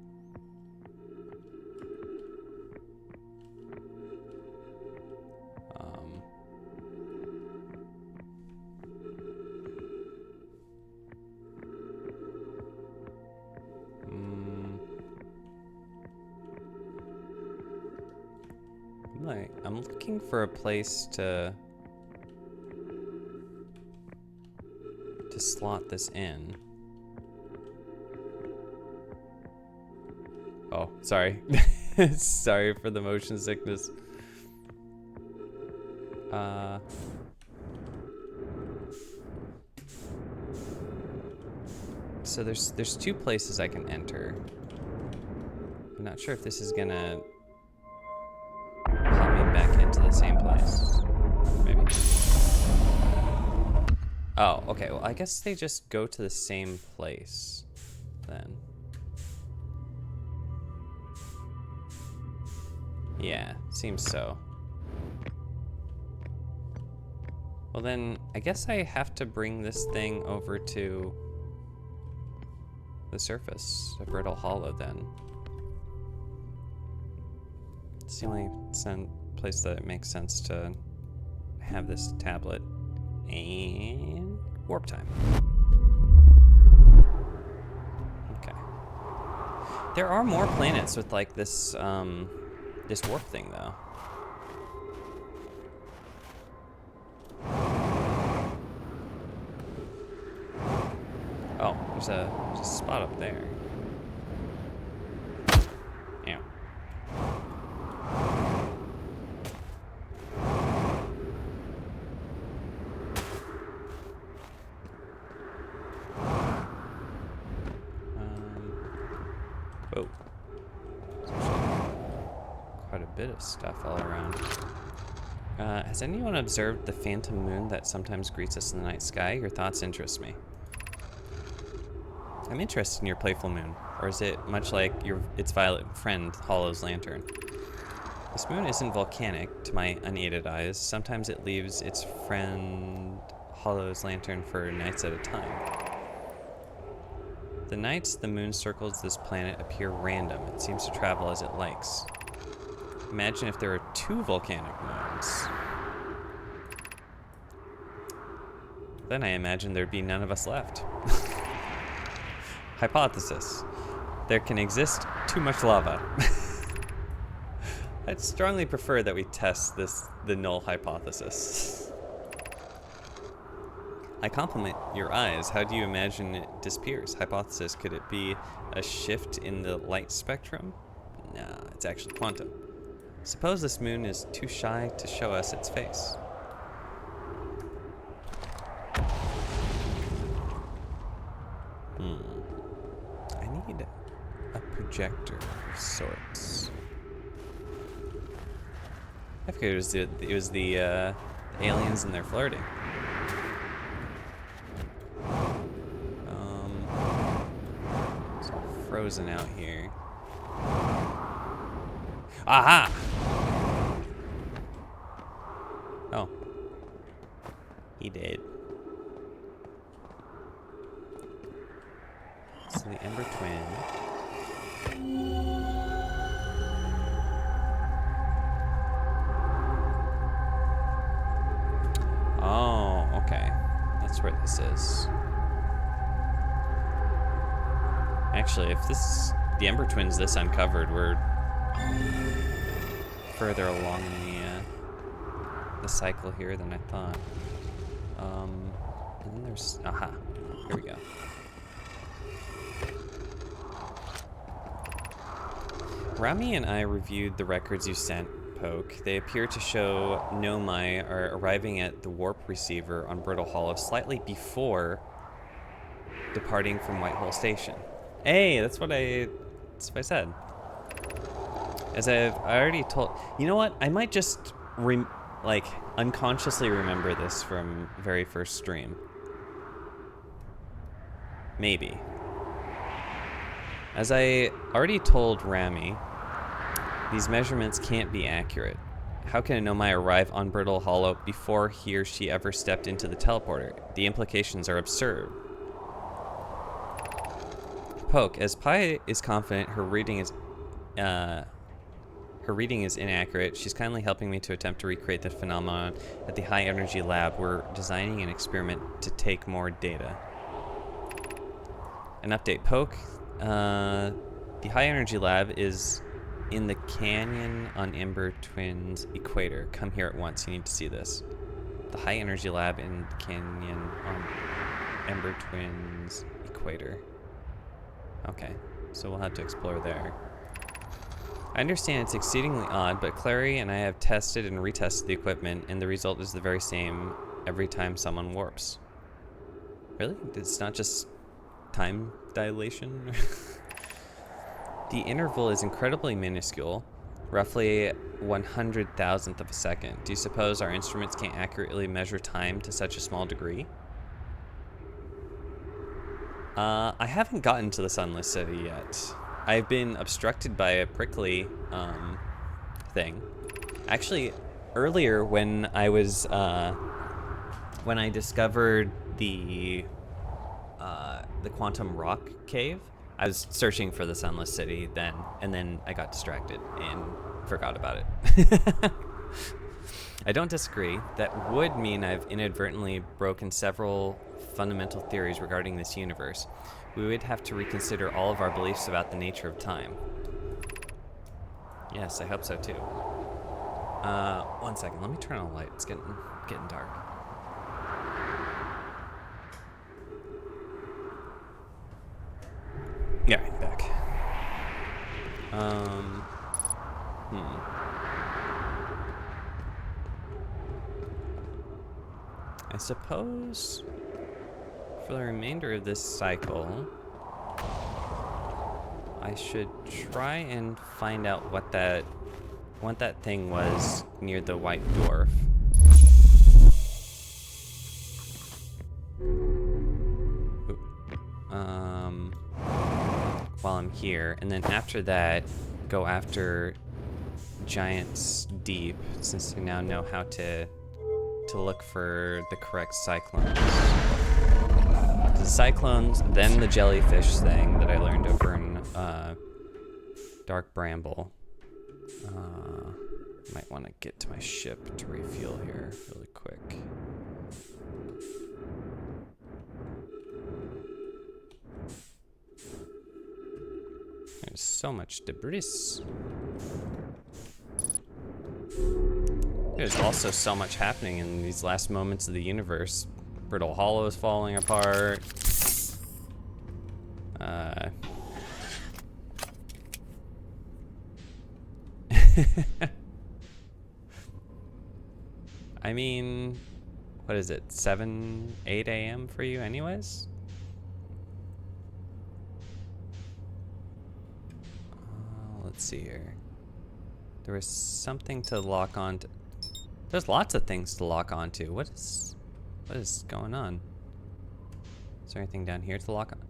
I'm looking for a place to slot this in. Oh, sorry. Sorry for the motion sickness. So there's two places I can enter. I'm not sure if this is gonna pop me back into the same place. Maybe. Oh, okay. Well, I guess they just go to the same place then. Yeah, seems so. Well then, I guess I have to bring this thing over to the surface of Brittle Hollow then. It's the only place that it makes sense to have this tablet. And warp time. Okay. There are more planets with like this this warp thing though. Oh, there's a spot up there. Yeah. Oh. Quite a bit of stuff all around. Has anyone observed the phantom moon that sometimes greets us in the night sky? Your thoughts interest me. I'm interested in your playful moon, or is it much like its violet friend, Hollow's lantern? This moon isn't volcanic, to my unaided eyes. Sometimes it leaves its friend, Hollow's lantern, for nights at a time. The nights the moon circles this planet appear random. It seems to travel as it likes. Imagine if there were 2 volcanic moons. Then I imagine there'd be none of us left. Hypothesis. There can exist too much lava. I'd strongly prefer that we test the null hypothesis. I compliment your eyes. How do you imagine it disappears? Hypothesis. Could it be a shift in the light spectrum? Nah, it's actually quantum. Suppose this moon is too shy to show us its face. I need a projector of sorts. I figured it was the aliens and their flirting. It's all frozen out here. Aha! Oh. He did. So the Ember Twin. Oh, okay. That's where this is. Actually, if the Ember Twin's this uncovered, we're further along in the cycle here than I thought. And then there's, aha, here we go. Rami and I reviewed the records you sent, Poke. They appear to show Nomai are arriving at the warp receiver on Brittle Hollow slightly before departing from Whitehole Station. Hey, that's what I said. As I already told, you know what? I might just unconsciously remember this from very first stream. Maybe. As I already told Rami, these measurements can't be accurate. How can Nomai arrive on Brittle Hollow before he or she ever stepped into the teleporter? The implications are absurd. Poke, as Pi is confident her reading is inaccurate, she's kindly helping me to attempt to recreate the phenomenon at the High Energy Lab. We're designing an experiment to take more data. An update, Poke. The High Energy Lab is in the canyon on Ember Twin's equator. Come here at once. You need to see this. The High Energy Lab in the canyon on Ember Twin's equator. Okay, so we'll have to explore there. I understand it's exceedingly odd, but Clary and I have tested and retested the equipment, and the result is the very same every time someone warps. Really? It's not just time dilation? The interval is incredibly minuscule, roughly 100,000th of a second. Do you suppose our instruments can't accurately measure time to such a small degree? I haven't gotten to the Sunless City yet. I've been obstructed by a prickly thing. Actually, earlier when I was when I discovered the Quantum Rock Cave, I was searching for the Sunless City then, and then I got distracted and forgot about it. I don't disagree. That would mean I've inadvertently broken several fundamental theories regarding this universe. We would have to reconsider all of our beliefs about the nature of time. Yes, I hope so too. 1 second, let me turn on the light. It's getting dark. Yeah, I'm back. I suppose for the remainder of this cycle, I should try and find out what that thing was near the White Dwarf. While I'm here, and then after that, go after Giant's Deep, since I now know how to look for the correct cyclones. The cyclones, then the jellyfish thing that I learned over in Dark Bramble. Might want to get to my ship to refuel here really quick. There's so much debris. There's also so much happening in these last moments of the universe. Brittle Hollow is falling apart. I mean, what is it, 7, 8 a.m. for you anyways? Let's see here. There was something to lock on to. There's lots of things to lock onto. What is going on? Is there anything down here to lock on?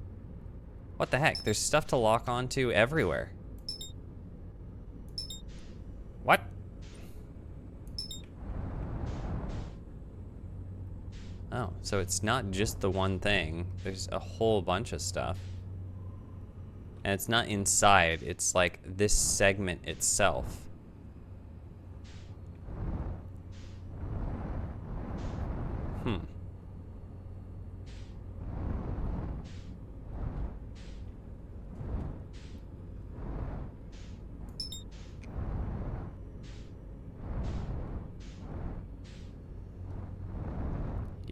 What the heck? There's stuff to lock onto everywhere. What? Oh, so it's not just the one thing. There's a whole bunch of stuff. And it's not inside, it's like this segment itself.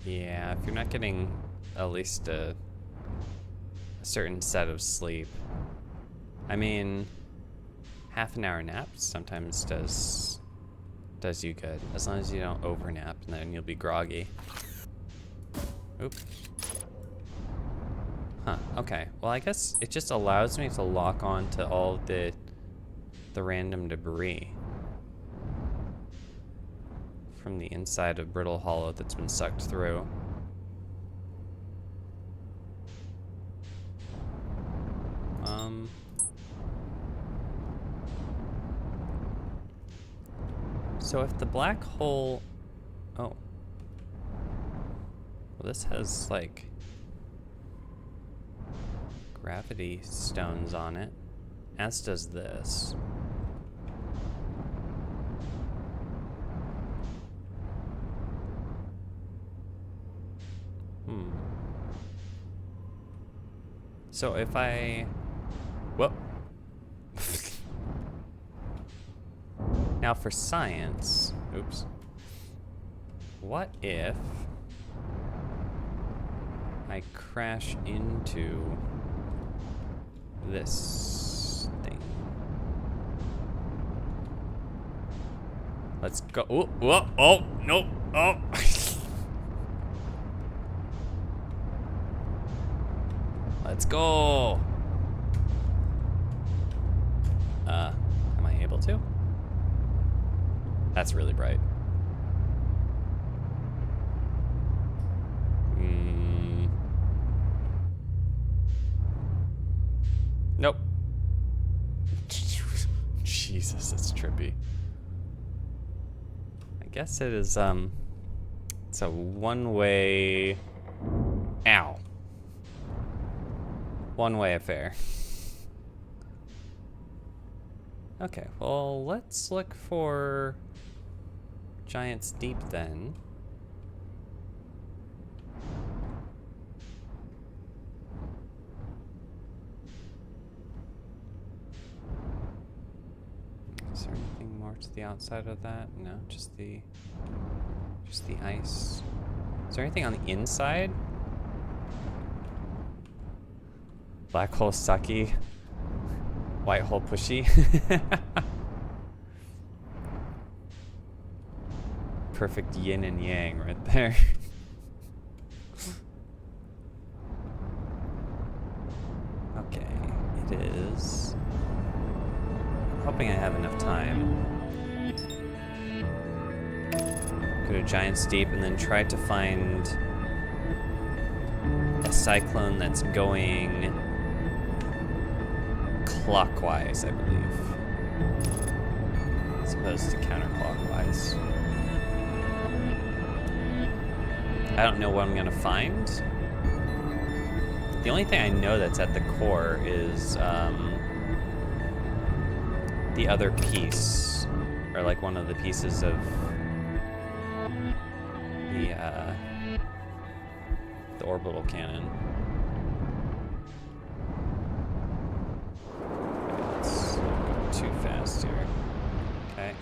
Yeah, if you're not getting at least a certain set of sleep. I mean, half an hour nap sometimes does you good, as long as you don't overnap, and then you'll be groggy. Oop. Huh, okay. Well, I guess it just allows me to lock on to all the random debris from the inside of Brittle Hollow that's been sucked through. So if the black hole... Oh. Well, this has, like, gravity stones on it, as does this. So if I... Whoop. Now for science... Oops. What if I crash into this thing? Let's go. Oh, whoa, oh, no, oh. Let's go. Am I able to? That's really bright. Nope. Jesus, that's trippy. I guess it is, it's a one-way... Ow. One-way affair. Okay, well, let's look for Giant's Deep then. Is there anything more to the outside of that? No, just the ice. Is there anything on the inside? Black hole sucky. White hole pushy. Perfect yin and yang right there. Okay, it is. I'm hoping I have enough time. Go to Giant's Deep and then try to find a cyclone that's going clockwise, I believe, as opposed to counterclockwise. I don't know what I'm gonna find. The only thing I know that's at the core is the other piece, or like one of the pieces of the orbital cannon. Too fast here. Okay.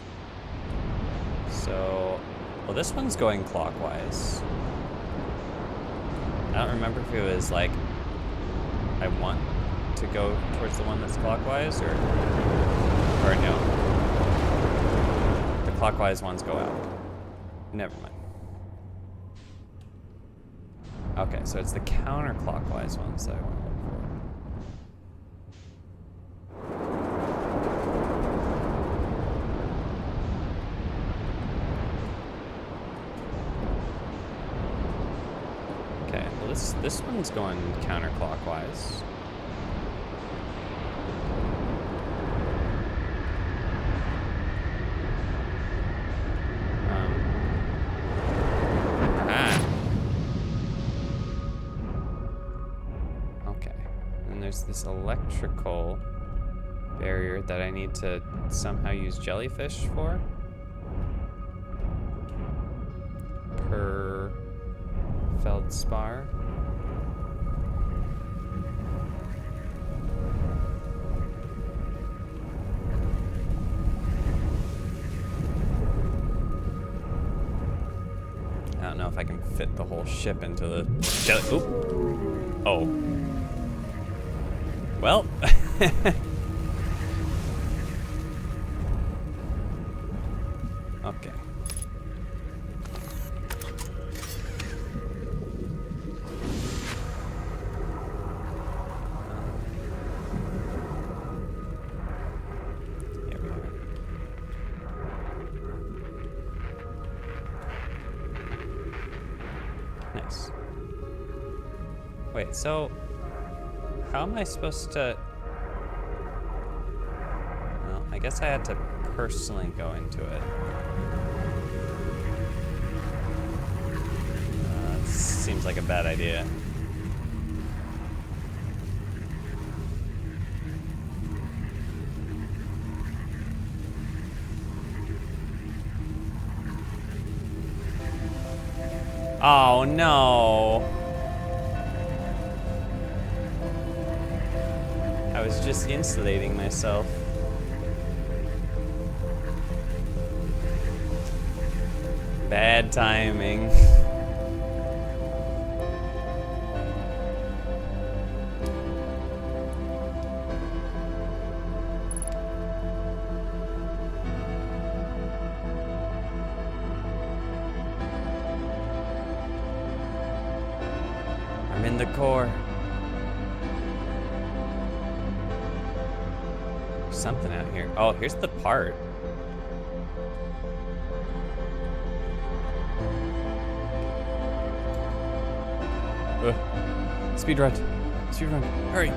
So, well, this one's going clockwise. I don't remember if it was like I want to go towards the one that's clockwise or no. The clockwise ones go out. Never mind. Okay, so it's the counterclockwise ones that I want to look for. This one's going counterclockwise. there's this electrical barrier that I need to somehow use jellyfish for. Per feldspar. I don't know if I can fit the whole ship into the jelly. Oop. Oh. Well. Okay. Here we are. Nice. Wait, so how am I supposed to... Well, I guess I had to personally go into it. Seems like a bad idea. Oh no! I was just insulating myself. Bad timing. I'm in the core. There's something out here. Oh, here's the part. Speed run. Speed run. Hurry.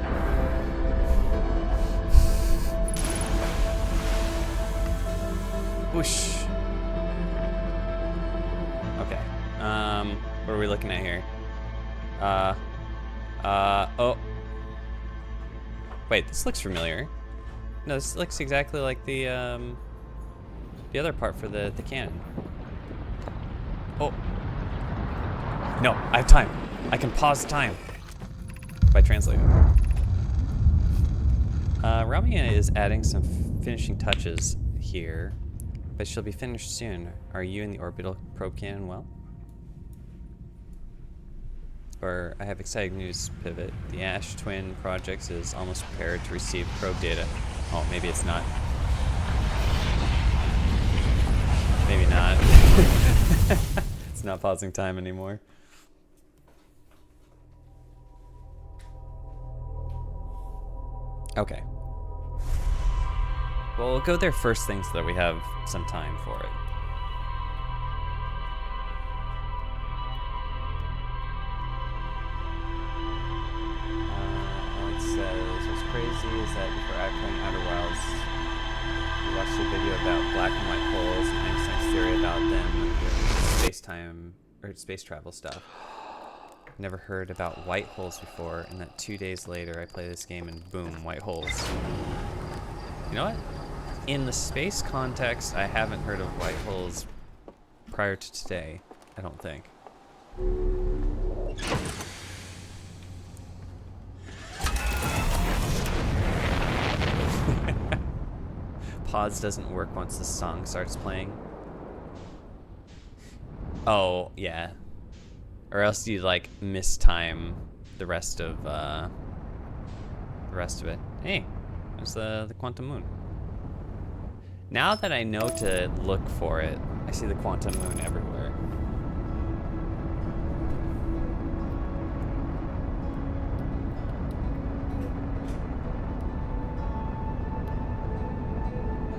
Whoosh. Okay. What are we looking at here? Oh. Wait, this looks familiar. No, this looks exactly like the other part for the cannon. Oh. No, I have time. I can pause time by translating. Ramia is adding some finishing touches here, but she'll be finished soon. Are you and the orbital probe cannon well? Or I have exciting news, Pivot. The Ash Twin Projects is almost prepared to receive probe data. Oh, maybe it's not. Maybe not. It's not pausing time anymore. Okay. Well, we'll go there first thing so that we have some time for it. Alex says, what's crazy is that before I playing Outer Wilds, we watched a video about black and white holes and Einstein's theory about them doing space-time or space travel stuff. Never heard about white holes before, and that 2 days later I play this game and boom, white holes. You know what? In the space context, I haven't heard of white holes prior to today, I don't think. Pause doesn't work once the song starts playing. Oh, yeah. Or else you like mistime the rest of it. Hey, there's the quantum moon. Now that I know to look for it, I see the quantum moon everywhere.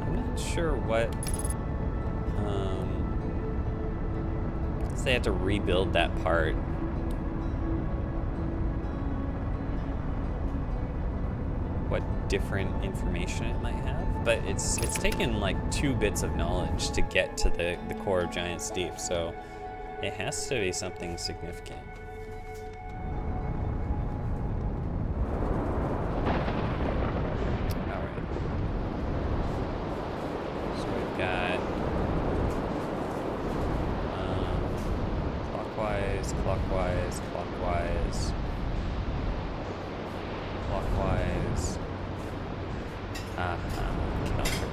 I'm not sure what. They have to rebuild that part. What different information it might have, but it's taken like 2 bits of knowledge to get to the core of Giant's Deep, so it has to be something significant. got clockwise, clockwise, clockwise, clockwise. Counterclockwise.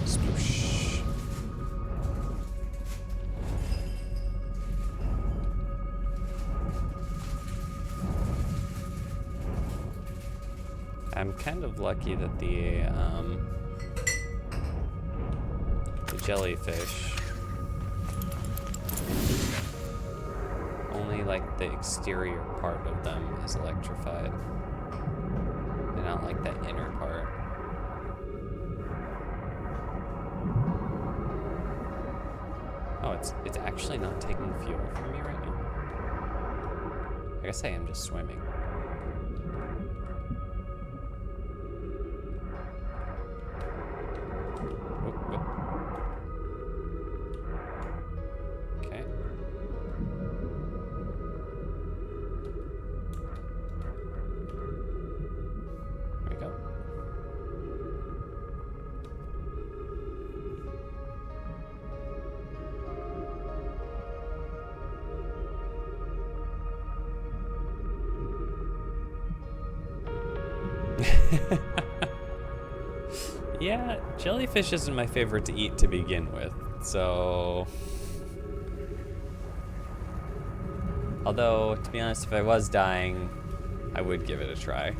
Sploosh. I'm kind of lucky that the jellyfish only like the exterior part of them is electrified, and not like that inner part. Oh, it's actually not taking fuel from me right now. I guess I am just swimming. Okay. There we go. Yeah, jellyfish isn't my favorite to eat to begin with, so... Although, to be honest, if I was dying, I would give it a try.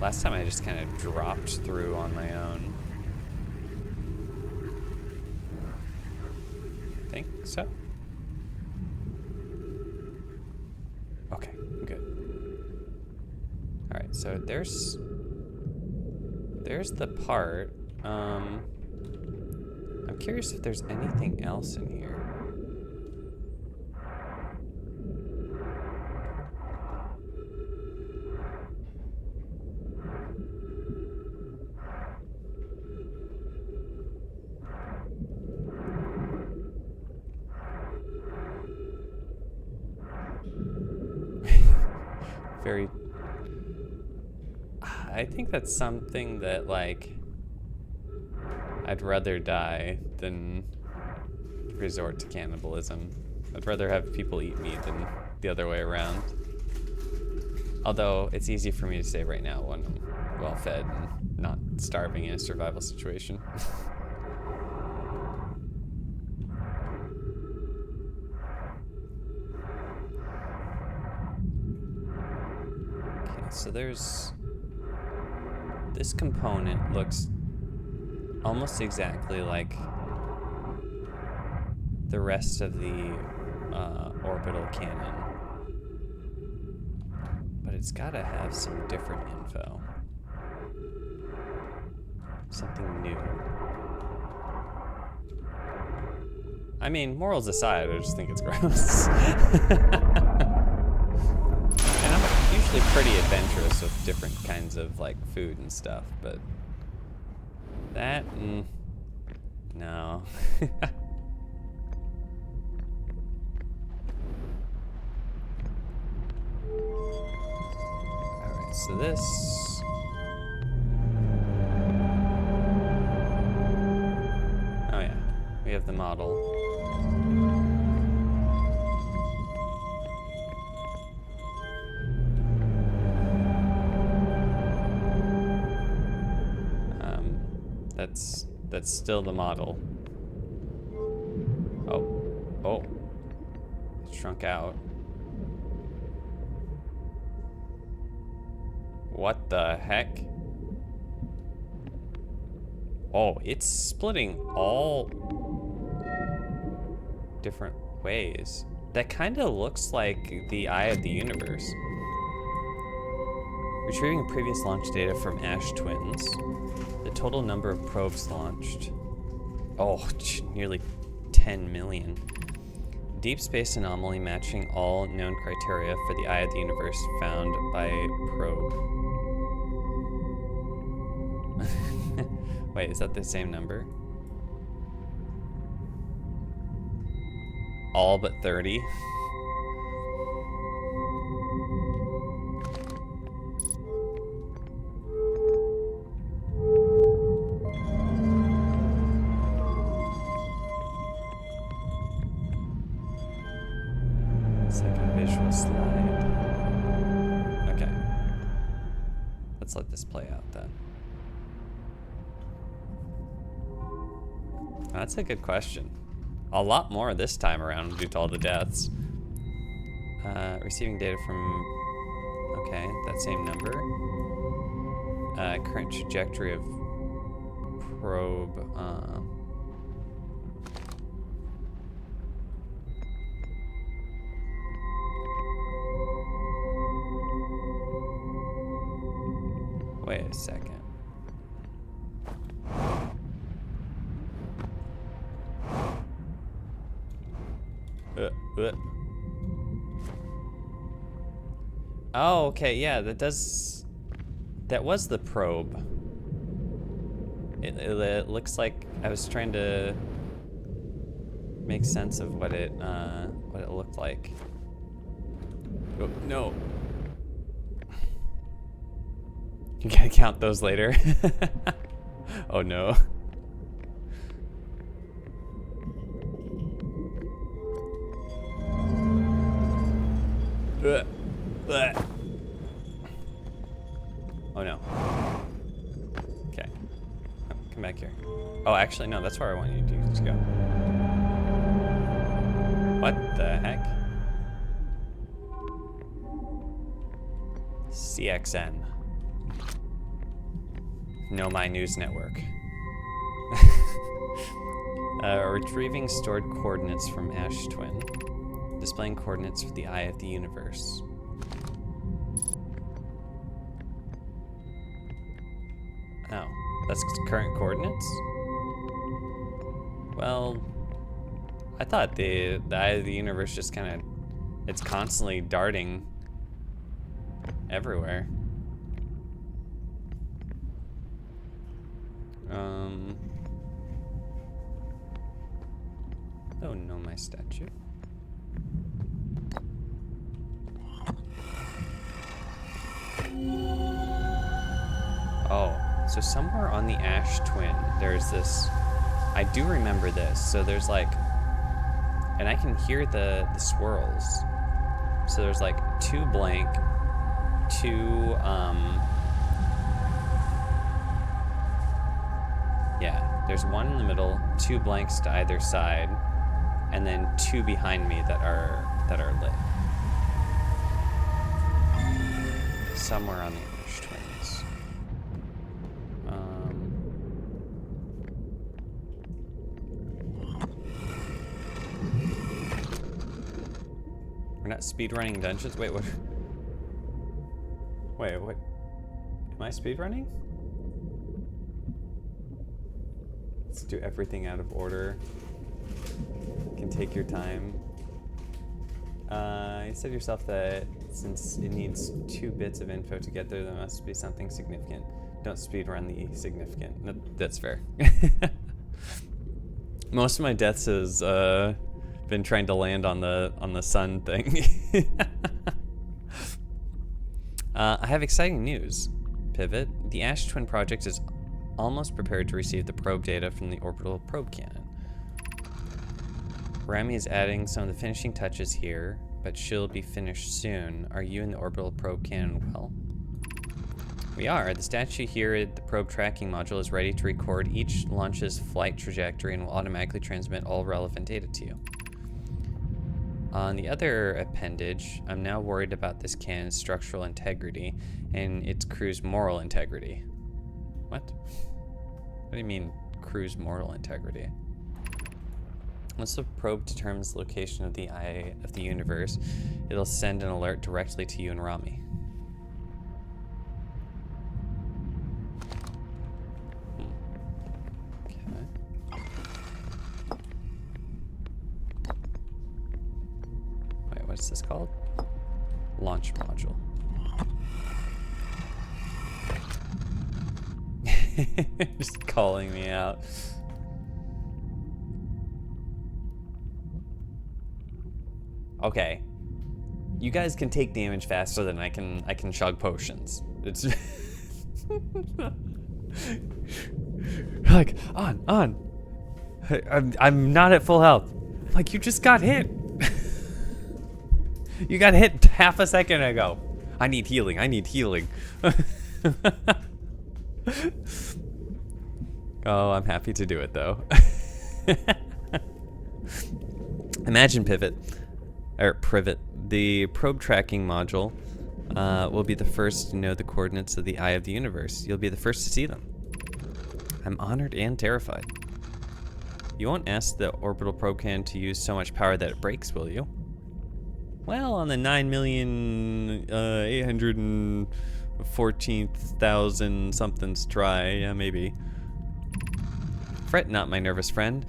Last time I just kind of dropped through on my own. I think so. Okay, good. All right, so there's the part. I'm curious if there's anything else in here. Very... I think that's something that, like, I'd rather die than resort to cannibalism. I'd rather have people eat me than the other way around. Although, it's easy for me to say right now when I'm well fed and not starving in a survival situation. So there's... This component looks almost exactly like the rest of the orbital cannon. But it's gotta have some different info. Something new. I mean, morals aside, I just think it's gross. Usually pretty adventurous with different kinds of like food and stuff, but that no. Alright, so this oh yeah, we have the model. That's still the model. Oh, it shrunk out. What the heck? Oh, it's splitting all different ways. That kind of looks like the Eye of the Universe. Retrieving previous launch data from Ash Twins. The total number of probes launched. Oh, nearly 10 million. Deep space anomaly matching all known criteria for the eye of the universe found by probe. Wait, is that the same number? All but 30? Second visual slide. Okay. Let's let this play out then. That's a good question. A lot more this time around due to all the deaths. Receiving data from... Okay, that same number. Current trajectory of probe... Wait a second. Oh, okay, yeah, that was the probe. It looks like I was trying to make sense of what it looked like. Oh, no. You gotta count those later. Oh no. Oh no. Okay. Come back here. Oh, actually, no, that's where I want you to just go. What the heck? CXN. Nomai News Network. Retrieving stored coordinates from Ash Twin. Displaying coordinates for the eye of the universe. Oh, that's current coordinates? Well, I thought the eye of the universe just kind of, it's constantly darting everywhere. Oh no, my statue. Oh, so somewhere on the Ash Twin, there's this, I do remember this, so there's like, and I can hear the swirls. So there's like two blank, two, yeah, there's one in the middle, two blanks to either side, and then two behind me that are lit. Somewhere on the Ash Twins. We're not speedrunning dungeons? Wait, what? Wait, what? Am I speedrunning? Let's do everything out of order. You can take your time. You said yourself that since it needs 2 bits of info to get there, there must be something significant. Don't speedrun the significant. No, that's fair. Most of my deaths has been trying to land on the sun thing. I have exciting news, Pivot. The Ash Twin project is almost prepared to receive the probe data from the orbital probe cannon. Rami is adding some of the finishing touches here, but she'll be finished soon. Are you in the orbital probe cannon well? We are. The statue here at the probe tracking module is ready to record each launch's flight trajectory and will automatically transmit all relevant data to you. On the other appendage, I'm now worried about this cannon's structural integrity and its crew's moral integrity. What? What do you mean, crew's moral integrity? Once the probe determines the location of the eye of the universe, it'll send an alert directly to you and Rami. What's this called? Launch module. Just calling me out. Okay. You guys can take damage faster than I can chug potions. It's like on. I'm not at full health. Like, you just got hit. You got hit half a second ago. I need healing. Oh, I'm happy to do it though. Imagine Privet. The probe tracking module will be the first to know the coordinates of the eye of the universe. You'll be the first to see them. I'm honored and terrified. You won't ask the orbital probe cannon to use so much power that it breaks, will you? Well, on the 9,814,000 somethings try, yeah, maybe. Fret not, my nervous friend.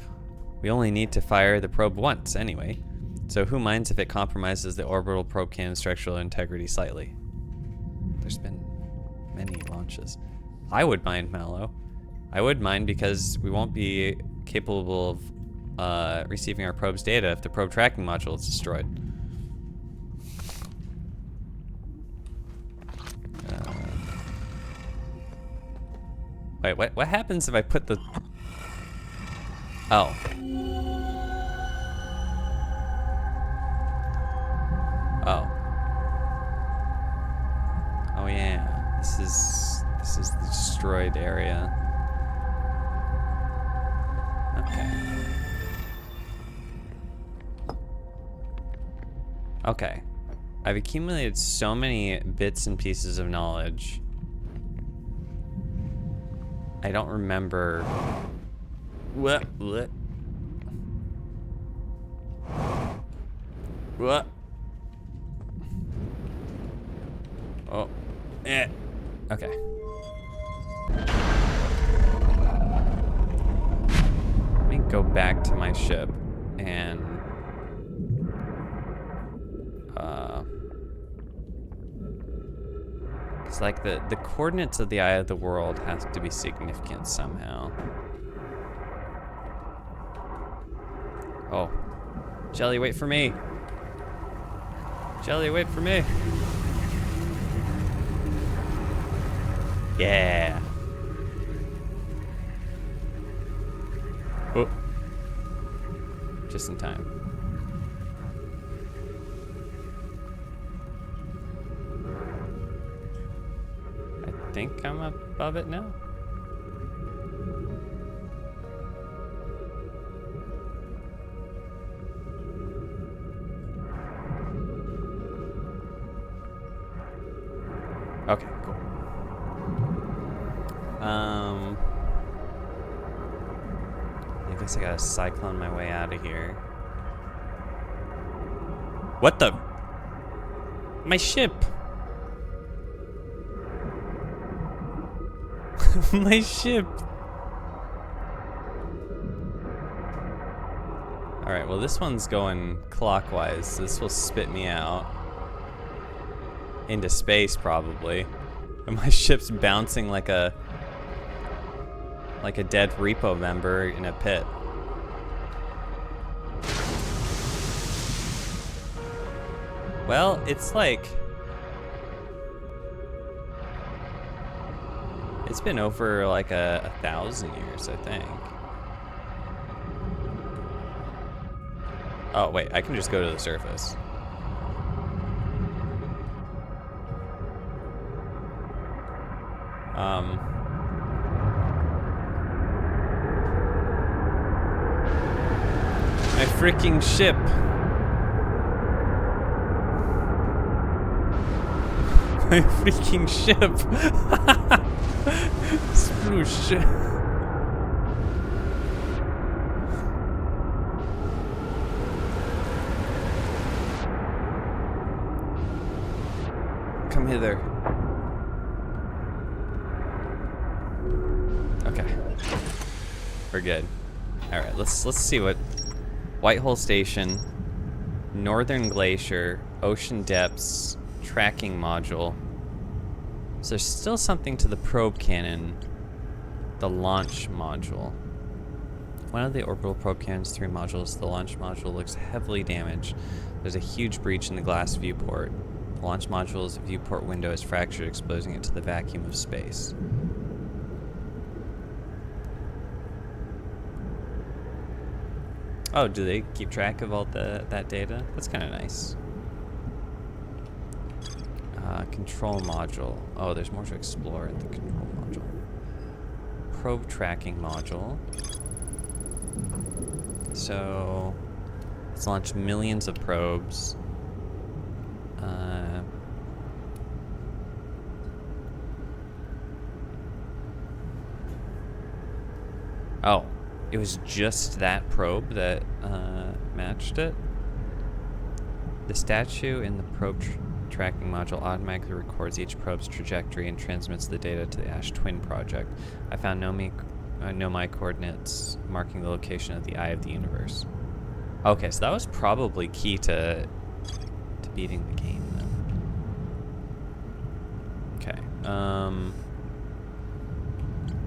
We only need to fire the probe once, anyway. So who minds if it compromises the orbital probe cannon's structural integrity slightly? There's been many launches. I would mind, Mallow. I would mind because we won't be capable of receiving our probe's data if the probe tracking module is destroyed. Wait, what happens if I put the... Oh. Oh. Oh yeah. This is the destroyed area. Okay. Okay. I've accumulated so many bits and pieces of knowledge. I don't remember what? Oh, okay. Let me go back to my ship and it's like the coordinates of the eye of the world has to be significant somehow. Oh, Jelly, wait for me. Jelly, wait for me. Yeah. Oh. Just in time. I think I'm above it now. Okay, cool. I guess I gotta cyclone my way out of here. What the? My ship! My ship! Alright, well this one's going clockwise, so this will spit me out. Into space, probably. And my ship's bouncing like a dead repo member in a pit. Well, it's like... It's been over like 1,000 years, I think. Oh, wait, I can just go to the surface. My freaking ship. My freaking ship. Sploosh. Come hither. Okay. We're good. Alright, let's see what Whitehole Station. Northern Glacier, ocean depths, tracking module. So there's still something to the probe cannon, the launch module. One of the orbital probe cannon's 3 modules, the launch module, looks heavily damaged. There's a huge breach in the glass viewport. The launch module's viewport window is fractured, exposing it to the vacuum of space. Oh, do they keep track of all that data? That's kind of nice. Control module. Oh, there's more to explore at the control module. Probe tracking module. So, let's launch millions of probes. Oh, it was just that probe that matched it. The statue in the probe tracking module automatically records each probe's trajectory and transmits the data to the Ash Twin project. I found Nomai coordinates marking the location of the Eye of the Universe. Okay, so that was probably key to beating the game then. Okay.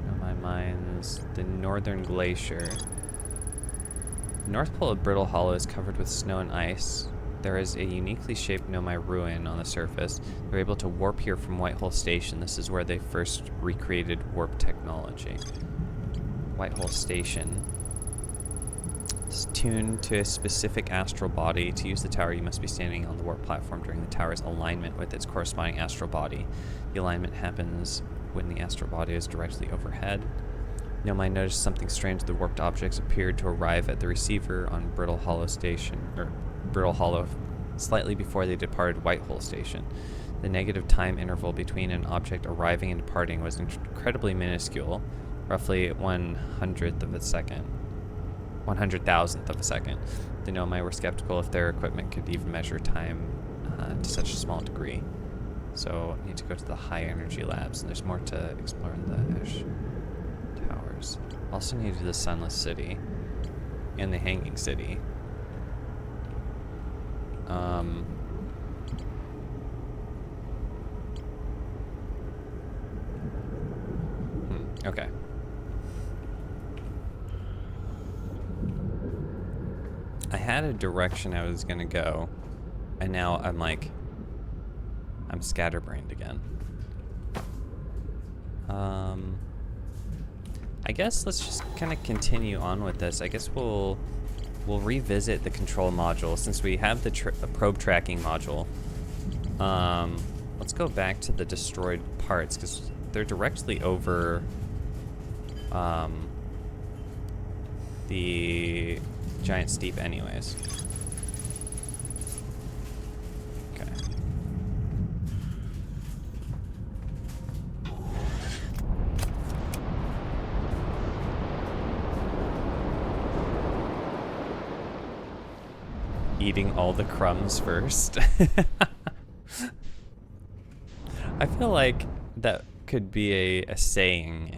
Nomai Mines, the Northern Glacier. The North Pole of Brittle Hollow is covered with snow and ice. There is a uniquely shaped Nomai ruin on the surface. They're able to warp here from Whitehole Station. This is where they first recreated warp technology. Whitehole Station. It's tuned to a specific astral body. To use the tower, you must be standing on the warp platform during the tower's alignment with its corresponding astral body. The alignment happens when the astral body is directly overhead. Nomai noticed something strange. The warped objects appeared to arrive at the receiver on Brittle Hollow Station, or Brittle Hollow, slightly before they departed Whitehole Station. The negative time interval between an object arriving and departing was incredibly minuscule, roughly 1/100th of a second. 100,000th of a second. The Nomai were skeptical if their equipment could even measure time to such a small degree. So I need to go to the high energy labs, and there's more to explore in the Ash Towers. Also need to do the Sunless City and the Hanging City. Okay. I had a direction I was gonna go, and now I'm scatterbrained again. I guess let's just kind of continue on with this. I guess we'll revisit the control module since we have the probe tracking module. Let's go back to the destroyed parts because they're directly over the giant steep anyways. Okay. Eating all the crumbs first. I feel like that could be a saying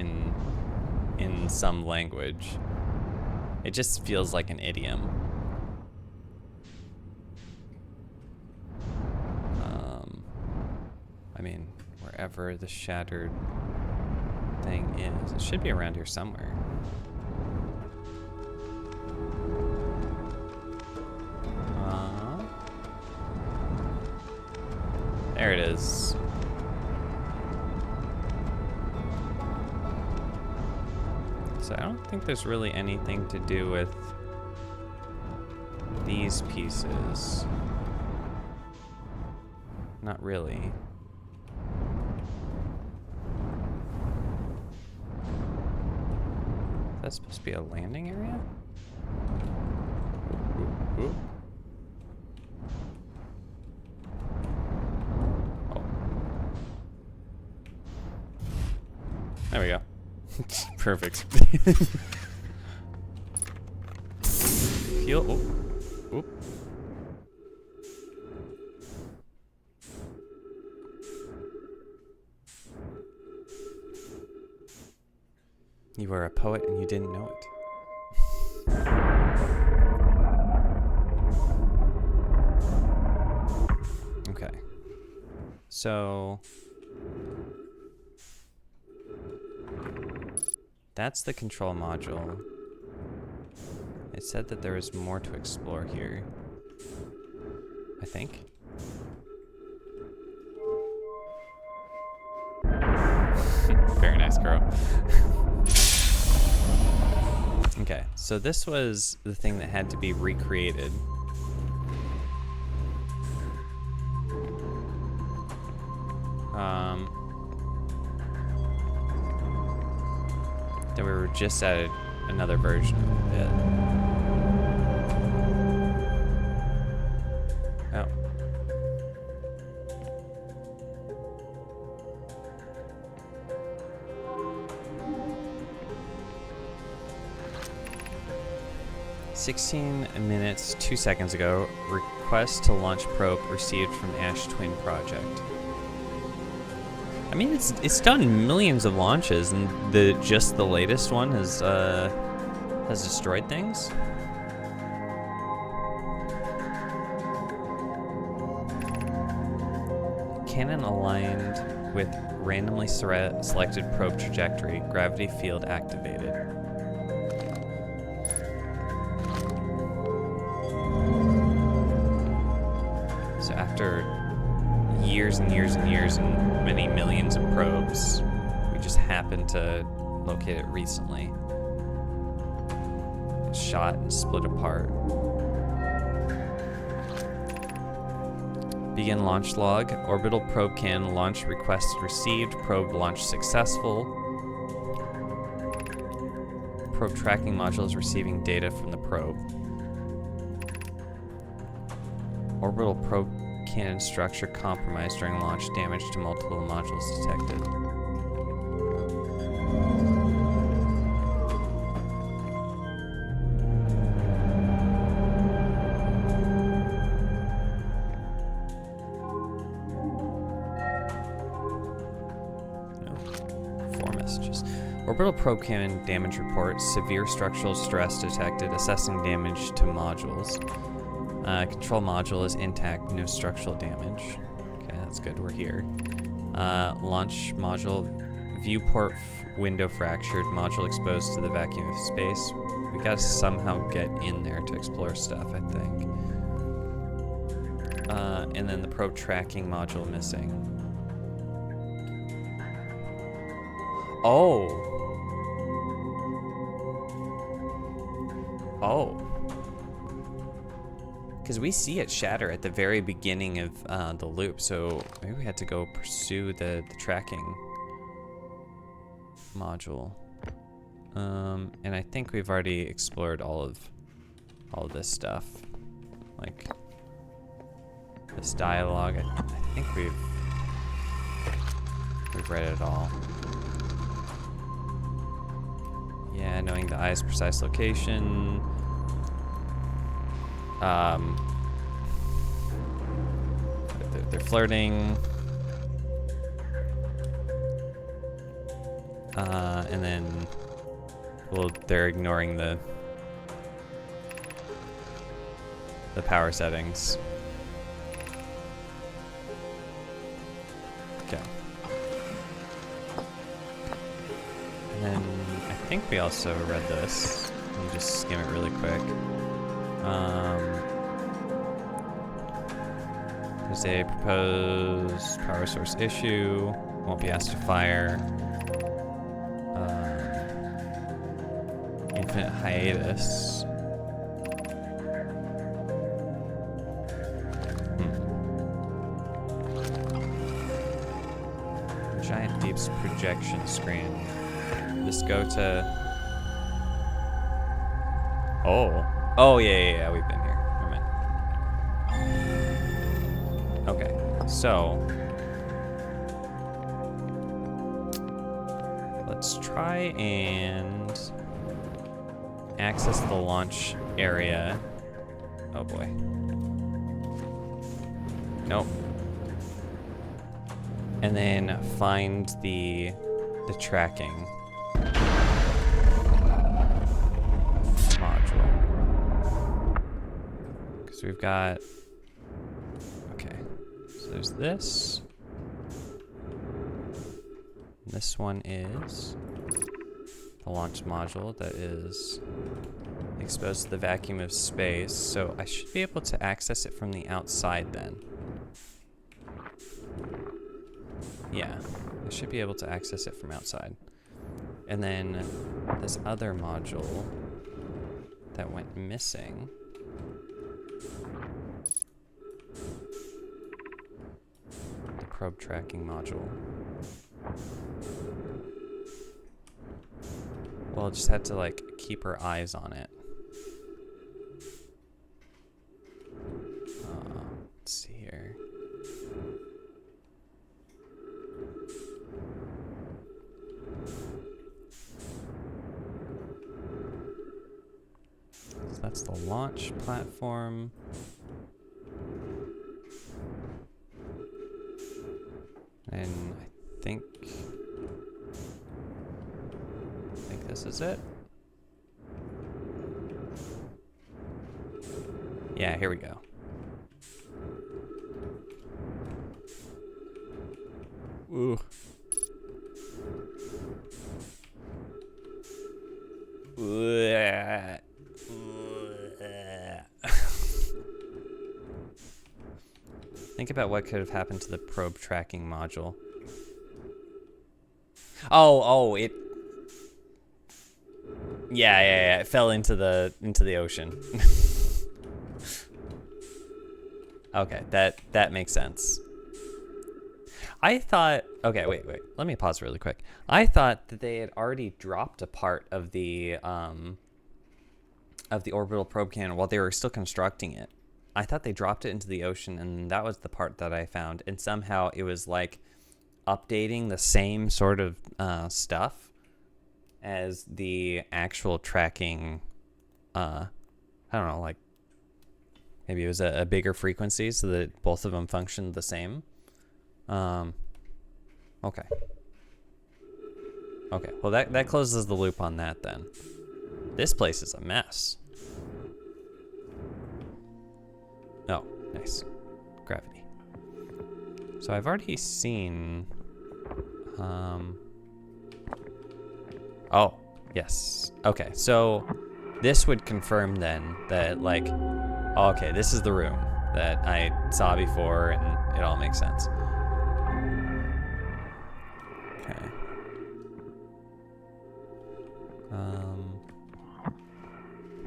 in some language. It just feels like an idiom. I mean, wherever the shattered thing is, it should be around here somewhere. There it is. So I don't think there's really anything to do with these pieces. Not really. Is that supposed to be a landing area? Ooh, ooh, ooh. Oh. There we go. Perfect. Heal. Oh. Oop. You were a poet and you didn't know it. So that's the control module. It said that there was more to explore here, I think. Very nice, girl. Okay, so this was the thing that had to be recreated. Then we were just at another version of it. Oh. "16 minutes, 2 seconds ago, request to launch probe received from Ash Twin Project." I mean, it's done millions of launches, and just the latest one has destroyed things. Cannon aligned with randomly selected probe trajectory. Gravity field activated. So after years and years and years and many millions of probes, we just happened to locate it recently. It shot and split apart. Begin launch log. Orbital probe can launch request received. Probe launch successful. Probe tracking module is receiving data from the probe. Orbital probe cannon structure compromised during launch. Damage to multiple modules detected. No. 4 messages. Orbital probe cannon damage report. Severe structural stress detected. Assessing damage to modules. Control module is intact, no structural damage. Okay, that's good, we're here. Launch module, viewport window fractured, module exposed to the vacuum of space. We gotta somehow get in there to explore stuff, I think. And then the probe tracking module missing. Oh! Oh. Because we see it shatter at the very beginning of the loop, so maybe we had to go pursue the tracking module. And I think we've already explored all of this stuff. Like this dialogue, I think we've read it all. Yeah, knowing the eye's precise location. They're flirting. And then, well, they're ignoring the power settings. Okay. And then I think we also read this. Let me just skim it really quick. There's a proposed power source issue. Won't be asked to fire. Infinite hiatus. Giant Deep's projection screen. Just go to... Oh, yeah, we've been here. Never mind. Okay, so... let's try and access the launch area. Oh boy. Nope. And then find the tracking module. Because we've got... okay. So there's this. This one is the launch module that is exposed to the vacuum of space, so I should be able to access it from the outside then. Yeah, I should be able to access it from outside. And then this other module that went missing. The probe tracking module. Well, just had to like keep our eyes on it. Let's see here. So that's the launch platform. And I think this is it. Yeah, here we go. Ooh. Think about what could have happened to the probe tracking module. Oh, it. Yeah. It fell into the ocean. Okay, that makes sense. I thought. Okay, wait. Let me pause really quick. I thought that they had already dropped a part of the orbital probe cannon while they were still constructing it. I thought they dropped it into the ocean, and that was the part that I found. And somehow it was like updating the same sort of stuff as the actual tracking. I don't know, like maybe it was a bigger frequency so that both of them functioned the same. Okay. Well, that closes the loop on that then. This place is a mess. Oh, nice. Gravity. So I've already seen... Oh, yes. Okay, so this would confirm then that, like... Oh, okay, this is the room that I saw before, and it all makes sense. Okay.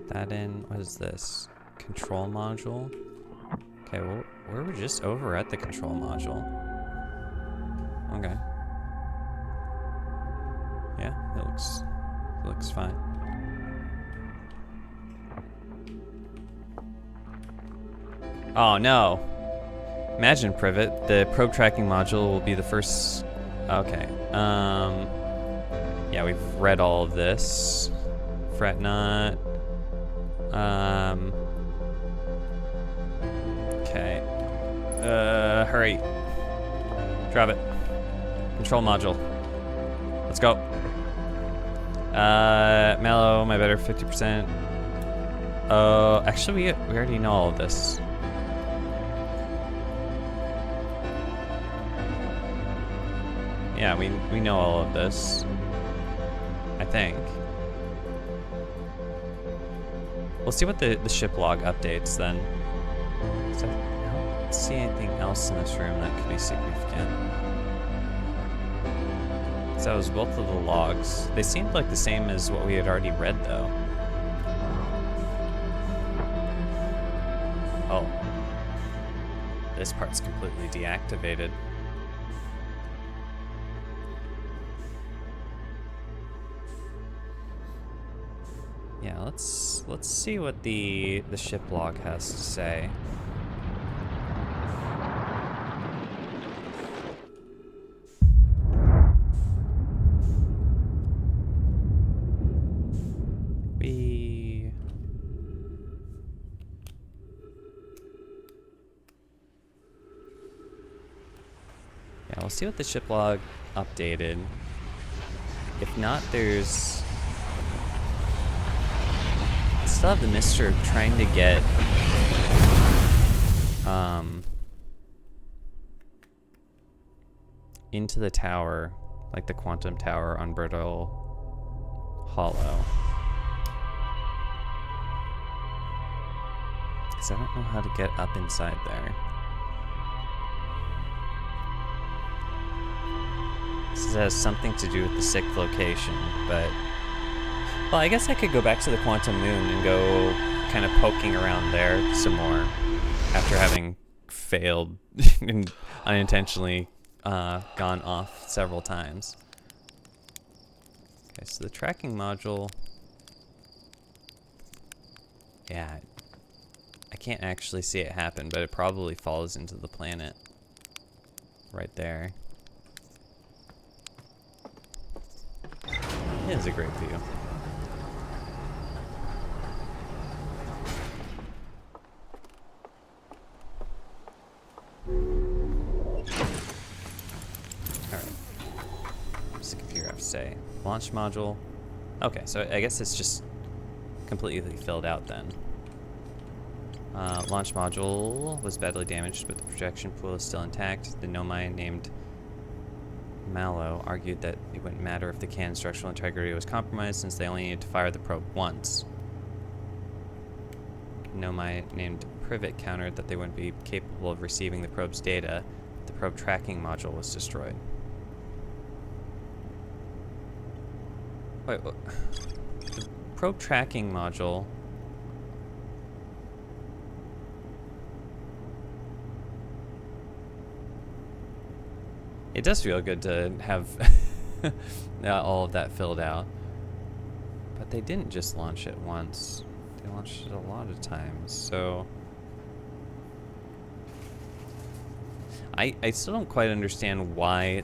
That in... What is this? Control module? Okay, well, we're just over at the control module. Okay. Yeah, it looks fine. Oh no. Imagine, Privet, the probe tracking module will be the first. Okay. Yeah, we've read all of this. Fret not. Okay. Hurry. Drop it. Control module. Let's go. Mallow, my better 50%. Actually, we already know all of this. Yeah, we know all of this. I think. We'll see what the ship log updates then. So I don't see anything else in this room that could be significant. So that was both of the logs. They seemed like the same as what we had already read, though. Oh. This part's completely deactivated. Yeah, let's see what the ship log has to say. Yeah, we'll see what the ship log updated. If not, there's still have the mystery of trying to get into the tower like the quantum tower on Brittle Hollow. Because I don't know how to get up inside there. This has something to do with the 6th location, but... Well, I guess I could go back to the Quantum Moon and go kind of poking around there some more after having failed and unintentionally gone off several times. Okay, so the tracking module... Yeah, I can't actually see it happen, but it probably falls into the planet right there. It is a great view. Alright. Just a computer, I have to say. Launch module. Okay, so I guess it's just completely filled out then. Launch module was badly damaged, but the projection pool is still intact. The Nomai named Mallow argued that it wouldn't matter if the cannon's structural integrity was compromised since they only needed to fire the probe once. Nomai named Privet countered that they wouldn't be capable of receiving the probe's data if the probe tracking module was destroyed. Wait, the probe tracking module... It does feel good to have all of that filled out. But they didn't just launch it once. They launched it a lot of times, so... I still don't quite understand why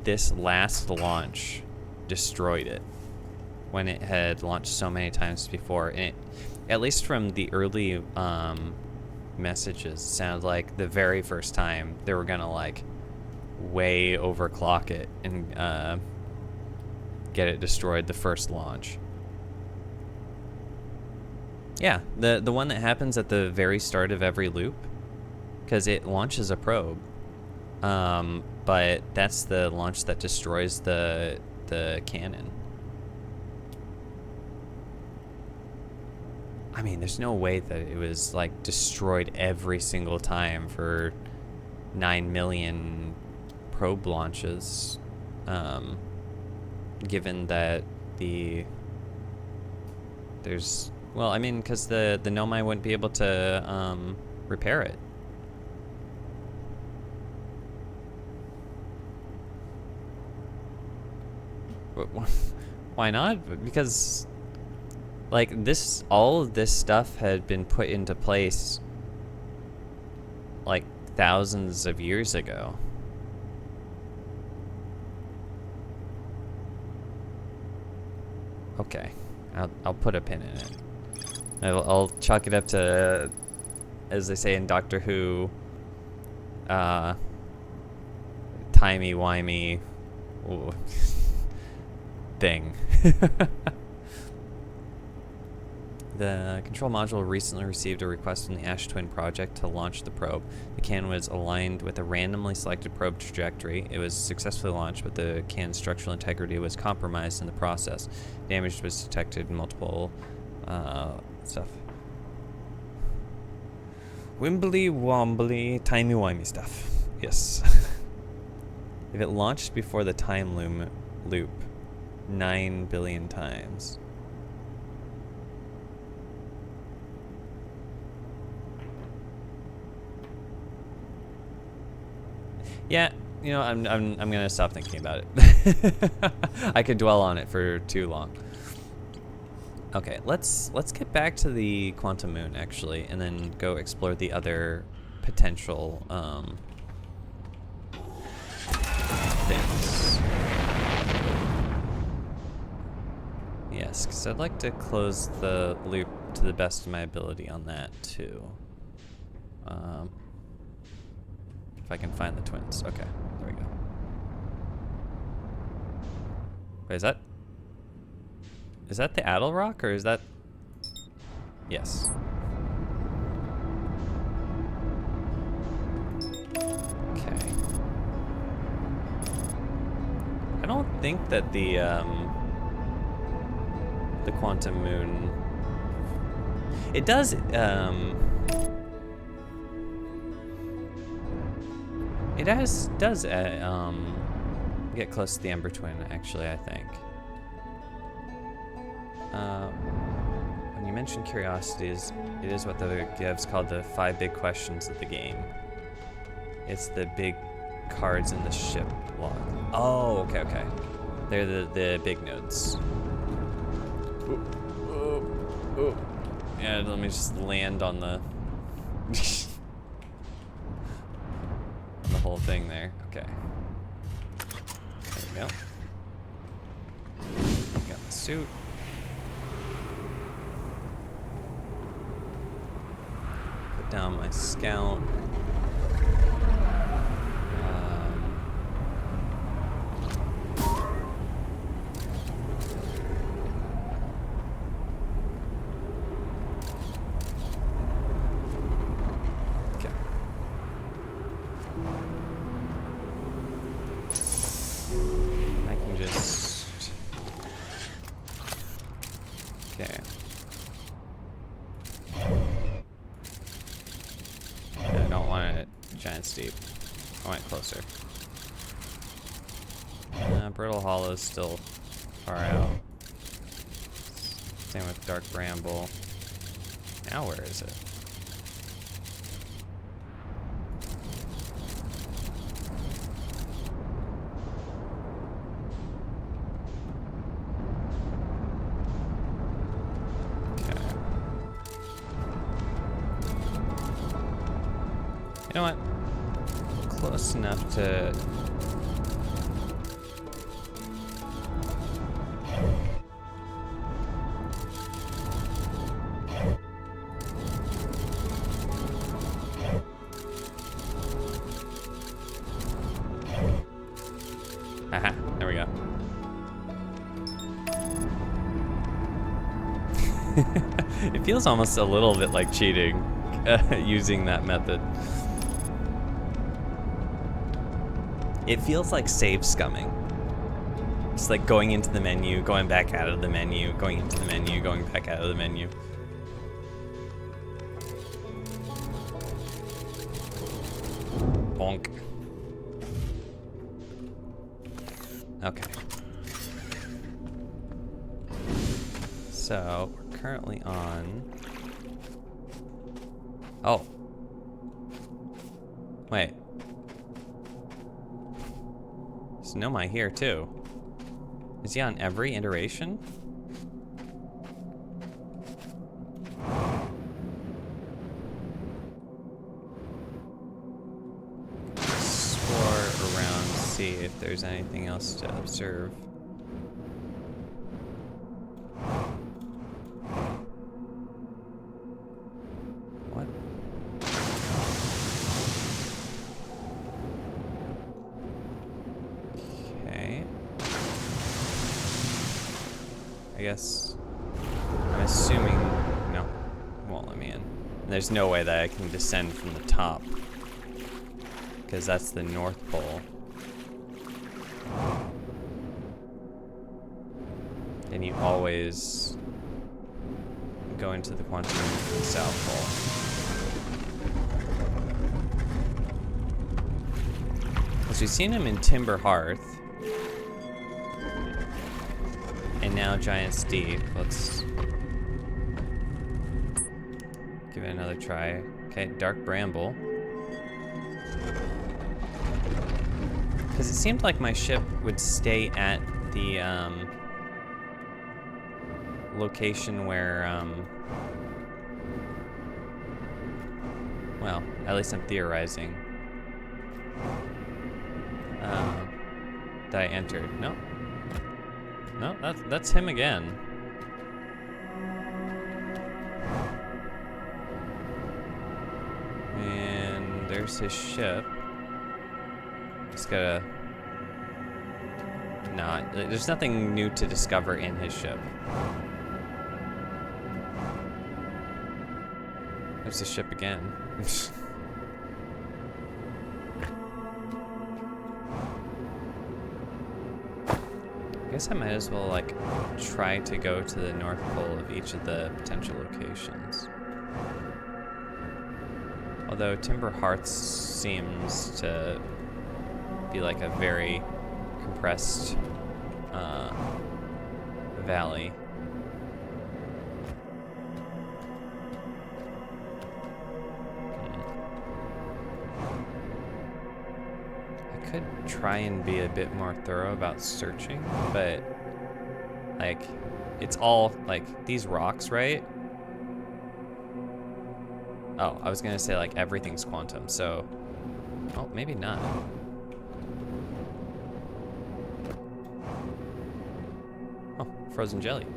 this last launch destroyed it when it had launched so many times before. And it, at least from the early messages, sounded like the very first time they were gonna like way overclock it and get it destroyed the first launch. Yeah, the one that happens at the very start of every loop, because it launches a probe, but that's the launch that destroys the cannon. I mean, there's no way that it was like destroyed every single time for 9 million probe launches, given that there's, well, I mean, because the Nomai wouldn't be able to repair it. But why not? Because like all of this stuff had been put into place like thousands of years ago. Okay, I'll put a pin in it. I'll chalk it up to, as they say in Doctor Who, timey-wimey thing. The control module recently received a request from the Ash Twin project to launch the probe. The cannon was aligned with a randomly selected probe trajectory. It was successfully launched, but the cannon's structural integrity was compromised in the process. Damage was detected in multiple stuff. Wimbly wombly timey wimey stuff. Yes. If it launched before the time loop 9 billion times. Yeah, you know, I'm gonna stop thinking about it. I could dwell on it for too long. Okay, let's get back to the Quantum Moon actually, and then go explore the other potential things. Yes, because I'd like to close the loop to the best of my ability on that too. If I can find the twins. Okay, there we go. Wait, is that the Addle Rock, or is that... Yes. Okay. I don't think that the quantum moon. It does. It does get close to the Ember Twin, actually, I think. When you mention curiosities, it is what the devs called the 5 big questions of the game. It's the big cards in the ship log. Oh, okay. They're the big nodes. Ooh. Yeah, let me just land on the the whole thing there. Okay. There we go. Got the suit. Put down my scout. Steep. I went closer. Brittle Hollow is still far out. Same with Dark Bramble. Now where is it? Okay. You know what? Close enough to... Haha, there we go. It feels almost a little bit like cheating, using that method. It feels like save scumming. It's like going into the menu, going back out of the menu, going into the menu, going back out of the menu. Bonk. Okay. So, we're currently on... Oh. Wait. There's Nomai here, too. Is he on every iteration? Explore around, see if there's anything else to observe. What? Okay. I guess I'm assuming no, it won't let me in. There's no way that I can descend from the top because that's the North Pole. And you always go into the quantum from the South Pole. Because we've seen him in Timber Hearth. And now Giant's Deep. Let's give it another try. Okay, Dark Bramble. Because it seemed like my ship would stay at the location where, well, at least I'm theorizing, that I entered. No. No, that's him again. And there's his ship. Just gotta... No, there's nothing new to discover in his ship. There's the ship again. I guess I might as well, like, try to go to the North Pole of each of the potential locations. Although Timber Hearts seems to be like a very compressed valley. I could try and be a bit more thorough about searching, but like it's all like these rocks, right? Oh, I was gonna say like everything's quantum, so oh, maybe not. Oh, frozen jelly.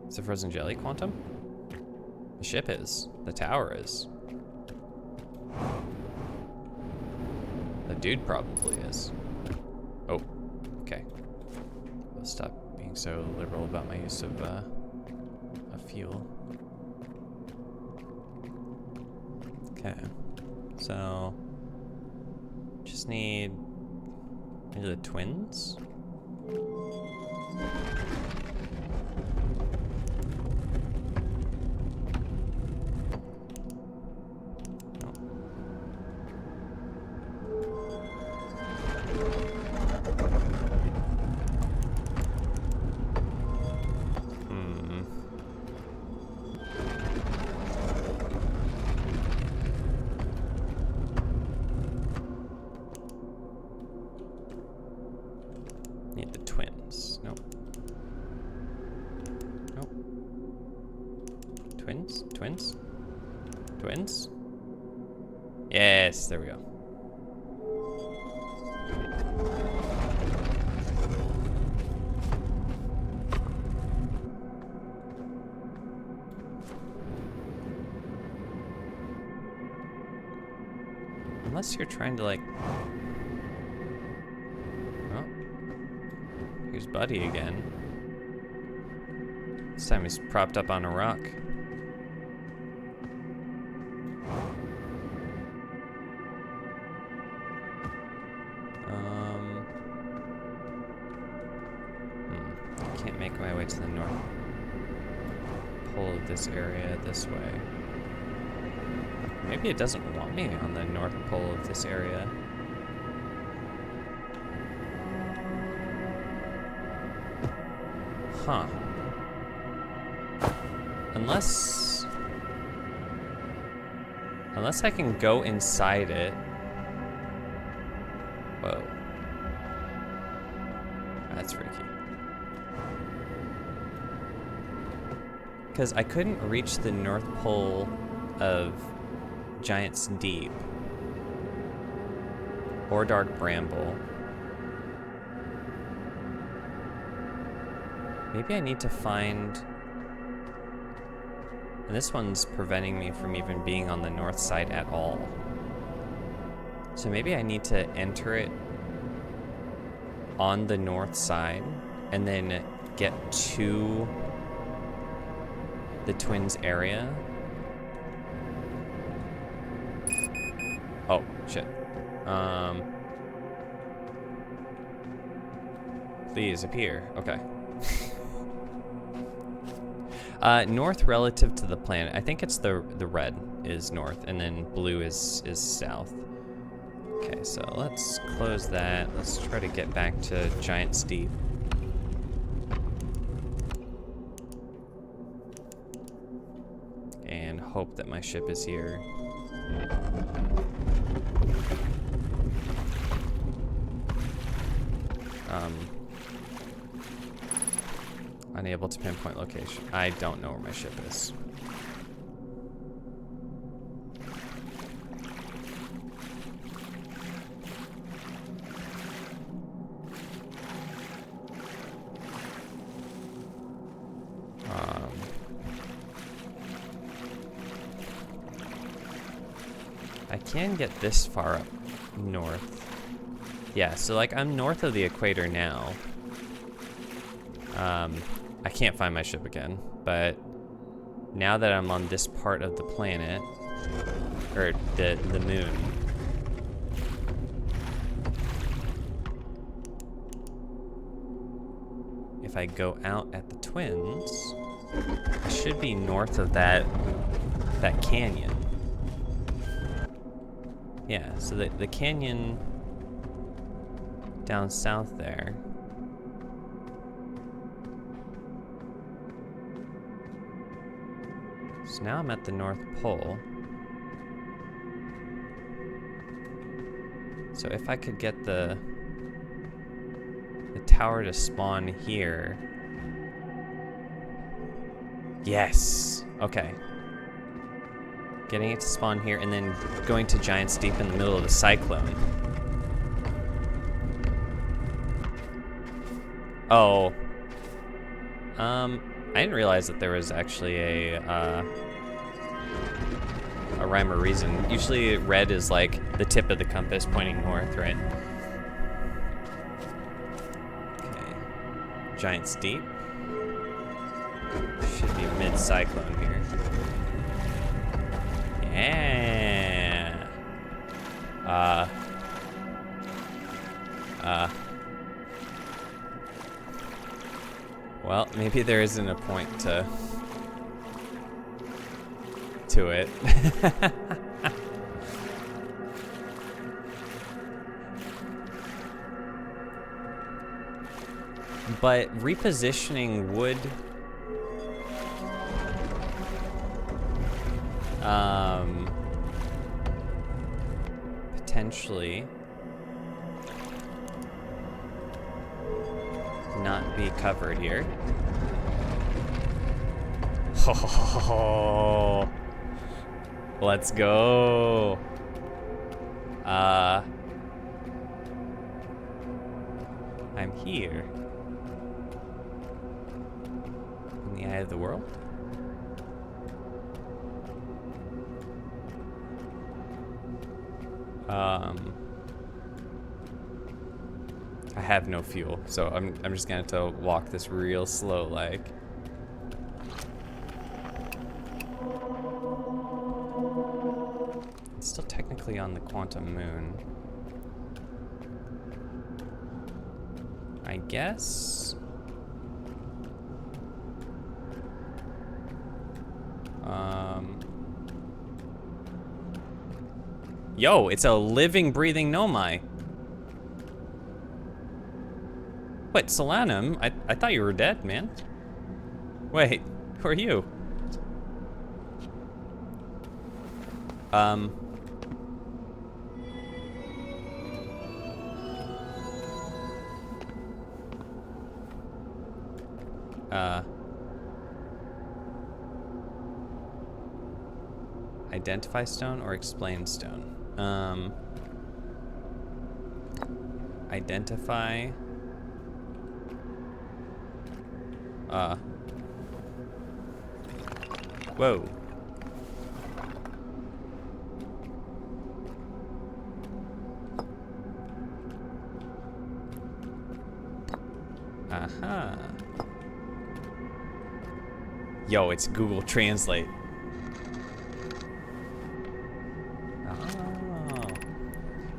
Is the frozen jelly quantum? The ship is. The tower is. The dude probably is. Oh, okay. I'll stop being so liberal about my use of fuel. Okay, so just need maybe the twins. Need the twins. Nope. Nope. Twins? Twins? Twins? Yes, there we go. Unless you're trying to like... Oh. Here's Buddy again. This time he's propped up on a rock. I can't make my way to the north pole of this area this way. Maybe it doesn't want me on the north pole of this area. Huh. Unless I can go inside it. Whoa. That's freaky. Because I couldn't reach the North Pole of Giant's Deep or Dark Bramble. Maybe I need to find... And this one's preventing me from even being on the north side at all. So maybe I need to enter it on the north side and then get to the Twins area. Oh, shit. Please appear. Okay. North relative to the planet. I think it's the red is north, and then blue is south. Okay, so let's close that. Let's try to get back to Giant's Deep. And hope that my ship is here. Unable to pinpoint location. I don't know where my ship is. I can get this far up north. Yeah, so like I'm north of the equator now. I can't find my ship again, but now that I'm on this part of the planet, or the moon, if I go out at the Twins, I should be north of that canyon. Yeah, so the canyon down south there. So now I'm at the North Pole. So if I could get the tower to spawn here. Yes! Okay. Getting it to spawn here and then going to Giant's Deep in the middle of the cyclone. Oh. I didn't realize that there was actually a rhyme or reason. Usually red is like the tip of the compass pointing north, right? Okay. Giant's Deep. Should be mid-cyclone here. Yeah. Well, maybe there isn't a point to it. But repositioning would potentially not be covered here. Oh, let's go. I'm here in the eye of the world. I have no fuel, so I'm just gonna have to walk this real slow, like. It's still technically on the quantum moon. I guess. Yo, it's a living, breathing Nomai. Wait, Solanum? I thought you were dead, man. Wait, who are you? Identify stone or explain stone? Identify. Whoa. Aha. Yo, it's Google Translate.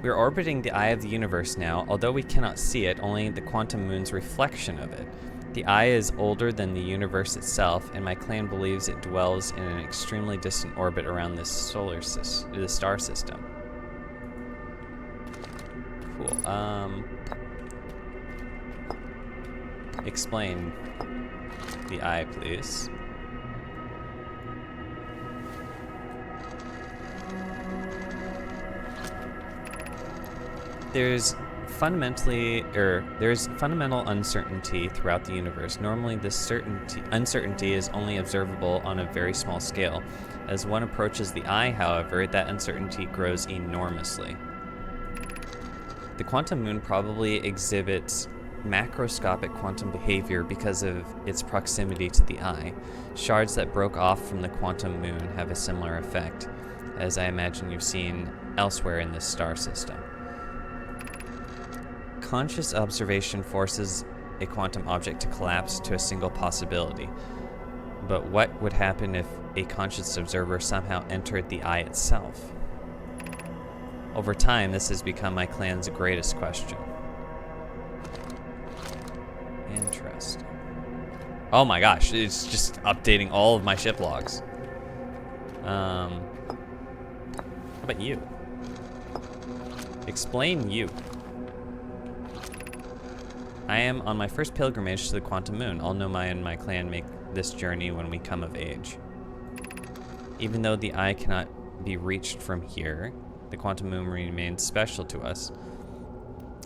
We're orbiting the eye of the universe now. Although we cannot see it, only the quantum moon's reflection of it. The eye is older than the universe itself, and my clan believes it dwells in an extremely distant orbit around this star system. Cool. Explain the eye, please. There's fundamental uncertainty throughout the universe. Normally, this uncertainty is only observable on a very small scale. As one approaches the eye, however, that uncertainty grows enormously. The quantum moon probably exhibits macroscopic quantum behavior because of its proximity to the eye. Shards that broke off from the quantum moon have a similar effect, as I imagine you've seen elsewhere in this star system. Conscious observation forces a quantum object to collapse to a single possibility. But what would happen if a conscious observer somehow entered the eye itself? Over time, this has become my clan's greatest question. Interesting. Oh my gosh, it's just updating all of my ship logs. How about you? Explain you. I am on my first pilgrimage to the Quantum Moon. All Nomai and my clan make this journey when we come of age. Even though the eye cannot be reached from here, the Quantum Moon remains special to us,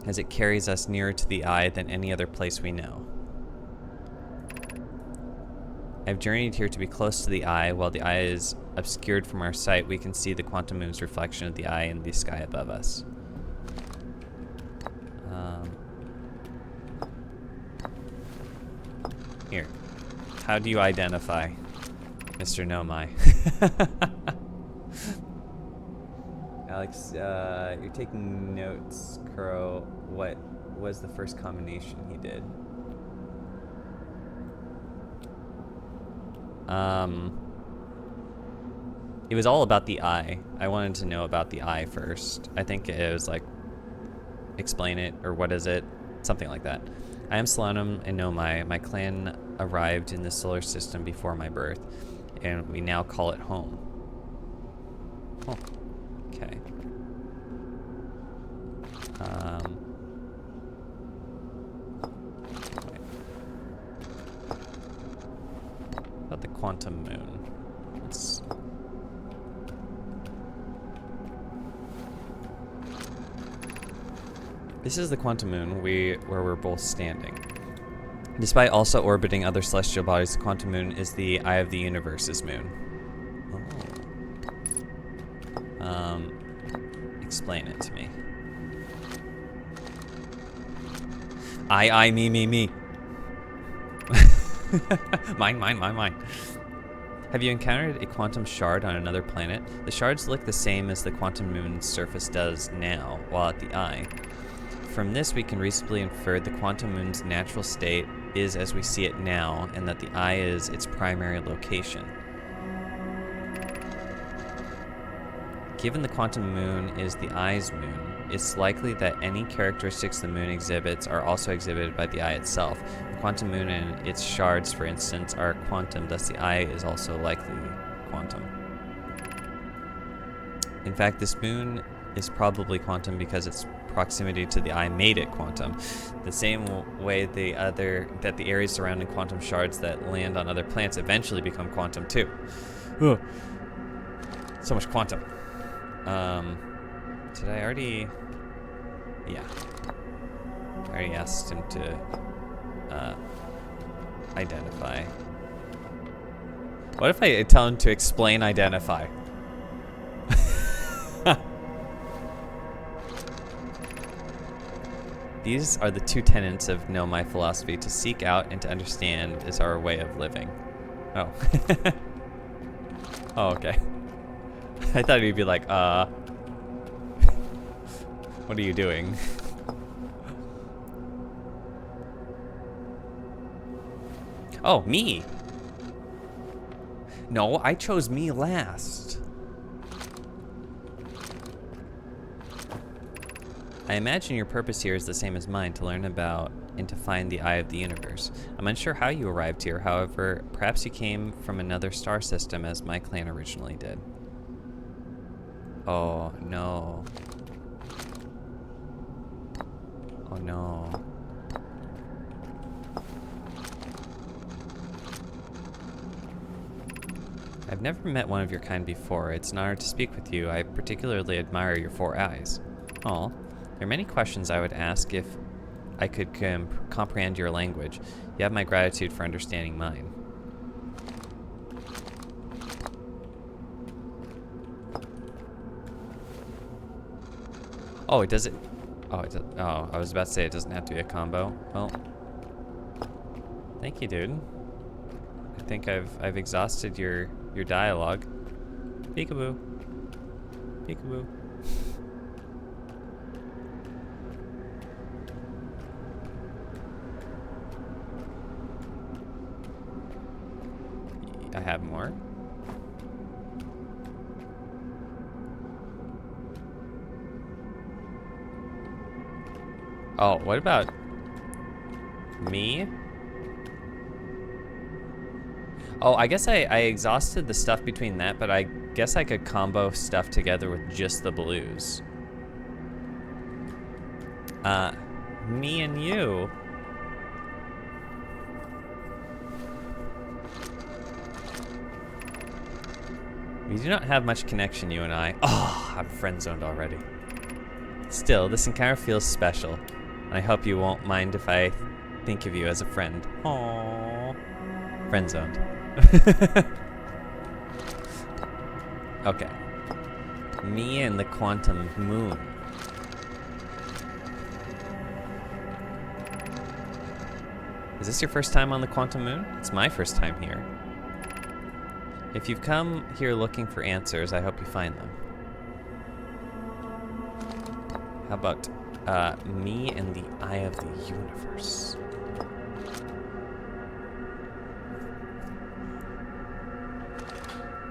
as it carries us nearer to the eye than any other place we know. I've journeyed here to be close to the eye. While the eye is obscured from our sight, we can see the Quantum Moon's reflection of the eye in the sky above us. Here. How do you identify Mr. Nomai? Alex, you're taking notes, Kuro. What was the first combination he did? It was all about the eye. I wanted to know about the eye first. I think it was like, explain it, or what is it? Something like that. I am Solanum and Nomai. My clan arrived in the solar system before my birth, and we now call it home. Oh, okay. About the Quantum Moon. Let's... This is the Quantum Moon where we're both standing. Despite also orbiting other celestial bodies, the Quantum Moon is the eye of the universe's moon. Oh. Explain it to me. I, me. Mine. Have you encountered a quantum shard on another planet? The shards look the same as the Quantum Moon's surface does now, while at the eye. From this, we can reasonably infer the Quantum Moon's natural state is as we see it now, and that the eye is its primary location. Given the Quantum Moon is the eye's moon, it's likely that any characteristics the moon exhibits are also exhibited by the eye itself. The Quantum Moon and its shards, for instance, are quantum, thus the eye is also likely quantum. In fact, this moon is probably quantum because its proximity to the eye made it quantum. The same way that the areas surrounding quantum shards that land on other planets eventually become quantum too. Ugh. So much quantum. Did I already... Yeah. I already asked him to identify. What if I tell him to explain identify? These are the two tenets of Nomai philosophy. To seek out and to understand is our way of living. Oh. Oh, okay. I thought he'd be like, what are you doing? Oh, me. No, I chose me last. I imagine your purpose here is the same as mine, to learn about and to find the eye of the universe. I'm unsure how you arrived here, however, perhaps you came from another star system as my clan originally did. Oh, no. Oh, no. I've never met one of your kind before. It's an honor to speak with you. I particularly admire your 4 eyes. Oh. There are many questions I would ask if I could comprehend your language. You have my gratitude for understanding mine. Oh, it does it. Oh, it does. Oh, I was about to say it doesn't have to be a combo. Well, thank you, dude. I think I've exhausted your dialogue. Peekaboo. Peekaboo. I have more. Oh, what about me? Oh, I guess I exhausted the stuff between that, but I guess I could combo stuff together with just the blues. Me and you. We do not have much connection, you and I. Oh, I'm friend-zoned already. Still, this encounter feels special. And I hope you won't mind if I think of you as a friend. Aww. Friend-zoned. Okay. Me and the quantum moon. Is this your first time on the quantum moon? It's my first time here. If you've come here looking for answers, I hope you find them. How about me and the eye of the universe?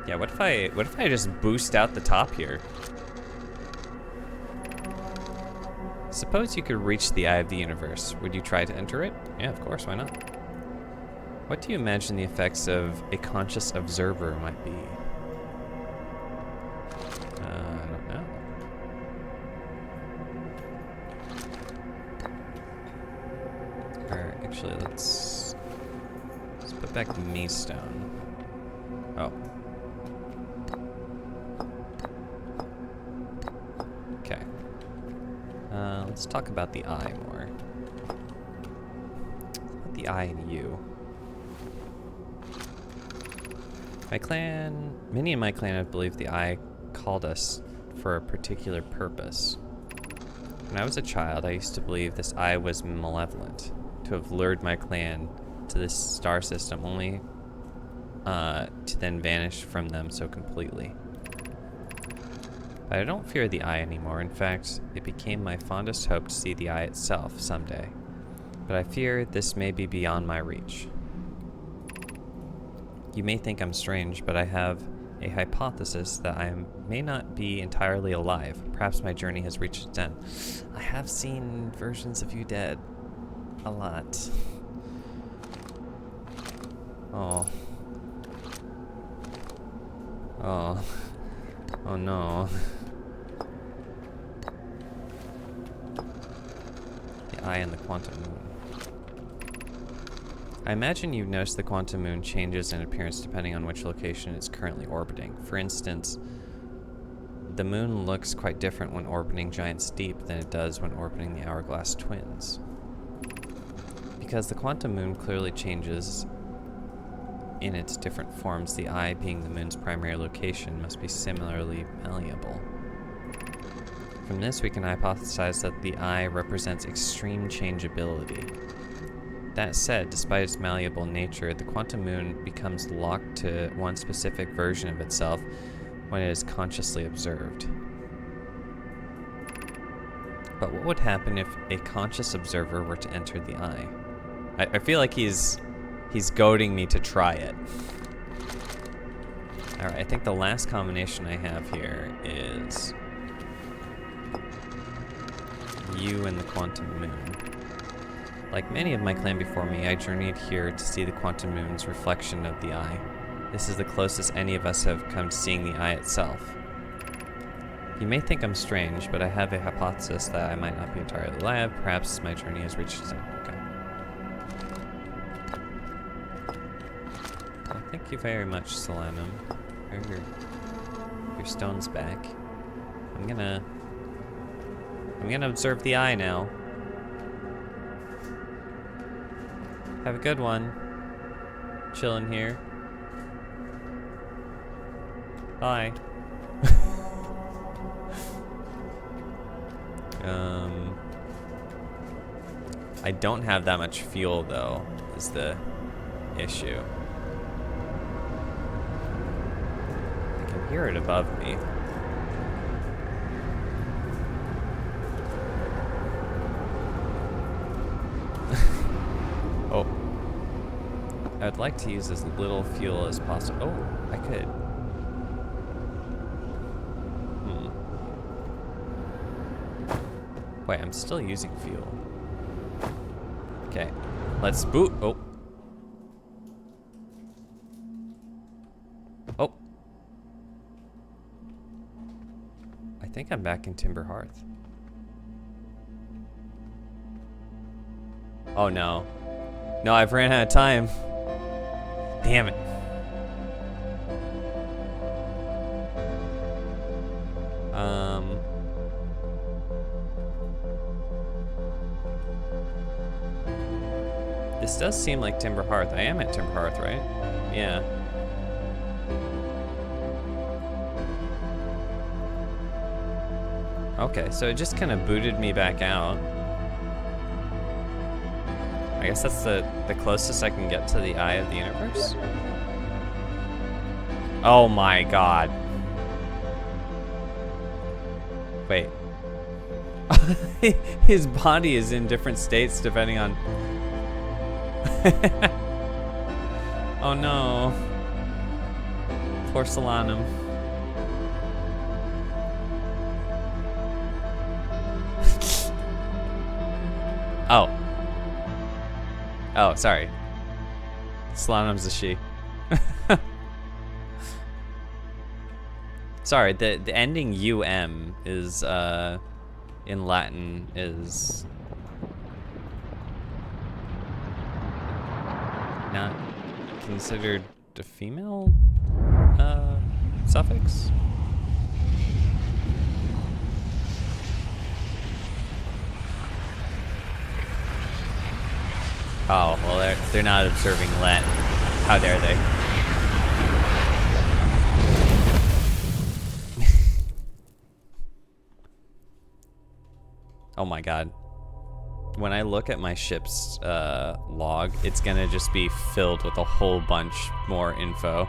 Yeah, what if I just boost out the top here? Suppose you could reach the eye of the universe. Would you try to enter it? Yeah, of course, why not? What do you imagine the effects of a conscious observer might be? I don't know. Or actually, let's put back the me stone. Oh. Okay. Let's talk about the eye more. About the eye and you. My clan, many in my clan have believed the eye called us for a particular purpose. When I was a child, I used to believe this eye was malevolent, to have lured my clan to this star system only to then vanish from them so completely. But I don't fear the eye anymore. In fact, it became my fondest hope to see the eye itself someday. But I fear this may be beyond my reach. You may think I'm strange, but I have a hypothesis that I may not be entirely alive. Perhaps my journey has reached its end. I have seen versions of you dead. A lot. Oh. Oh. Oh no. The eye and the quantum moon. I imagine you've noticed the quantum moon changes in appearance depending on which location it's currently orbiting. For instance, the moon looks quite different when orbiting Giant's Deep than it does when orbiting the Hourglass Twins. Because the quantum moon clearly changes in its different forms, the eye, being the moon's primary location, must be similarly malleable. From this, we can hypothesize that the eye represents extreme changeability. That said, despite its malleable nature, the quantum moon becomes locked to one specific version of itself when it is consciously observed. But what would happen if a conscious observer were to enter the eye? I feel like he's goading me to try it. Alright, I think the last combination I have here is you and the quantum moon. Like many of my clan before me, I journeyed here to see the quantum moon's reflection of the eye. This is the closest any of us have come to seeing the eye itself. You may think I'm strange, but I have a hypothesis that I might not be entirely alive. Perhaps my journey has reached its end. Okay. Well, thank you very much, Salamim. Your stone's back. I'm gonna observe the eye now. Have a good one. Chilling here. Bye. I don't have that much fuel though, is the issue. I can hear it above me. Oh. I'd like to use as little fuel as possible. Oh, I could. Wait, I'm still using fuel. Okay, let's boot. Oh. think I'm back in Timber Hearth. Oh no. No, I've ran out of time. Damn it. This does seem like Timber Hearth. I am at Timber Hearth, right? Yeah. Okay, so it just kind of booted me back out. I guess that's the closest I can get to the Eye of the Universe. Oh my god. Wait. His body is in different states depending on... Oh no. Poor Solanum. Oh. Oh, sorry. Solanum's a she. Sorry, the ending UM is in Latin is not considered a female suffix. Oh, well, they're not observing Latin. How dare they? Oh my god. When I look at my ship's log, it's gonna just be filled with a whole bunch more info.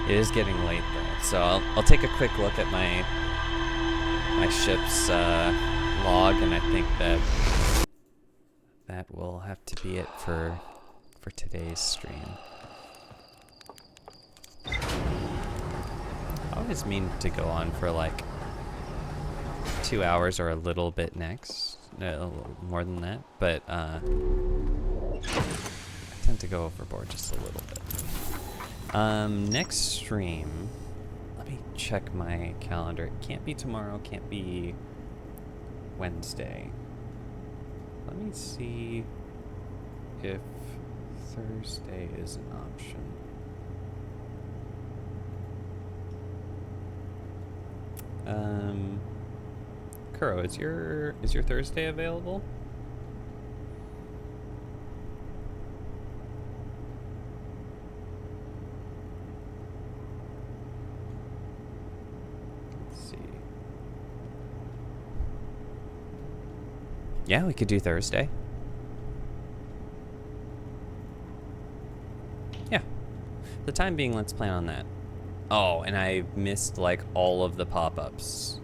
It is getting late though, so I'll take a quick look at my ship's log, and I think that will have to be it for today's stream. I always mean to go on for like 2 hours or a little bit next, a little more than that, but I tend to go overboard just a little bit. Next stream, let me check my calendar. It can't be tomorrow, can't be Wednesday. Let me see if Thursday is an option. Kuro, is your Thursday available? Let's see. Yeah, we could do Thursday. Yeah. For the time being, let's plan on that. Oh, and I missed like all of the pop-ups.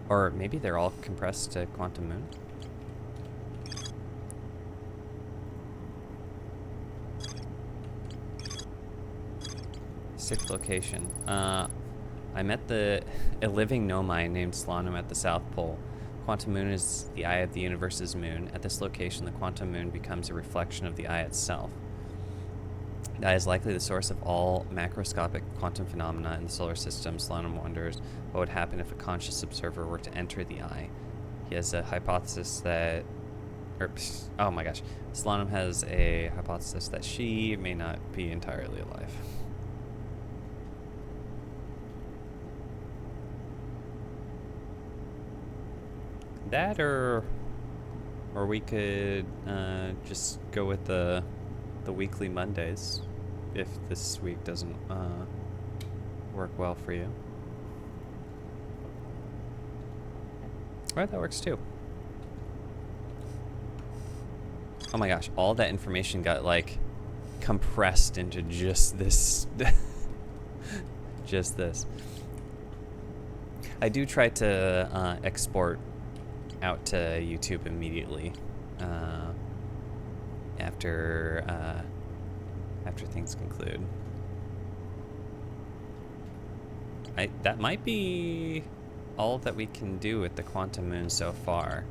Or maybe they're all compressed to Quantum Moon. Sixth location. I met a living Nomai named Solanum at the South Pole. Quantum Moon is the eye of the universe's moon. At this location, the Quantum Moon becomes a reflection of the eye itself. The eye is likely the source of all macroscopic quantum phenomena in the solar system. Solanum wonders what would happen if a conscious observer were to enter the eye. He has a hypothesis that... oh my gosh. Solanum has a hypothesis that she may not be entirely alive. That or we could just go with the weekly Mondays if this week doesn't work well for you. Alright, that works too. Oh my gosh, all that information got like compressed into just this. Just this. I do try to export out to YouTube immediately after things conclude. That might be all that we can do with the Quantum Moon so far.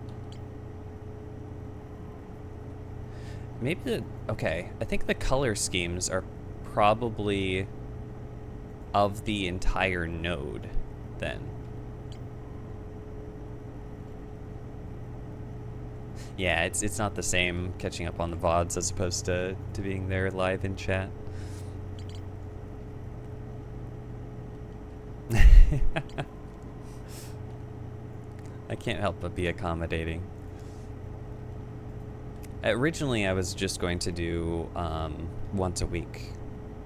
maybe okay, I think the color schemes are probably of the entire node then. Yeah, it's not the same catching up on the VODs as opposed to being there live in chat. I can't help but be accommodating. Originally, I was just going to do once a week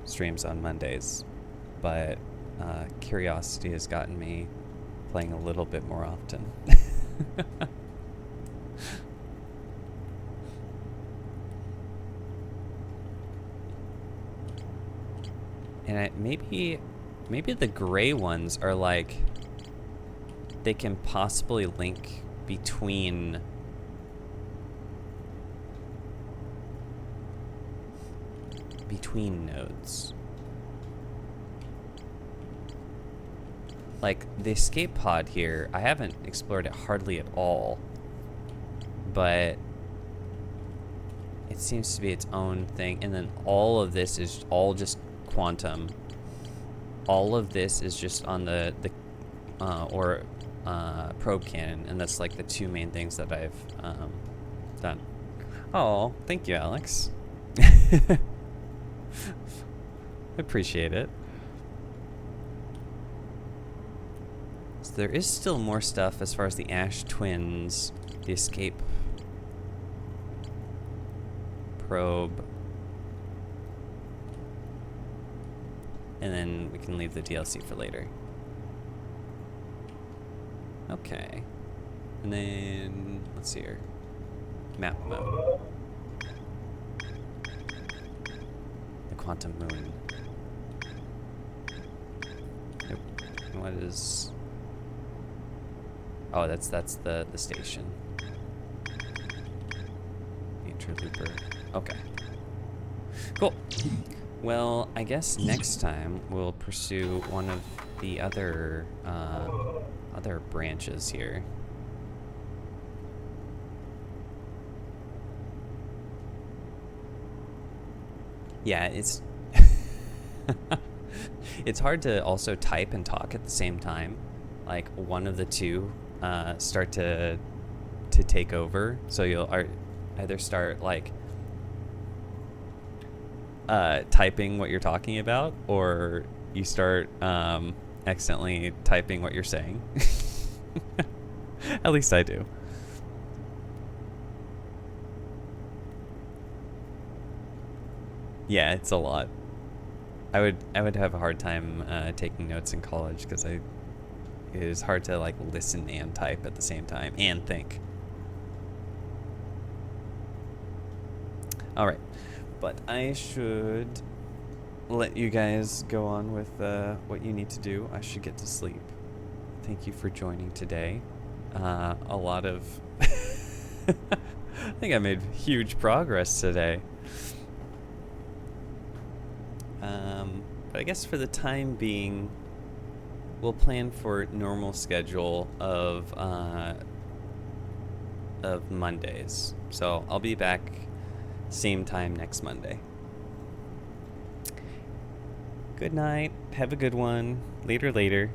streams on Mondays, but curiosity has gotten me playing a little bit more often. And maybe the gray ones are like, they can possibly link between nodes. Like the escape pod here, I haven't explored it hardly at all, but it seems to be its own thing. And then all of this is all just quantum. All of this is just on the probe cannon, and that's like the two main things that I've done. Oh, thank you, Alex. Appreciate it. So there is still more stuff as far as the Ash Twins, the escape probe, and then we can leave the DLC for later. Okay. And then, let's see here. Map mode. The quantum moon. Nope. What is... Oh, that's the station. The interlooper. Okay. Cool. Well, I guess next time we'll pursue one of the other branches here. Yeah, it's it's hard to also type and talk at the same time. Like one of the two start to take over. So you'll either start like typing what you're talking about, or you start accidentally typing what you're saying. At least I do. Yeah, it's a lot. I would have a hard time taking notes in college because it is hard to like listen and type at the same time and think. All right, but I should let you guys go on with what you need to do. I should get to sleep. Thank you for joining today. A lot of I think I made huge progress today. But I guess for the time being, we'll plan for normal schedule of Mondays. So I'll be back same time next Monday. Good night. Have a good one. Later.